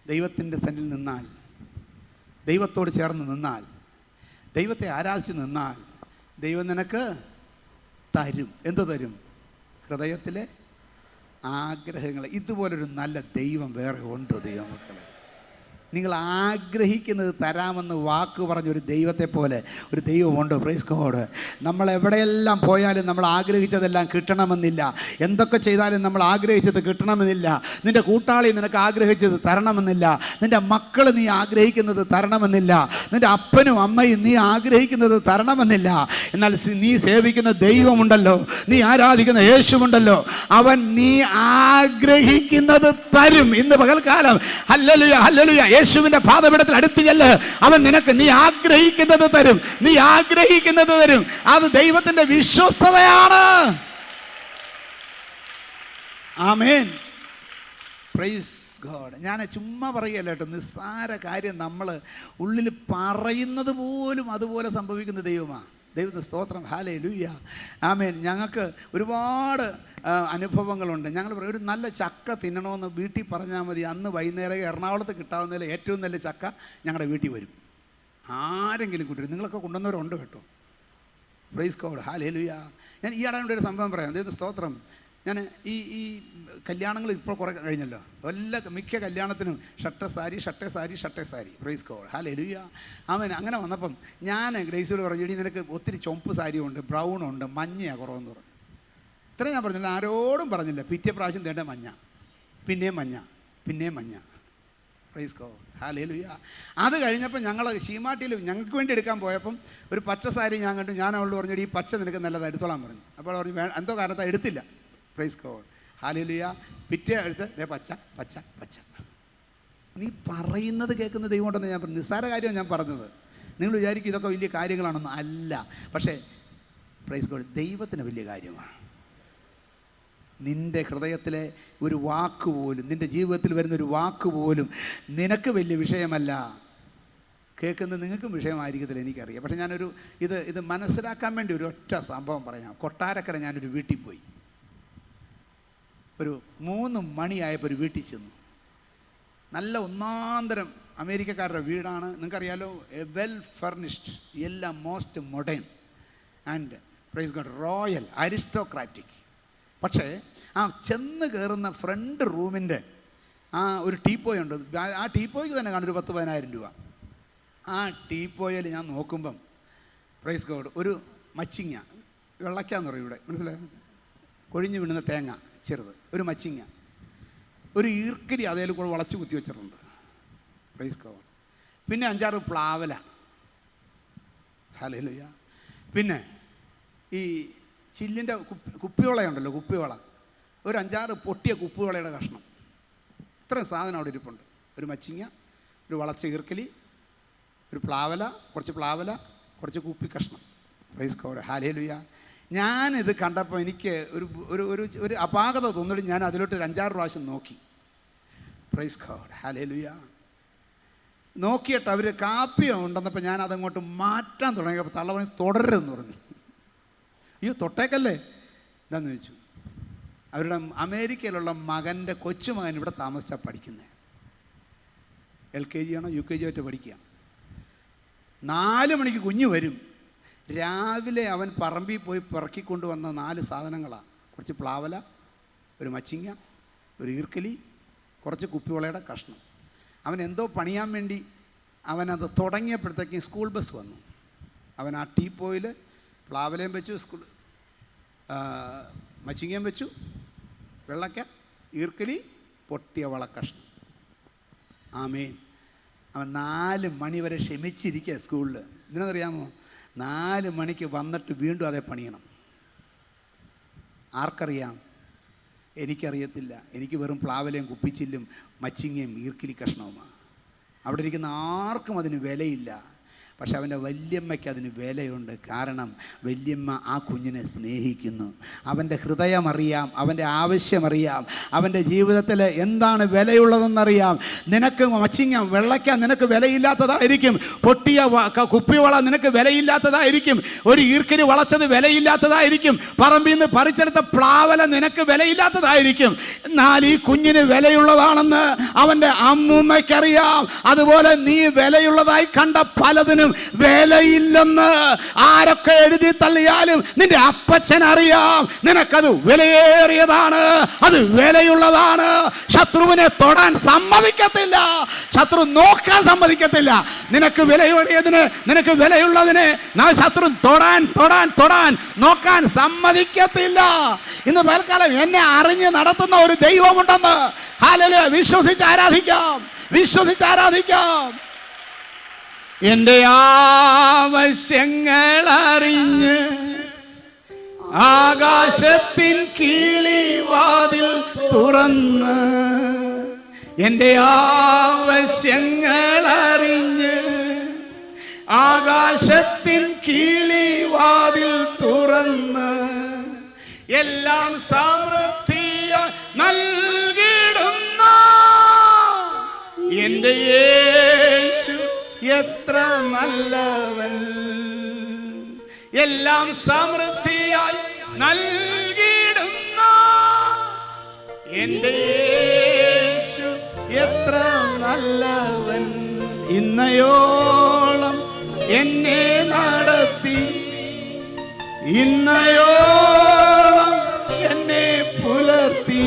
ദൈവത്തിൻ്റെ സന്നിധിയിൽ നിന്നാൽ, ദൈവത്തോട് ചേർന്ന് നിന്നാൽ, ദൈവത്തെ ആരാധിച്ച് നിന്നാൽ ദൈവം നിനക്ക് തരും. എന്തു തരും? ഹൃദയത്തിലെ ആഗ്രഹങ്ങൾ. ഇതുപോലൊരു നല്ല ദൈവം വേറെ ഉണ്ടോ ദൈവമക്കളെ? നിങ്ങൾ ആഗ്രഹിക്കുന്നത് തരാമെന്ന് വാക്ക് പറഞ്ഞൊരു ദൈവത്തെ പോലെ ഒരു ദൈവമുണ്ട്. Price God. നമ്മൾ എവിടെയെല്ലാം പോയാലും നമ്മൾ ആഗ്രഹിച്ചതെല്ലാം കിട്ടണമെന്നില്ല. എന്തൊക്കെ ചെയ്താലും നമ്മൾ ആഗ്രഹിച്ചത് കിട്ടണമെന്നില്ല. നിൻ്റെ കൂട്ടാളി നിനക്ക് ആഗ്രഹിച്ചത് തരണമെന്നില്ല. നിൻ്റെ മക്കൾ നീ ആഗ്രഹിക്കുന്നത് തരണമെന്നില്ല. നിൻ്റെ അപ്പനും അമ്മയും നീ ആഗ്രഹിക്കുന്നത് തരണമെന്നില്ല. എന്നാൽ നീ സേവിക്കുന്ന ദൈവമുണ്ടല്ലോ, നീ ആരാധിക്കുന്ന യേശുവുണ്ടല്ലോ, അവൻ നീ ആഗ്രഹിക്കുന്നത് തരും. ഇന്ന് പകൽക്കാലം ഹല്ലേലൂയ, ഹല്ലേലൂയ, യേശുവിന്റെ പാദപീഠത്തിൽ അടുത്ത് ചെല്ല്. അവൻ നിനക്ക് നീ ആഗ്രഹിക്കുന്നത് തരും, നീ ആഗ്രഹിക്കുന്നത് തരും. അത് ദൈവത്തിന്റെ വിശ്വസ്തതയാണ്. ആമേൻ. Praise God. ഞാൻ ചുമ്മാ പറയുകയല്ല കേട്ടോ. നിസ്സാര കാര്യം നമ്മൾ ഉള്ളിൽ പറയുന്നത് പോലും അതുപോലെ സംഭവിക്കുന്ന ദൈവമാണ്. ദൈവത്തിന് സ്തോത്രം. ഹല്ലേലൂയ, ആമേൻ. ഞങ്ങൾക്ക് ഒരുപാട് അനുഭവങ്ങളുണ്ട്. ഞങ്ങൾ പറയും, ഒരു നല്ല ചക്ക തിന്നണമെന്ന് വീട്ടിൽ പറഞ്ഞാൽ മതി, അന്ന് വൈകുന്നേരം എറണാകുളത്ത് കിട്ടാവുന്നതിൽ ഏറ്റവും നല്ല ചക്ക ഞങ്ങളുടെ വീട്ടിൽ വരും. ആരെങ്കിലും കൊണ്ടുവരും. നിങ്ങളൊക്കെ കൊണ്ടുവന്നവരുണ്ട് കേട്ടോ. Price God, hallelujah. ഞാൻ ഈ ഇടയുടെ ഒരു സംഭവം പറയാം. ദൈവത്തിന് സ്തോത്രം. ഞാൻ ഈ കല്യാണങ്ങൾ ഇപ്പോൾ കുറേ കഴിഞ്ഞല്ലോ. മിക്ക കല്യാണത്തിനും shirt sari. Praise God, hallelujah. അങ്ങനെ വന്നപ്പം ഞാൻ ഗ്രേസിയോട് പറഞ്ഞു, ഇനി നിനക്ക് ഒത്തിരി ചുവപ്പ് സാരിയുണ്ട്, ബ്രൗൺ ഉണ്ട്, മഞ്ഞയാണ് കുറവെന്ന് പറഞ്ഞു. ഇത്രയും ഞാൻ പറഞ്ഞില്ല, ആരോടും പറഞ്ഞില്ല. പിറ്റേ പ്രാവശ്യം തേണ്ട മഞ്ഞ, പിന്നെയും മഞ്ഞ. Price God, hallelujah. അത് കഴിഞ്ഞപ്പോൾ ഞങ്ങൾ ശീമാട്ടിയിൽ ഞങ്ങൾക്ക് വേണ്ടി എടുക്കാൻ പോയപ്പം ഒരു പച്ച സാരി ഞാൻ കണ്ടു. ഞാൻ അവളോട് പറഞ്ഞു, ഈ പച്ച നിനക്ക് നല്ലതാണ്, എടുത്തോളാൻ പറഞ്ഞു. അപ്പോൾ പറഞ്ഞു എന്തോ കാരണത്താൽ എടുത്തില്ല. Price God, hallelujah. പിറ്റേ അടുത്ത് പച്ച. നീ പറയുന്നത് കേൾക്കുന്ന ദൈവമുണ്ടെന്ന് ഞാൻ പറഞ്ഞു. നിസ്സാര കാര്യമാണ് ഞാൻ പറഞ്ഞത്. നിങ്ങൾ വിചാരിക്കും ഇതൊക്കെ വലിയ കാര്യങ്ങളാണെന്ന്. അല്ല. പക്ഷേ പ്രൈസ് ഗോഡ്, ദൈവത്തിന് വലിയ കാര്യമാണ്. നിൻ്റെ ഹൃദയത്തിലെ ഒരു വാക്ക് പോലും, നിൻ്റെ ജീവിതത്തിൽ വരുന്നൊരു വാക്ക് പോലും നിനക്ക് വലിയ വിഷയമല്ല. കേൾക്കുന്നത് നിങ്ങൾക്കും വിഷയമായിരിക്കത്തില്ല, എനിക്കറിയാം. പക്ഷേ ഞാനൊരു ഇത് മനസ്സിലാക്കാൻ വേണ്ടി ഒരു ഒറ്റ സംഭവം പറയാം. കൊട്ടാരക്കര ഞാനൊരു വീട്ടിൽ പോയി. ഒരു 3 മണിയായപ്പോൾ ഒരു വീട്ടിൽ ചെന്നു. നല്ല ഒന്നാന്തരം അമേരിക്കക്കാരുടെ വീടാണ്. നിങ്ങൾക്കറിയാലോ, വെൽ ഫർണിഷ്ഡ്, എല്ലാം most modern and praise God royal aristocratic. പക്ഷേ ആ ചെന്ന് കയറുന്ന ഫ്രണ്ട് റൂമിൻ്റെ ആ ഒരു ടീപ്പോയ് ഉണ്ട്. ആ ടീപ്പോയ്ക്ക് തന്നെ കാണും ഒരു 10,000-15,000 രൂപ. ആ ടീപ്പോയിൽ ഞാൻ നോക്കുമ്പം പ്രൈസ് ഗോഡ് ഒരു മച്ചിങ്ങ, വെള്ളക്കാന്ന് പറയും ഇവിടെ, മനസ്സിലായോ, കൊഴിഞ്ഞു വീണുന്ന തേങ്ങ ചെറുത്, ഒരു മച്ചിങ്ങ, ഒരു ഈർക്കരി അതേലും കൂടെ വളച്ച് കുത്തി വെച്ചിട്ടുണ്ട്. Praise God. പിന്നെ 5-6 പ്ലാവല. ഹല്ലേലൂയ. പിന്നെ ഈ ചില്ലിൻ്റെ കുപ്പിവളയുണ്ടല്ലോ, കുപ്പിവള, ഒരു 5-6 പൊട്ടിയ കുപ്പിവളയുടെ കഷ്ണം. ഇത്രയും സാധനം അവിടെ ഇരിപ്പുണ്ട്. ഒരു മച്ചിങ്ങ, ഒരു വളച്ച ഈർക്കലി, ഒരു പ്ലാവല, കുറച്ച് കുപ്പി കഷ്ണം. Price God. ഹല്ലേലൂയ. ഞാനിത് കണ്ടപ്പോൾ എനിക്ക് ഒരു അപാകത തോന്നിട്ട് ഞാൻ അതിലോട്ട് ഒരു 5-6 പ്രാവശ്യം നോക്കി. Price God. ഹല്ലേലൂയ. നോക്കിയിട്ട് അവർ കാപ്പി ഉണ്ടെന്നപ്പോൾ ഞാൻ അതങ്ങോട്ട് മാറ്റാൻ തുടങ്ങിയപ്പോൾ തള്ള പറഞ്ഞ് തുടരരുതെന്ന് പറഞ്ഞു. അയ്യോ തൊട്ടേക്കല്ലേ എന്താണെന്ന് ചോദിച്ചു. അവരുടെ അമേരിക്കയിലുള്ള മകൻ്റെ കൊച്ചുമകൻ ഇവിടെ താമസിച്ചാൽ പഠിക്കുന്നത്. LKG ആണോ UKG ആയിട്ട് പഠിക്കുക. 4 മണിക്ക് കുഞ്ഞ് വരും. രാവിലെ അവൻ പറമ്പിൽ പോയി പിറക്കിക്കൊണ്ട് വന്ന 4 സാധനങ്ങളാണ്. കുറച്ച് പ്ലാവല, ഒരു മച്ചിങ്ങ, ഒരു ഈർക്കലി, കുറച്ച് കുപ്പിവളയുടെ കഷ്ണം. അവൻ എന്തോ പണിയാൻ വേണ്ടി അവനത് തുടങ്ങിയപ്പോഴത്തേക്കും സ്കൂൾ ബസ് വന്നു. അവൻ ആ ടീപ്പോയിൽ പ്ലാവലയും വെച്ചു, മച്ചിങ്ങയും വെച്ചു, വെള്ളക്ക, ഈർക്കലി, പൊട്ടിയ വളക്കഷ്ണം. ആമേൻ. അവൻ 4 മണി വരെ ക്ഷമിച്ചിരിക്കുക സ്കൂളിൽ. ഇതിനെന്നറിയാമോ, 4 മണിക്ക് വന്നിട്ട് വീണ്ടും അതേ പണിയണം. ആർക്കറിയാം? എനിക്കറിയത്തില്ല. എനിക്ക് വെറും പ്ലാവലയും കുപ്പിച്ചില്ലും മച്ചിങ്ങയും ഈർക്കിലി കഷ്ണവുമാണ്. അവിടെ ഇരിക്കുന്ന ആർക്കും അതിന് വിലയില്ല. പക്ഷെ അവൻ്റെ വല്യമ്മയ്ക്ക് അതിന് വിലയുണ്ട്. കാരണം വല്യമ്മ ആ കുഞ്ഞിനെ സ്നേഹിക്കുന്നു. അവൻ്റെ ഹൃദയമറിയാം, അവൻ്റെ ആവശ്യമറിയാം, അവൻ്റെ ജീവിതത്തിൽ എന്താണ് വിലയുള്ളതെന്നറിയാം. നിനക്ക് മച്ചിങ്ങ, വെള്ളയ്ക്ക നിനക്ക് വിലയില്ലാത്തതായിരിക്കും. പൊട്ടിയ കുപ്പിവള നിനക്ക് വിലയില്ലാത്തതായിരിക്കും. ഒരു ഈർക്കരി വളച്ചത് വിലയില്ലാത്തതായിരിക്കും. പറമ്പിൽ നിന്ന് പറിച്ചെടുത്ത പ്ലാവല നിനക്ക് വിലയില്ലാത്തതായിരിക്കും. എന്നാൽ ഈ കുഞ്ഞിന് വിലയുള്ളതാണെന്ന് അവൻ്റെ അമ്മൂമ്മയ്ക്കറിയാം. അതുപോലെ നീ വിലയുള്ളതായി കണ്ട പലതിനും വിലയില്ലെന്ന് ആരൊക്കെ എഴുതി തള്ളിയാലും നിന്റെ അപ്പച്ചൻ അറിയാം. നിനക്കത് വിലയേറിയതാണ്, അത് വിലയുള്ളതാണ്. ശത്രുവിനെ തൊടാൻ സമ്മതിക്കത്തില്ല, ശത്രു നോക്കാൻ സമ്മതിക്കത്തില്ല. നിനക്ക് വിലയേറിയതിന്, നിനക്ക് വിലയുള്ളതിനെ ശത്രു തൊടാൻ നോക്കാൻ സമ്മതിക്കത്തില്ല. ഇന്ന് പൽക്കാലം എന്നെ അറിഞ്ഞ് നടത്തുന്ന ഒരു ദൈവമുണ്ടെന്ന് ഹല്ലേലൂയ വിശ്വസിച്ച് ആരാധിക്കാം. എൻ്റെ ആവശ്യങ്ങൾ അറിഞ്ഞ് ആകാശത്തിൻ കിളിവാതിൽ തുറന്ന്, എൻ്റെ ആവശ്യങ്ങൾ അറിഞ്ഞ് ആകാശത്തിൻ കിളിവാതിൽ തുറന്ന് എല്ലാം സമൃദ്ധിയായി നൽകിടുന്ന എൻ്റെ യേശു എത്ര നല്ലവൻ. എല്ലാം സമൃദ്ധിയായി നൽകിടുന്ന എൻ്റെ യേശു എത്ര നല്ലവൻ. ഇന്നയോളം എന്നെ നടത്തി, ഇന്നയോളം എന്നെ പുലർത്തി,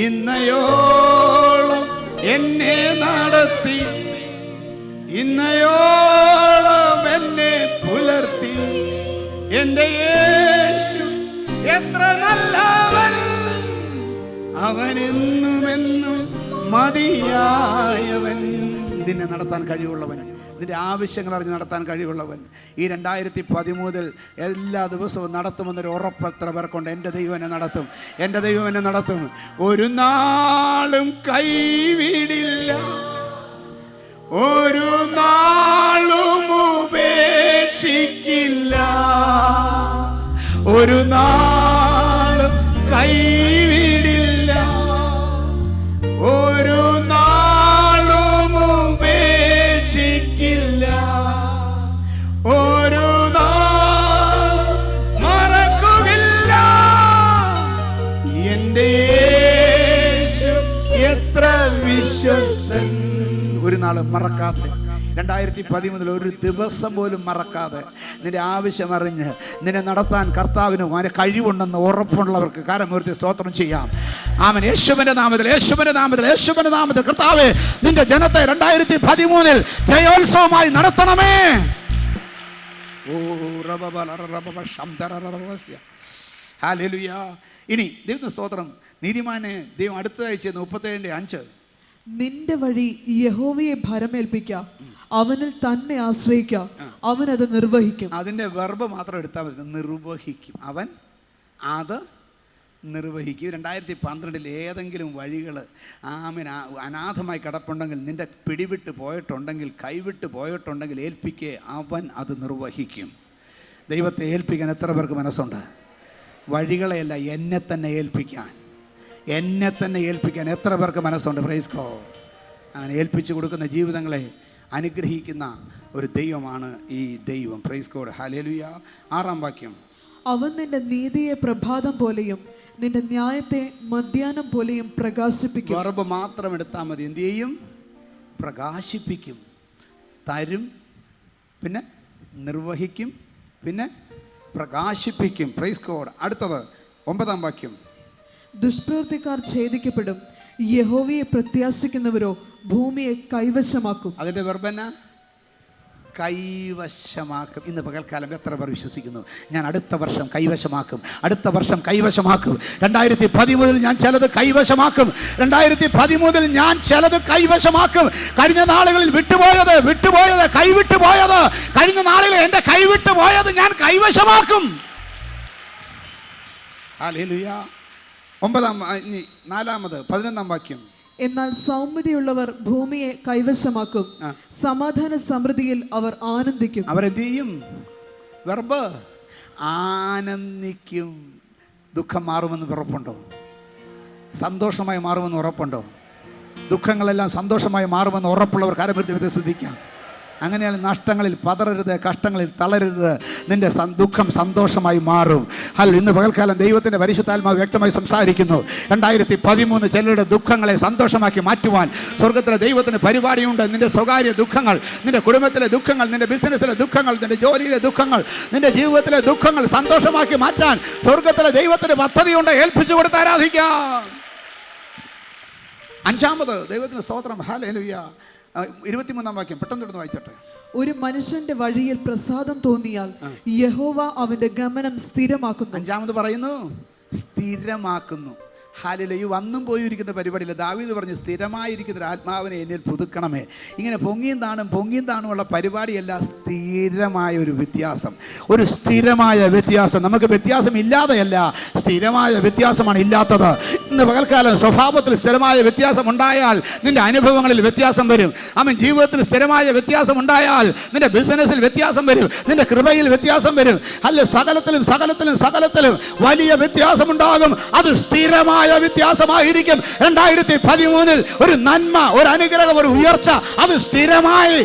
ഇന്നയോളം എന്നെ നടത്തി, ഇന്നയോളം എന്നെ പുലർത്തി. എൻ്റെ യേശു എത്ര നല്ലവൻ, അവനെന്നുമെന്നും മതിയായവൻ. നിന്നെ നടത്താൻ കഴിവുള്ളവൻ, നിന്റെ ആവശ്യങ്ങൾ അറിഞ്ഞ് നടത്താൻ കഴിവുള്ളവൻ. ഈ 2013 എല്ലാ ദിവസവും നടത്തുമെന്നൊരു ഉറപ്പെത്ര പേർക്കുണ്ട്. എൻ്റെ ദൈവം എന്നെ നടത്തും. ഒരു നാളും കൈവിടില്ല, ഒരു നാളും ഉപേക്ഷിക്കില്ല, ഒരു നാളും പെരുന്നാൾ മറക്കാതെ, 2013 ഒരു ദിവസം പോലും മറക്കാതെ നിന്റെ ആവശ്യം അറിഞ്ഞ് നിന്നെ നടത്താൻ കർത്താവിനും അവന് കഴിവുണ്ടെന്ന് ഉറപ്പുള്ളവർക്ക് കരമുയർത്തി സ്തോത്രം ചെയ്യാം. ആമേൻ. യേശുവിന്റെ നാമത്തിൽ, യേശുവിന്റെ നാമത്തിൽ, യേശുവിന്റെ നാമത്തിൽ കർത്താവേ, നിന്റെ ജനത്തെ 2013 ജയോത്സവമായി നടത്തണമേ. ഹല്ലേലൂയ. ഇനി ദൈവത്തിന്റെ സ്തോത്രം. നീതിമാനെ ദൈവം അടുത്തതായി ചെയ്യുന്ന 37:5, നിന്റെ വഴി യഹോവയെ ഭരമേൽപ്പിക്കുക, അവനിൽ തന്നെ ആശ്രയിക്കുക, അവൻ അത് നിർവഹിക്കും. അതിന്റെ വെർബ് മാത്രം എടുത്താൽ മതി, നിർവഹിക്കും. അവൻ അത് നിർവഹിക്കും. 2012 ഏതെങ്കിലും വഴികൾ അനാഥമായി കിടപ്പുണ്ടെങ്കിൽ, നിന്റെ പിടിവിട്ട് പോയിട്ടുണ്ടെങ്കിൽ, കൈവിട്ട് പോയിട്ടുണ്ടെങ്കിൽ ഏൽപ്പിക്കേ, അവൻ അത് നിർവഹിക്കും. ദൈവത്തെ ഏൽപ്പിക്കാൻ എത്ര പേർക്ക് മനസ്സുണ്ട്? വഴികളെയല്ല, എന്നെ തന്നെ ഏൽപ്പിക്കാൻ, എന്നെ തന്നെ ഏൽപ്പിക്കാൻ എത്ര പേർക്ക് മനസ്സുണ്ട്? Praise God. അങ്ങനെ ഏൽപ്പിച്ചു കൊടുക്കുന്ന ജീവിതങ്ങളെ അനുഗ്രഹിക്കുന്ന ഒരു ദൈവമാണ് ഈ ദൈവം. Price God. ഹല്ലേലൂയ. 6-ാം വാക്യം, അവൻ നിന്റെ നീതിയെ പ്രഭാതം പോലെയും നിന്റെ ന്യായത്തെ മധ്യാഹ്നം പോലെയും പ്രകാശിപ്പിക്കും. വെർബ് മാത്രം എടുത്താൽ മതി. എന്ത് ചെയ്യും? പ്രകാശിപ്പിക്കും. തരും, പിന്നെ നിർവഹിക്കും, പിന്നെ പ്രകാശിപ്പിക്കും. Praise God. അടുത്തത് 9-ാം വാക്യം, ദുഷ്പ്രവൃത്തിക്കാർ ഛേദിക്കപ്പെടും, യഹോവയെ പ്രത്യാശിക്കുന്നവരോ ഭൂമിയെ കൈവശമാക്കും. അതിൻ്റെ വെർബന കൈവശമാക്കും. ഇന്ന് പകൽക്കാലം എത്ര പേർ വിശ്വസിക്കുന്നു? ഞാൻ അടുത്ത വർഷം കൈവശമാക്കും, അടുത്ത വർഷം കൈവശമാക്കും. 2013 ഞാൻ ചിലത് കൈവശമാക്കും. 2013 ഞാൻ ചിലത് കൈവശമാക്കും. കഴിഞ്ഞ നാളുകളിൽ വിട്ടുപോയത് കൈവിട്ടുപോയത്, കഴിഞ്ഞ നാളുകളിൽ എൻ്റെ കൈവിട്ടുപോയത് ഞാൻ കൈവശമാക്കും. ഹല്ലേലൂയ. 4-ാമത് 11-ാം വാക്യം, എന്നാൽ സൗമ്യതയുള്ളവർ ഭൂമിയെ കൈവശമാക്കും, സമാധാന സമൃദ്ധിയിൽ അവർ ആനന്ദിക്കും. അവരെന്ത് ചെയ്യും? വെർബ് ആനന്ദിക്കും. ദുഃഖം മാറുമെന്ന് ഉറപ്പുണ്ടോ? സന്തോഷമായി മാറുമെന്ന് ഉറപ്പുണ്ടോ? ദുഃഖങ്ങളെല്ലാം സന്തോഷമായി മാറുമെന്ന് ഉറപ്പുള്ളവർ കരമുയർത്തി സ്തുതിക്കാം. അങ്ങനെയാണ് നഷ്ടങ്ങളിൽ പതറരുത്, കഷ്ടങ്ങളിൽ തളരരുത്. നിന്റെ ദുഃഖം സന്തോഷമായി മാറും. ഇന്ന് പകൽക്കാലം ദൈവത്തിൻ്റെ പരിശുദ്ധാത്മാവ് വ്യക്തമായി സംസാരിക്കുന്നു. 2013 ചിലരുടെ ദുഃഖങ്ങളെ സന്തോഷമാക്കി മാറ്റുവാൻ സ്വർഗത്തിലെ ദൈവത്തിന് പരിപാടിയുണ്ട്. നിന്റെ സ്വകാര്യ ദുഃഖങ്ങൾ, നിന്റെ കുടുംബത്തിലെ ദുഃഖങ്ങൾ, നിന്റെ ബിസിനസ്സിലെ ദുഃഖങ്ങൾ, നിന്റെ ജോലിയിലെ ദുഃഖങ്ങൾ, നിന്റെ ജീവിതത്തിലെ ദുഃഖങ്ങൾ സന്തോഷമാക്കി മാറ്റാൻ സ്വർഗത്തിലെ ദൈവത്തിന് പദ്ധതിയുണ്ട്. ഏൽപ്പിച്ചു കൊടുത്ത് ആരാധിക്കാം. 5-ാമത് ദൈവത്തിന് സ്തോത്രം. ഹല്ലേലൂയ. 23-ാം വാക്യം പെട്ടെന്ന് എടുത്ത് വായിച്ചോട്ടെ. ഒരു മനുഷ്യന്റെ വഴിയിൽ പ്രസാദം തോന്നിയാൽ യഹോവ അവന്റെ ഗമനം സ്ഥിരമാക്കുന്നു. 5-ാമത് പറയുന്നു, സ്ഥിരമാക്കുന്നു. ഹല്ലേലൂയ. വന്നും പോയിരിക്കുന്ന പരിപാടിയില്ല. ദാവീദ് പറഞ്ഞു, സ്ഥിരമായിരിക്കുന്ന ഒരു ആത്മാവിനെ എന്നിൽ പുതുക്കണമേ. ഇങ്ങനെ പൊങ്ങിയും താണുമുള്ള പരിപാടിയല്ല, സ്ഥിരമായ ഒരു വ്യത്യാസം, ഒരു സ്ഥിരമായ വ്യത്യാസം. നമുക്ക് വ്യത്യാസം ഇല്ലാതെയല്ല, സ്ഥിരമായ വ്യത്യാസമാണ് ഇല്ലാത്തത്. ഇന്ന് പകൽക്കാലം സ്വഭാവത്തിൽ സ്ഥിരമായ വ്യത്യാസം ഉണ്ടായാൽ നിന്റെ അനുഭവങ്ങളിൽ വ്യത്യാസം വരും. ജീവിതത്തിൽ സ്ഥിരമായ വ്യത്യാസം ഉണ്ടായാൽ നിന്റെ ബിസിനസ്സിൽ വ്യത്യാസം വരും, നിന്റെ കൃപയിൽ വ്യത്യാസം വരും. സകലത്തിലും വലിയ വ്യത്യാസമുണ്ടാകും. അത് സ്ഥിരമായ വ്യത്യാസമായിരിക്കും. 2013 ഒരു നന്മ, ഒരു അനുഗ്രഹം, ഒരു ഉയർച്ച, അത് സ്ഥിരമായി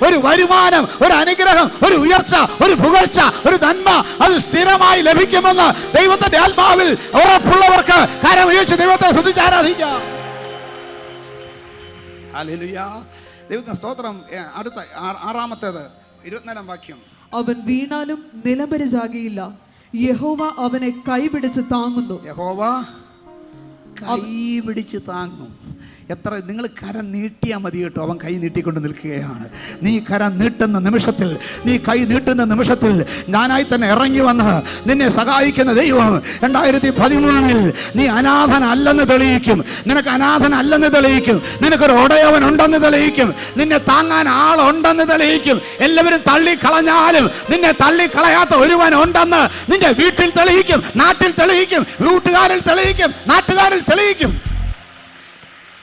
ഒരു വരുമാനം, ഒരു അനുഗ്രഹം, ഒരു ഉയർച്ച, ഒരു പുകഴ്ച, ഒരു നന്മ, അത് സ്ഥിരമായി ലഭിക്കുമെന്ന് ദൈവത്തിന്റെ ആത്മാവിൽ ഉറപ്പുള്ളവർക്ക് കരമുയർത്തി ദൈവത്തെ സ്തുതിച്ച് ആരാധിക്കാം. ഹല്ലേലൂയ. ദൈവത്തിന്റെ സ്തോത്രം. അടുത്ത 6-ാമത്തേത് 24-ാം വാക്യം, അവൻ വീണാലും നിലംപരിചാകിയില്ല, യഹോവ അവനെ കൈപിടിച്ച് താങ്ങുന്നു. യഹോവ കൈപിടിച്ച് താങ്ങും. എത്ര നിങ്ങൾ കരം നീട്ടിയാൽ മതി കേട്ടോ, അവൻ കൈ നീട്ടിക്കൊണ്ട് നിൽക്കുകയാണ്. നീ കരം നീട്ടുന്ന നിമിഷത്തിൽ, നീ കൈ നീട്ടുന്ന നിമിഷത്തിൽ ഞാനായി തന്നെ ഇറങ്ങി വന്ന് നിന്നെ സഹായിക്കുന്ന ദൈവം 2013 നീ അനാഥനല്ലെന്ന് തെളിയിക്കും. നിനക്ക് അനാഥനല്ലെന്ന് തെളിയിക്കും. നിനക്കൊരു ഉടയവൻ ഉണ്ടെന്ന് തെളിയിക്കും. നിന്നെ താങ്ങാൻ ആളുണ്ടെന്ന് തെളിയിക്കും. എല്ലാവരും തള്ളിക്കളഞ്ഞാലും നിന്നെ തള്ളിക്കളയാത്ത ഒരുവൻ ഉണ്ടെന്ന് നിന്റെ വീട്ടിൽ തെളിയിക്കും, നാട്ടിൽ തെളിയിക്കും, വീട്ടുകാരിൽ തെളിയിക്കും, നാട്ടുകാരിൽ തെളിയിക്കും.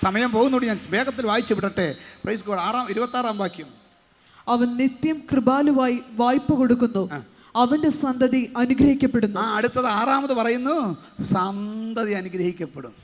സമയം പോകുന്നോട് ഞാൻ വേഗത്തിൽ വായിച്ചു വിടട്ടെ. Praise God. 26-ാം വാക്യം, അവൻ നിത്യം കൃപാലുവായി വായ്പ കൊടുക്കുന്നു, അവന്റെ സന്തതി അനുഗ്രഹിക്കപ്പെടുന്നു. അടുത്തത് 6-ാമത് പറയുന്നു, സന്തതി അനുഗ്രഹിക്കപ്പെടും.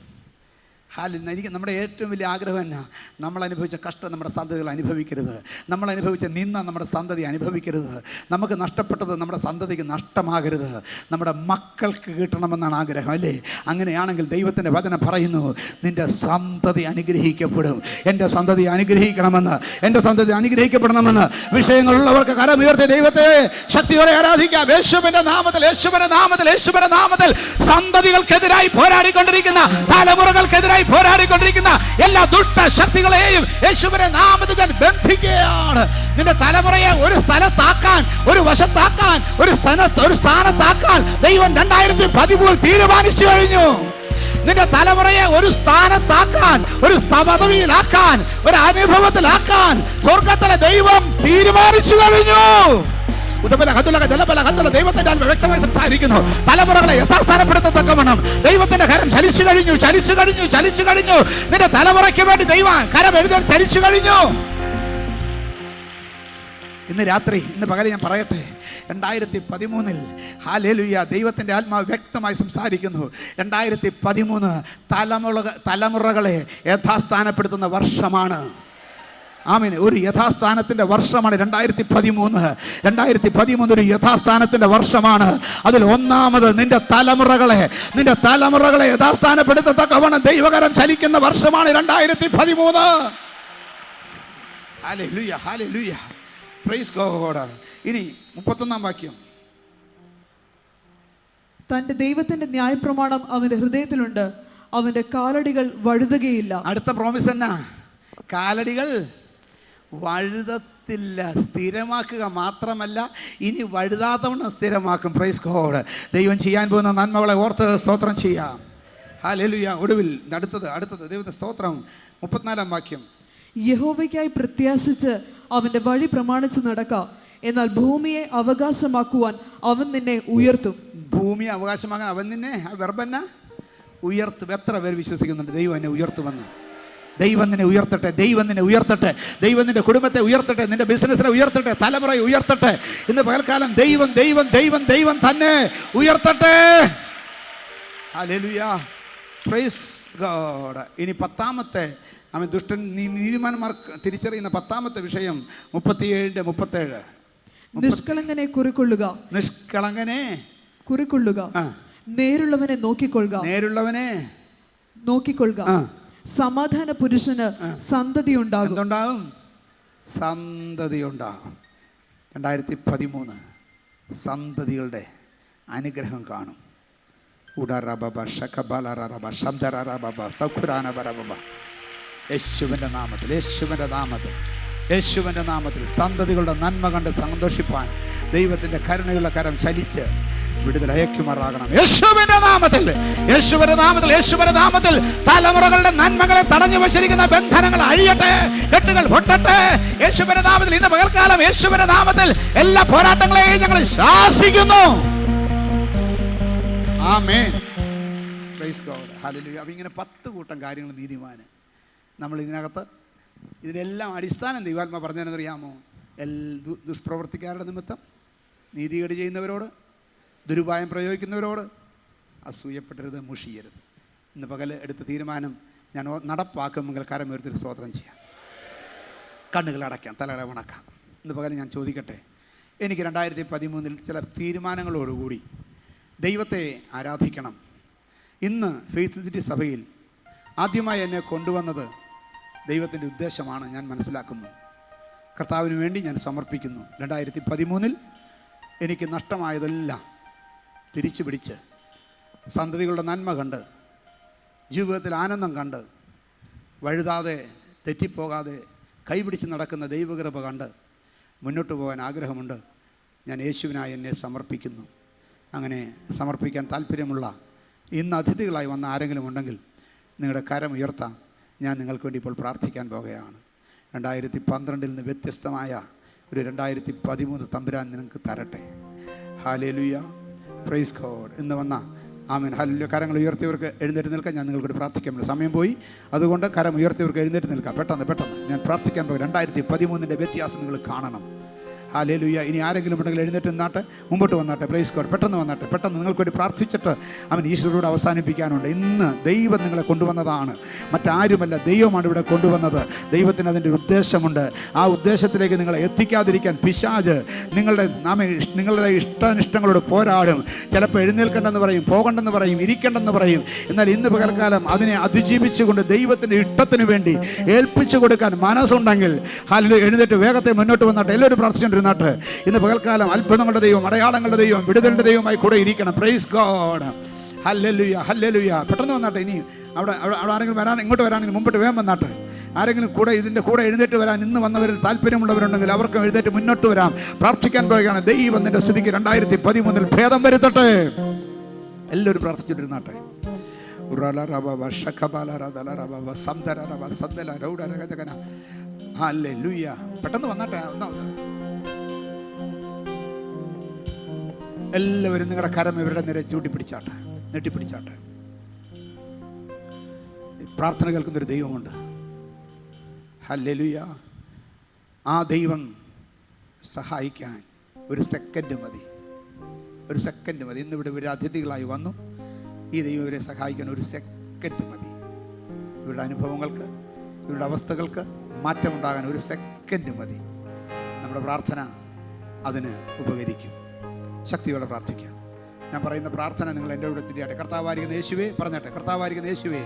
എനിക്ക് നമ്മുടെ ഏറ്റവും വലിയ ആഗ്രഹം എന്നാ, നമ്മൾ അനുഭവിച്ച കഷ്ടം നമ്മുടെ സന്തതികൾ അനുഭവിക്കരുത്, നമ്മൾ അനുഭവിച്ച നിന്ന നമ്മുടെ സന്തതി അനുഭവിക്കരുത്, നമുക്ക് നഷ്ടപ്പെട്ടത് നമ്മുടെ സന്തതിക്ക് നഷ്ടമാകരുത്, നമ്മുടെ മക്കൾക്ക് കിട്ടണമെന്നാണ് ആഗ്രഹം, അല്ലേ? അങ്ങനെയാണെങ്കിൽ ദൈവത്തിൻ്റെ വചനം പറയുന്നു, നിൻ്റെ സന്തതി അനുഗ്രഹിക്കപ്പെടും. എൻ്റെ സന്തതി അനുഗ്രഹിക്കണമെന്ന്, എൻ്റെ സന്തതി അനുഗ്രഹിക്കപ്പെടണമെന്ന് വിഷയങ്ങളുള്ളവർക്ക് കരമുയർത്തി ദൈവത്തെ ശക്തിയോടെ ആരാധിക്കാം. യേശുവിൻ്റെ നാമത്തിൽ, യേശുവിൻ്റെ നാമത്തിൽ, യേശുവിൻ്റെ നാമത്തിൽ സന്തതികൾക്കെതിരായി പോരാടിക്കൊണ്ടിരിക്കുന്ന, തലമുറകൾക്കെതിരായി പോരാടിക്കൊണ്ടിരിക്കുന്ന എല്ലാ ദുഷ്ട ശക്തികളെയും യേശുവിന്റെ നാമത്തിൽ ഞാൻ ബന്ധിക്കുകയാണ്. നിന്റെ തലമുറയെ ഒരു സ്ഥലത്താക്കാൻ, ഒരു വശത്താക്കാൻ, ഒരു സ്ഥാനത്താക്കാൻ ദൈവം 2013 തീരുമാനിച്ചു കഴിഞ്ഞു. നിന്റെ തലമുറയെ ഒരു സ്ഥാനത്താക്കാൻ, ഒരു പദവിയിലാക്കാൻ, ഒരു അനുഭവത്തിലാക്കാൻ സ്വർഗത്തിലെ ദൈവം തീരുമാനിച്ചു കഴിഞ്ഞു. ദൈവത്തിന്റെ വ്യക്തമായി സംസാരിക്കുന്നു. തലമുറകളെ യഥാസ്ഥാനപ്പെടുത്തത്തക്കവണ്ണം ദൈവത്തിന്റെ കരം ചലിച്ചു കഴിഞ്ഞു. നിന്റെ തലമുറയ്ക്ക് വേണ്ടി ദൈവം കരം എഴുതാൻ ചലിച്ചു കഴിഞ്ഞു. ഇന്ന് രാത്രി, ഇന്ന് പകൽ ഞാൻ പറയട്ടെ, 2013 ഹല്ലേലൂയ, ദൈവത്തിൻ്റെ ആത്മാവ് വ്യക്തമായി സംസാരിക്കുന്നു. 2013 തലമുറകളെ യഥാസ്ഥാനപ്പെടുത്തുന്ന വർഷമാണ്. ആമീൻ. ഒരു യഥാസ്ഥാനത്തിൻ്റെ വർഷമാണ് 2013 ഒരു യഥാസ്ഥാനത്തിൻ്റെ വർഷമാണ്. അതിൽ ഒന്നാമത് നിന്റെ തലമുറകളെ യഥാസ്ഥാനപ്പെടുത്തത്തക്കവണ്ണം ദൈവകരം ചലിക്കുന്ന വർഷമാണ് 2013. Hallelujah, hallelujah, praise God. ഇനി 31-ാം വാക്യം. തന്റെ ദൈവത്തിന്റെ ന്യായപ്രമാണം അവന്റെ ഹൃദയത്തിലുണ്ട്, അവന്റെ കാലടികൾ വഴുതുകയില്ല. അടുത്ത പ്രോമിസ് എന്നാ? കാലടികൾ വഴുതത്തില്ല. സ്ഥിരമാക്കുക മാത്രമല്ല, ഇനി വഴുതാത്തവണ്ണം സ്ഥിരമാക്കും. Praise God. ദൈവം ചെയ്യാൻ പോകുന്ന നന്മകളെ ഓർത്ത് സ്തോത്രം ചെയ്യാം. ഹല്ലേലൂയ. ഒടുവിൽ അടുത്തത് ദൈവത്തെ സ്തോത്രം. 34-ാം വാക്യം. യഹോവയ്ക്കായി പ്രത്യാശിച്ച് അവന്റെ വഴി പ്രമാണിച്ച് നടക്കുക, എന്നാൽ ഭൂമിയെ അവകാശമാക്കുവാൻ അവൻ നിന്നെ ഉയർത്തും. ഭൂമിയെ അവകാശമാക്കാൻ അവൻ നിന്നെ, ആ വെർബന്ന ഉയർത്തും. എത്ര പേർ വിശ്വസിക്കുന്നുണ്ട് ദൈവം എന്നെ ഉയർത്തുമെന്ന്? ദൈവം നിന്നെ ഉയർത്തട്ടെ, ദൈവം നിന്നെ ഉയർത്തട്ടെ, ദൈവം നിന്റെ കുടുംബത്തെ ഉയർത്തട്ടെ, നിന്റെ ബിസിനസ്സിനെ ഉയർത്തട്ടെ, തലമുറയെ ഉയർത്തട്ടെ. ഇന്ന് പകൽക്കാലം ദൈവം ദൈവം ദൈവം ദൈവം തന്നെ ഉയർത്തട്ടെ. Hallelujah, praise God. ഇനി 10-ാമത്തെ, അവൻ ദുഷ്ടൻ നീതിമാന്മാർ തിരിച്ചറിയുന്ന 10-ാമത്തെ വിഷയം 37-37. നിഷ്കളങ്കനെ കുറിക്കൊള്ളുക, നേരുള്ളവനെ നോക്കിക്കൊള്ളുക, സമാധാന പുരുഷന് സന്തതി ഉണ്ടാകും. 2013 സന്തതികളുടെ അനുഗ്രഹം കാണും. യേശുവിൻ്റെ നാമത്തിൽ സന്തതികളുടെ നന്മ കണ്ട് സന്തോഷിപ്പാൻ ദൈവത്തിൻ്റെ കരുണയുള്ള കരം ചലിച്ച് വിടുതൽ അയക്കുമാറാകണം. യേശുവിൻ്റെ നാമത്തിൽ തലമുറകളുടെ നന്മകളെ തടഞ്ഞു വച്ചിരിക്കുന്ന ബന്ധനങ്ങൾ അഴിയട്ടെ, കെട്ടുകൾ പൊട്ടട്ടെ. യേശുവിൻ്റെ നാമത്തിൽ ഇന്ന് പകൽക്കാലം യേശുവിൻ്റെ നാമത്തിൽ എല്ലാ പോരാട്ടങ്ങളെയും ഞങ്ങൾ ശാസിക്കുന്നു. ആമേൻ, പ്രൈസ് ഗോഡ്, ഹല്ലേലൂയ. അപ്പോൾ ഇങ്ങനെ 10 കൂട്ടം കാര്യങ്ങൾ നീതിമാന് നമ്മൾ ഇതിനെല്ലാം അടിസ്ഥാനം ദൈവാത്മ പറഞ്ഞതെന്നറിയാമോ? ദുഷ്പ്രവർത്തിക്കാരുടെ നിമിത്തം, നീതികേട് ചെയ്യുന്നവരോട്, ദുരുപായം പ്രയോഗിക്കുന്നവരോട് അസൂയപ്പെടരുത്, മുഷിയരുത്. ഇന്ന് പകൽ എടുത്ത തീരുമാനം ഞാൻ നടപ്പാക്കുമെങ്കിൽ കരമുയർത്തി സ്തോത്രം ചെയ്യാം. കണ്ണുകൾ അടയ്ക്കാം, തലകളെ ഉണക്കാം. ഇന്ന് പകൽ ഞാൻ ചോദിക്കട്ടെ, എനിക്ക് 2013 ചില തീരുമാനങ്ങളോടുകൂടി ദൈവത്തെ ആരാധിക്കണം. ഇന്ന് ഫെയ്ത്ത് സിറ്റി സഭയിൽ ആദ്യമായി എന്നെ കൊണ്ടുവന്നത് ദൈവത്തിൻ്റെ ഉദ്ദേശമാണ് ഞാൻ മനസ്സിലാക്കുന്നു. കർത്താവിന് വേണ്ടി ഞാൻ സമർപ്പിക്കുന്നു. 2013 എനിക്ക് നഷ്ടമായതെല്ലാം തിരിച്ചു പിടിച്ച്, സന്തതികളുടെ നന്മ കണ്ട്, ജീവിതത്തിൽ ആനന്ദം കണ്ട്, വഴുതാതെ തെറ്റിപ്പോകാതെ കൈപിടിച്ച് നടക്കുന്ന ദൈവകൃപ കണ്ട് മുന്നോട്ട് പോകാൻ ആഗ്രഹമുണ്ട്. ഞാൻ യേശുവിനായി എന്നെ സമർപ്പിക്കുന്നു. അങ്ങനെ സമർപ്പിക്കാൻ താല്പര്യമുള്ള ഇന്ന് അതിഥികളായി വന്ന ആരെങ്കിലും ഉണ്ടെങ്കിൽ നിങ്ങളുടെ കരം ഉയർത്താം. ഞാൻ നിങ്ങൾക്ക് വേണ്ടി ഇപ്പോൾ പ്രാർത്ഥിക്കാൻ പോകുകയാണ്. 2012 നിന്ന് വ്യത്യസ്തമായ ഒരു 2013 തമ്പുരാൻ നിങ്ങൾക്ക് തരട്ടെ. Hallelujah, praise God. ഇന്ന് വന്ന ആമേൻ, ഹല്ലേലൂയ. കരങ്ങൾ ഉയർത്തിയവർക്ക് എഴുന്നേറ്റ് നിൽക്കാൻ ഞാൻ നിങ്ങൾക്ക് വേണ്ടി പ്രാർത്ഥിക്കാൻ പറ്റും. സമയം പോയി, അതുകൊണ്ട് കരം ഉയർത്തിയവർക്ക് എഴുന്നേറ്റ് നിൽക്കാം. പെട്ടെന്ന് ഞാൻ പ്രാർത്ഥിക്കാൻ പോകും. 2013 വ്യത്യാസം നിങ്ങൾ കാണണം. ഹല്ലേലൂയ. ഇനി ആരെങ്കിലും ഉണ്ടെങ്കിൽ എഴുന്നേറ്റ് നിന്നാട്ടെ, മുമ്പോട്ട് വന്നാട്ടെ. Praise God. പെട്ടെന്ന് വന്നാട്ടെ, പെട്ടെന്ന് നിങ്ങൾക്ക് വേണ്ടി പ്രാർത്ഥിച്ചിട്ട് അവൻ ഈശ്വരോട് അവസാനിപ്പിക്കാനുണ്ട്. ഇന്ന് ദൈവം നിങ്ങളെ കൊണ്ടുവന്നതാണ്, മറ്റാരുമല്ല, ദൈവമാണ് ഇവിടെ കൊണ്ടുവന്നത്. ദൈവത്തിന് അതിൻ്റെ ഉദ്ദേശമുണ്ട്. ആ ഉദ്ദേശത്തിലേക്ക് നിങ്ങളെ എത്തിക്കാതിരിക്കാൻ പിശാച് നിങ്ങളുടെ ഇഷ്ടാനിഷ്ടങ്ങളോട് പോരാടും. ചിലപ്പോൾ എഴുന്നേൽക്കണ്ടെന്ന് പറയും, പോകണ്ടെന്ന് പറയും, ഇരിക്കണ്ടെന്ന് പറയും. എന്നാൽ ഇന്ന് പകൽക്കാലം അതിനെ അതിജീവിച്ചുകൊണ്ട് ദൈവത്തിൻ്റെ ഇഷ്ടത്തിന് വേണ്ടി ഏൽപ്പിച്ചു കൊടുക്കാൻ മനസ്സുണ്ടെങ്കിൽ ഹല്ലേലൂയ, എഴുന്നേറ്റ് വേഗത്തെ മുന്നോട്ട് വന്നാട്ടെ. എല്ലാവരും പ്രാർത്ഥിച്ചുകൊണ്ടിരുന്നാട്ടെ. ഇന്ന് പകൽക്കാലം അത്ഭുതങ്ങളുടെ ദൈവം, അടയാളങ്ങളുടെ ദൈവം, വിടുതലിൻ്റെ ദൈവമായി കൂടെ ഇരിക്കണം. Price God. Hallelujah, hallelujah. പെട്ടെന്ന് വന്നാട്ടെ. ഇനി അവിടെ ആരെങ്കിലും ഇങ്ങോട്ട് വരാണെങ്കിൽ മുമ്പോട്ട് വേഗം വന്നാട്ടെ. ആരെങ്കിലും ഇതിൻ്റെ കൂടെ എഴുന്നേറ്റ് വരാൻ ഇന്ന് വന്നവരിൽ താല്പര്യമുള്ളവരുണ്ടെങ്കിൽ അവർക്കും എഴുന്നേറ്റ് മുന്നോട്ട് വരാം. പ്രാർത്ഥിക്കാൻ പോവുകയാണ്. ദൈവം നിന്റെ സ്ഥിതിക്ക് 2013 ഭേദം വരുത്തട്ടെ. എല്ലാവരും പ്രാർത്ഥിച്ചിട്ടിരുന്നാട്ടെ. ഹല്ലേലൂയ. പെട്ടെന്ന് വന്നാട്ടെ. എല്ലാവരും നിങ്ങളുടെ കരം ഇവരുടെ നേരെ ചൂണ്ടിപ്പിടിച്ചാട്ടെ, നെട്ടിപ്പിടിച്ചാട്ടെ. പ്രാർത്ഥന കേൾക്കുന്നൊരു ദൈവമുണ്ട്. ഹല്ലേലൂയ. ആ ദൈവം സഹായിക്കാൻ ഒരു സെക്കൻഡ് മതി, ഒരു സെക്കൻഡ് മതി. ഇന്നിവിടെ ഇവർ അതിഥികളായി വന്നു. ഈ ദൈവം ഇവരെ സഹായിക്കാൻ ഒരു സെക്കൻഡ് മതി. ഇവരുടെ അനുഭവങ്ങൾക്ക്, ഇവരുടെ അവസ്ഥകൾക്ക് മാറ്റമുണ്ടാകാൻ ഒരു സെക്കൻഡ് മതി. നമ്മുടെ പ്രാർത്ഥന അതിന് ഉപകരിക്കും. ശക്തിയോടെ പ്രാർത്ഥിക്കാം. ഞാൻ പറയുന്ന പ്രാർത്ഥന നിങ്ങൾ എൻ്റെ കൂടെ തിരിയാട്ടെ. കർത്താവായിരിക്കുന്ന യേശുവേ പറഞ്ഞാട്ടെ. കർത്താവായിരിക്കുന്ന യേശുവേ,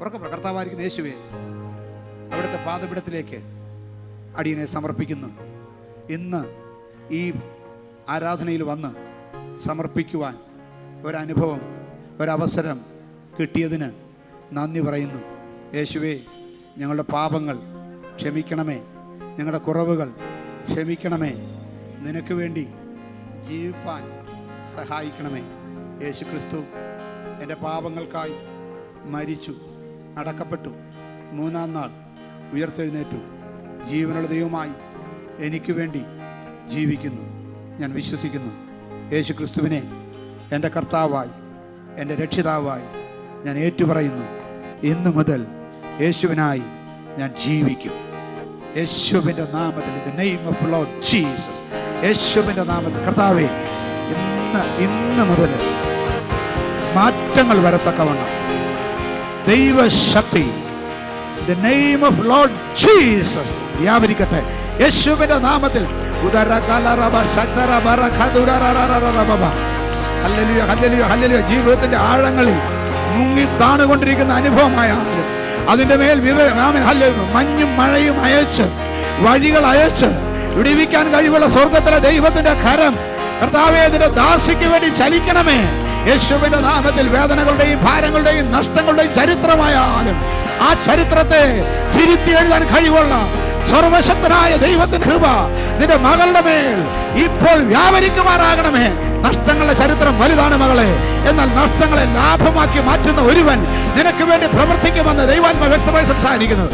ഉറക്കെ കർത്താവായിരിക്കുന്ന യേശുവേ, അവിടുത്തെ പാദപീഠത്തിലേക്ക് അടിയനെ സമർപ്പിക്കുന്നു. ഇന്ന് ഈ ആരാധനയിൽ വന്ന് സമർപ്പിക്കുവാൻ ഒരനുഭവം, ഒരവസരം കിട്ടിയതിന് നന്ദി പറയുന്നു. യേശുവേ, ഞങ്ങളുടെ പാപങ്ങൾ ക്ഷമിക്കണമേ, ഞങ്ങളുടെ കുറവുകൾ ക്ഷമിക്കണമേ, നിനക്ക് വേണ്ടി ജീവിപ്പാൻ സഹായിക്കണമേ. യേശു ക്രിസ്തു എൻ്റെ പാപങ്ങൾക്കായി മരിച്ചു, അടക്കപ്പെട്ടു, 3-ാം നാൾ ഉയർത്തെഴുന്നേറ്റു, ജീവനുള്ള ദൈവമായി എനിക്ക് വേണ്ടി ജീവിക്കുന്നു. ഞാൻ വിശ്വസിക്കുന്നു. യേശു ക്രിസ്തുവിനെ എൻ്റെ കർത്താവായി, എൻ്റെ രക്ഷിതാവായി ഞാൻ ഏറ്റുപറയുന്നു. ഇന്നു മുതൽ യേശുവിനായി ഞാൻ ജീവിക്കും. യേശുവിൻ്റെ നാമത്തിൽ, in the name of Lord Jesus, യേശുവിൻ്റെ നാമത്തിൽ കർത്താവേ, ഇന്ന് മുതൽ മാറ്റങ്ങൾ വരത്തക്കവണ്ണം ദൈവശക്തി, in the name of Lord Jesus വ്യാപരിക്കട്ടെ. യേശുവിൻ്റെ നാമത്തിൽ. ജീവിതത്തിന്റെ ആഴങ്ങളിൽ മുങ്ങി താണുകൊണ്ടിരിക്കുന്ന അനുഭവമായാലും അതിൻ്റെ മേൽ മഞ്ഞും മഴയും അയച്ച്, വഴികൾ അയച്ച് വിടിവിക്കാൻ കഴിവുള്ള സ്വർഗത്തിലെ ദൈവത്തിന്റെ കരം കർത്താവേ, അതിന്റെ ദാസിക്ക് വേണ്ടി ചലിക്കണമേ. യേശുവിന്റെ നാമത്തിൽ വേദനകളുടെയും ഭാരങ്ങളുടെയും നഷ്ടങ്ങളുടെയും ചരിത്രമായാലും ആ ചരിത്രത്തെ തിരുത്തി എഴുതാൻ കഴിവുള്ള സർവശക്തനായ ദൈവത്തിന്റെ കൃപ നിന്റെ മകളുടെ മേൽ ഇപ്പോൾ വ്യാപരിക്കുമാറാകണമേ. നഷ്ടങ്ങളുടെ ചരിത്രം വലുതാണ് മകളെ, എന്നാൽ നഷ്ടങ്ങളെ ലാഭമാക്കി മാറ്റുന്ന ഒരുവൻ നിനക്ക് വേണ്ടി പ്രവർത്തിക്കുമെന്ന് ദൈവാത്മ വ്യക്തമായി സംസാരിക്കുന്നു.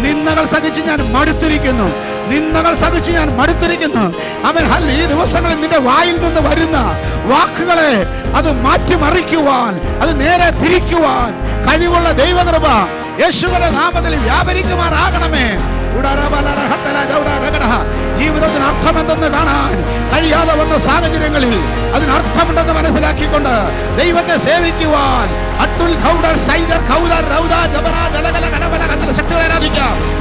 നിന്ദകൾ സഹിച്ച് ഞാൻ മടുത്തിരിക്കുന്നു, നിന്ദകൾ സഹിച്ച് ഞാൻ മടുത്തിരിക്കുന്നു. അവൻ ഈ ദിവസങ്ങളിൽ നിന്റെ വായിൽ നിന്ന് വരുന്ന വാക്കുകളെ അത് മാറ്റിമറിക്കുവാൻ, അത് നേരെ തിരിക്കുവാൻ കഴിവുള്ള ദൈവകൃപ യേശുവിന്റെ നാമത്തിൽ വ്യാപരിക്കുമാറാകണമേ. ജീവിതത്തിന് അർത്ഥമെന്തെന്ന് കാണാൻ കഴിയാതെ വന്ന സാഹചര്യങ്ങളിൽ അതിനർത്ഥമുണ്ടെന്ന് മനസ്സിലാക്കിക്കൊണ്ട് ദൈവത്തെ സേവിക്കുവാൻ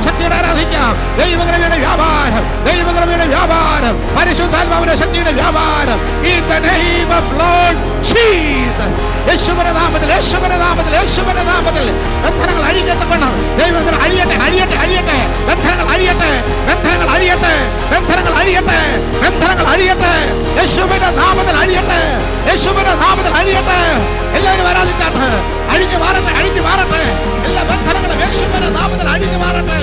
ശക്തിയുടെ ആരാധിക്കാം. ദൈവകൃപയുടെ വ്യാപാരം, ദൈവകൃപയുടെ വ്യാപാരം, പരിശുദ്ധാത്മാവിന്റെ ശക്തിയുടെ വ്യാപാരം. In the name of Lord Jesus, യേശുവിന്റെ നാമത്തിൽ, യേശുവിന്റെ നാമത്തിൽ, യേശുവിന്റെ നാമത്തിൽ ബന്ധനങ്ങൾ അഴിക്കത്തക്കണം. ദൈവത്തിൽ അഴിയട്ടെ, അഴിയട്ടെ, അഴിയട്ടെ. ബന്ധനങ്ങൾ അഴിയട്ടെ, ബന്ധനങ്ങൾ അഴിയട്ടെ, ബന്ധനങ്ങൾ അഴിയട്ടെ, ബന്ധനങ്ങൾ അഴിയട്ടെ. യേശുവിന്റെ നാമത്തിൽ അഴിയട്ടെ, യേശുവിന്റെ നാമത്തിൽ അഴിയട്ടെ. എല്ലാവരും ആരാധിക്കാട്ടെ. അഴിഞ്ഞു മാറട്ടെ, അഴിഞ്ഞു മാറട്ടെ. എല്ലാ ബന്ധനങ്ങളും യേശുവിന്റെ നാമത്തിൽ അഴിഞ്ഞു മാറട്ടെ.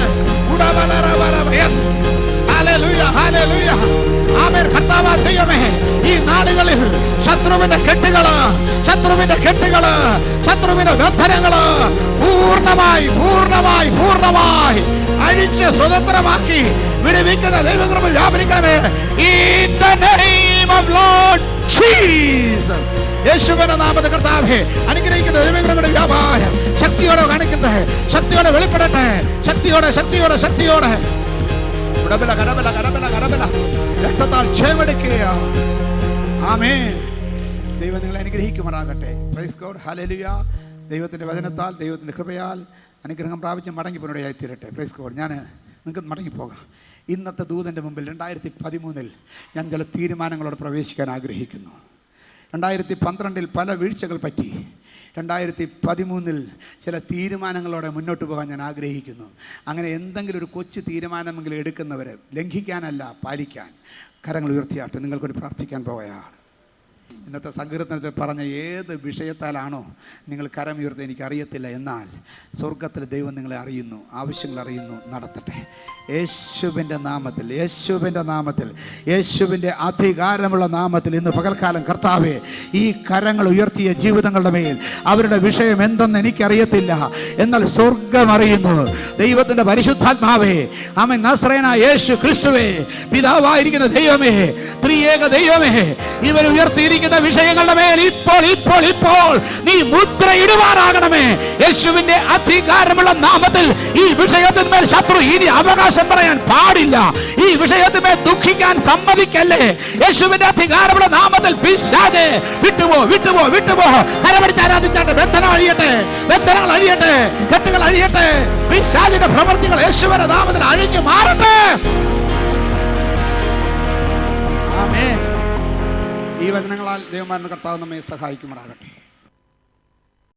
കർത്താവായ ദൈവമേ, ഈ നാളുകളിൽ ശത്രുവിന്റെ കെട്ടുകള്, ശത്രുവിന്റെ കെട്ടുകള്, ശത്രുവിന്റെ ബന്ധനങ്ങള് പൂർണ്ണമായി പൂർണ്ണമായി പൂർണ്ണമായി അഴിച്ച് സ്വതന്ത്രമാക്കി വിടുവിക്കുന്ന ദൈവകൃപ വ്യാപരിക്കണമേ. In the name of Lord Jesus, യേശുവിന്റെ നാമത്തിൽ കർത്താവേ, അനുഗ്രഹിക്കുന്ന ദൈവകൃപയുടെ വ്യാപാരം ശക്തിയോടെ കാണിക്കട്ടെ, ശക്തിയോടെ വെളിപ്പെടട്ടെ, ശക്തിയോടെ ശക്തിയോടെ ശക്തിയോടെ ഉടബല കരബല കരബല കരബല രക്തത്താൽ ജയമെടുക്കുക. ആമേൻ. ദൈവം നിങ്ങളെ അനുഗ്രഹിക്കുമാറാകട്ടെ. Price God. ഹല്ലേലൂയ. ദൈവത്തിൻ്റെ വചനത്താൽ ദൈവത്തിൻ്റെ കൃപയാൽ അനുഗ്രഹം പ്രാപിച്ച് മടങ്ങിപ്പോയിടയായി തീരട്ടെ. Praise God. ഞാൻ നിങ്ങൾക്ക് മടങ്ങിപ്പോകാം. ഇന്നത്തെ ദൂതൻ്റെ മുമ്പിൽ 2013 ഞാൻ ചില തീരുമാനങ്ങളോട് പ്രവേശിക്കാൻ ആഗ്രഹിക്കുന്നു. 2012 പല വീഴ്ചകൾ പറ്റി. 2013 ചില തീരുമാനങ്ങളോടെ മുന്നോട്ട് പോകാൻ ഞാൻ ആഗ്രഹിക്കുന്നു. അങ്ങനെ എന്തെങ്കിലും ഒരു കൊച്ചു തീരുമാനമെങ്കിലും എടുക്കുന്നവർ ലംഘിക്കാനല്ല, പാലിക്കാൻ കരങ്ങൾ ഉയർത്തിയാട്ടെ. നിങ്ങൾക്കൊരു പ്രാർത്ഥിക്കാൻ പോവുകയാണ്. ഇന്നത്തെ സങ്കീർത്തനത്തിൽ പറഞ്ഞ ഏത് വിഷയത്താലാണോ നിങ്ങൾ കരമുയർത്തി എനിക്കറിയത്തില്ല, എന്നാൽ സ്വർഗത്തിൽ ദൈവം നിങ്ങളെ അറിയുന്നു, ആവശ്യങ്ങൾ അറിയുന്നു. നടത്തട്ടെ യേശുവിൻ്റെ നാമത്തിൽ, യേശുവിൻ്റെ നാമത്തിൽ, യേശുവിൻ്റെ അധികാരമുള്ള നാമത്തിൽ ഇന്ന് പകൽക്കാലം കർത്താവേ, ഈ കരങ്ങൾ ഉയർത്തിയ ജീവിതങ്ങളുടെ മേൽ അവരുടെ വിഷയം എന്തെന്ന് എനിക്കറിയത്തില്ല, എന്നാൽ സ്വർഗം അറിയുന്നു. ദൈവത്തിൻ്റെ പരിശുദ്ധാത്മാവേ, ആമേൻ, നസറേയനായ യേശു ക്രിസ്തുവേ, പിതാവായിരിക്കുന്ന ദൈവമേ, ത്രിയേക ദൈവമേ, ഇവർ ഉയർത്തിയിരിക്കുന്ന വിഷയങ്ങളുടെ മേൽ ഇപ്പോൾ ഇപ്പോൾ ഇപ്പോൾ നീ മുദ്രയിടുവാനാകണമേ. യേശുവിന്റെ അധികാരമുള്ള നാമത്തിൽ ഈ വിഷയത്തിന്മേൽ ശത്രു ഇനി അവകാശം പറയാൻ പാടില്ല. ഈ വിഷയത്തിന്മേൽ ദുഃഖിക്കാൻ സമ്മതിക്കല്ലേ. യേശുവിന്റെ അധികാരമുള്ള നാമത്തിൽ പിശാചേ വിട്ടുപോ വിട്ടുപോ വിട്ടുപോ. കരമടിച്ച് ആരാധിച്ചാട്ടെ. ബന്ധനം അഴിയട്ടെ, ബന്ധനങ്ങൾ അഴിയട്ടെ, കെട്ടുകൾ അഴിയട്ടെ. പിശാചിന്റെ പ്രവൃത്തികൾ യേശുവിന്റെ നാമത്തിൽ അഴിഞ്ഞു മാറട്ടെ. ആമേൻ. ഈ വചനങ്ങളാൽ ദൈവമായിരുന്ന കർത്താവ് നമ്മെ സഹായിക്കുമാറാകട്ടെ.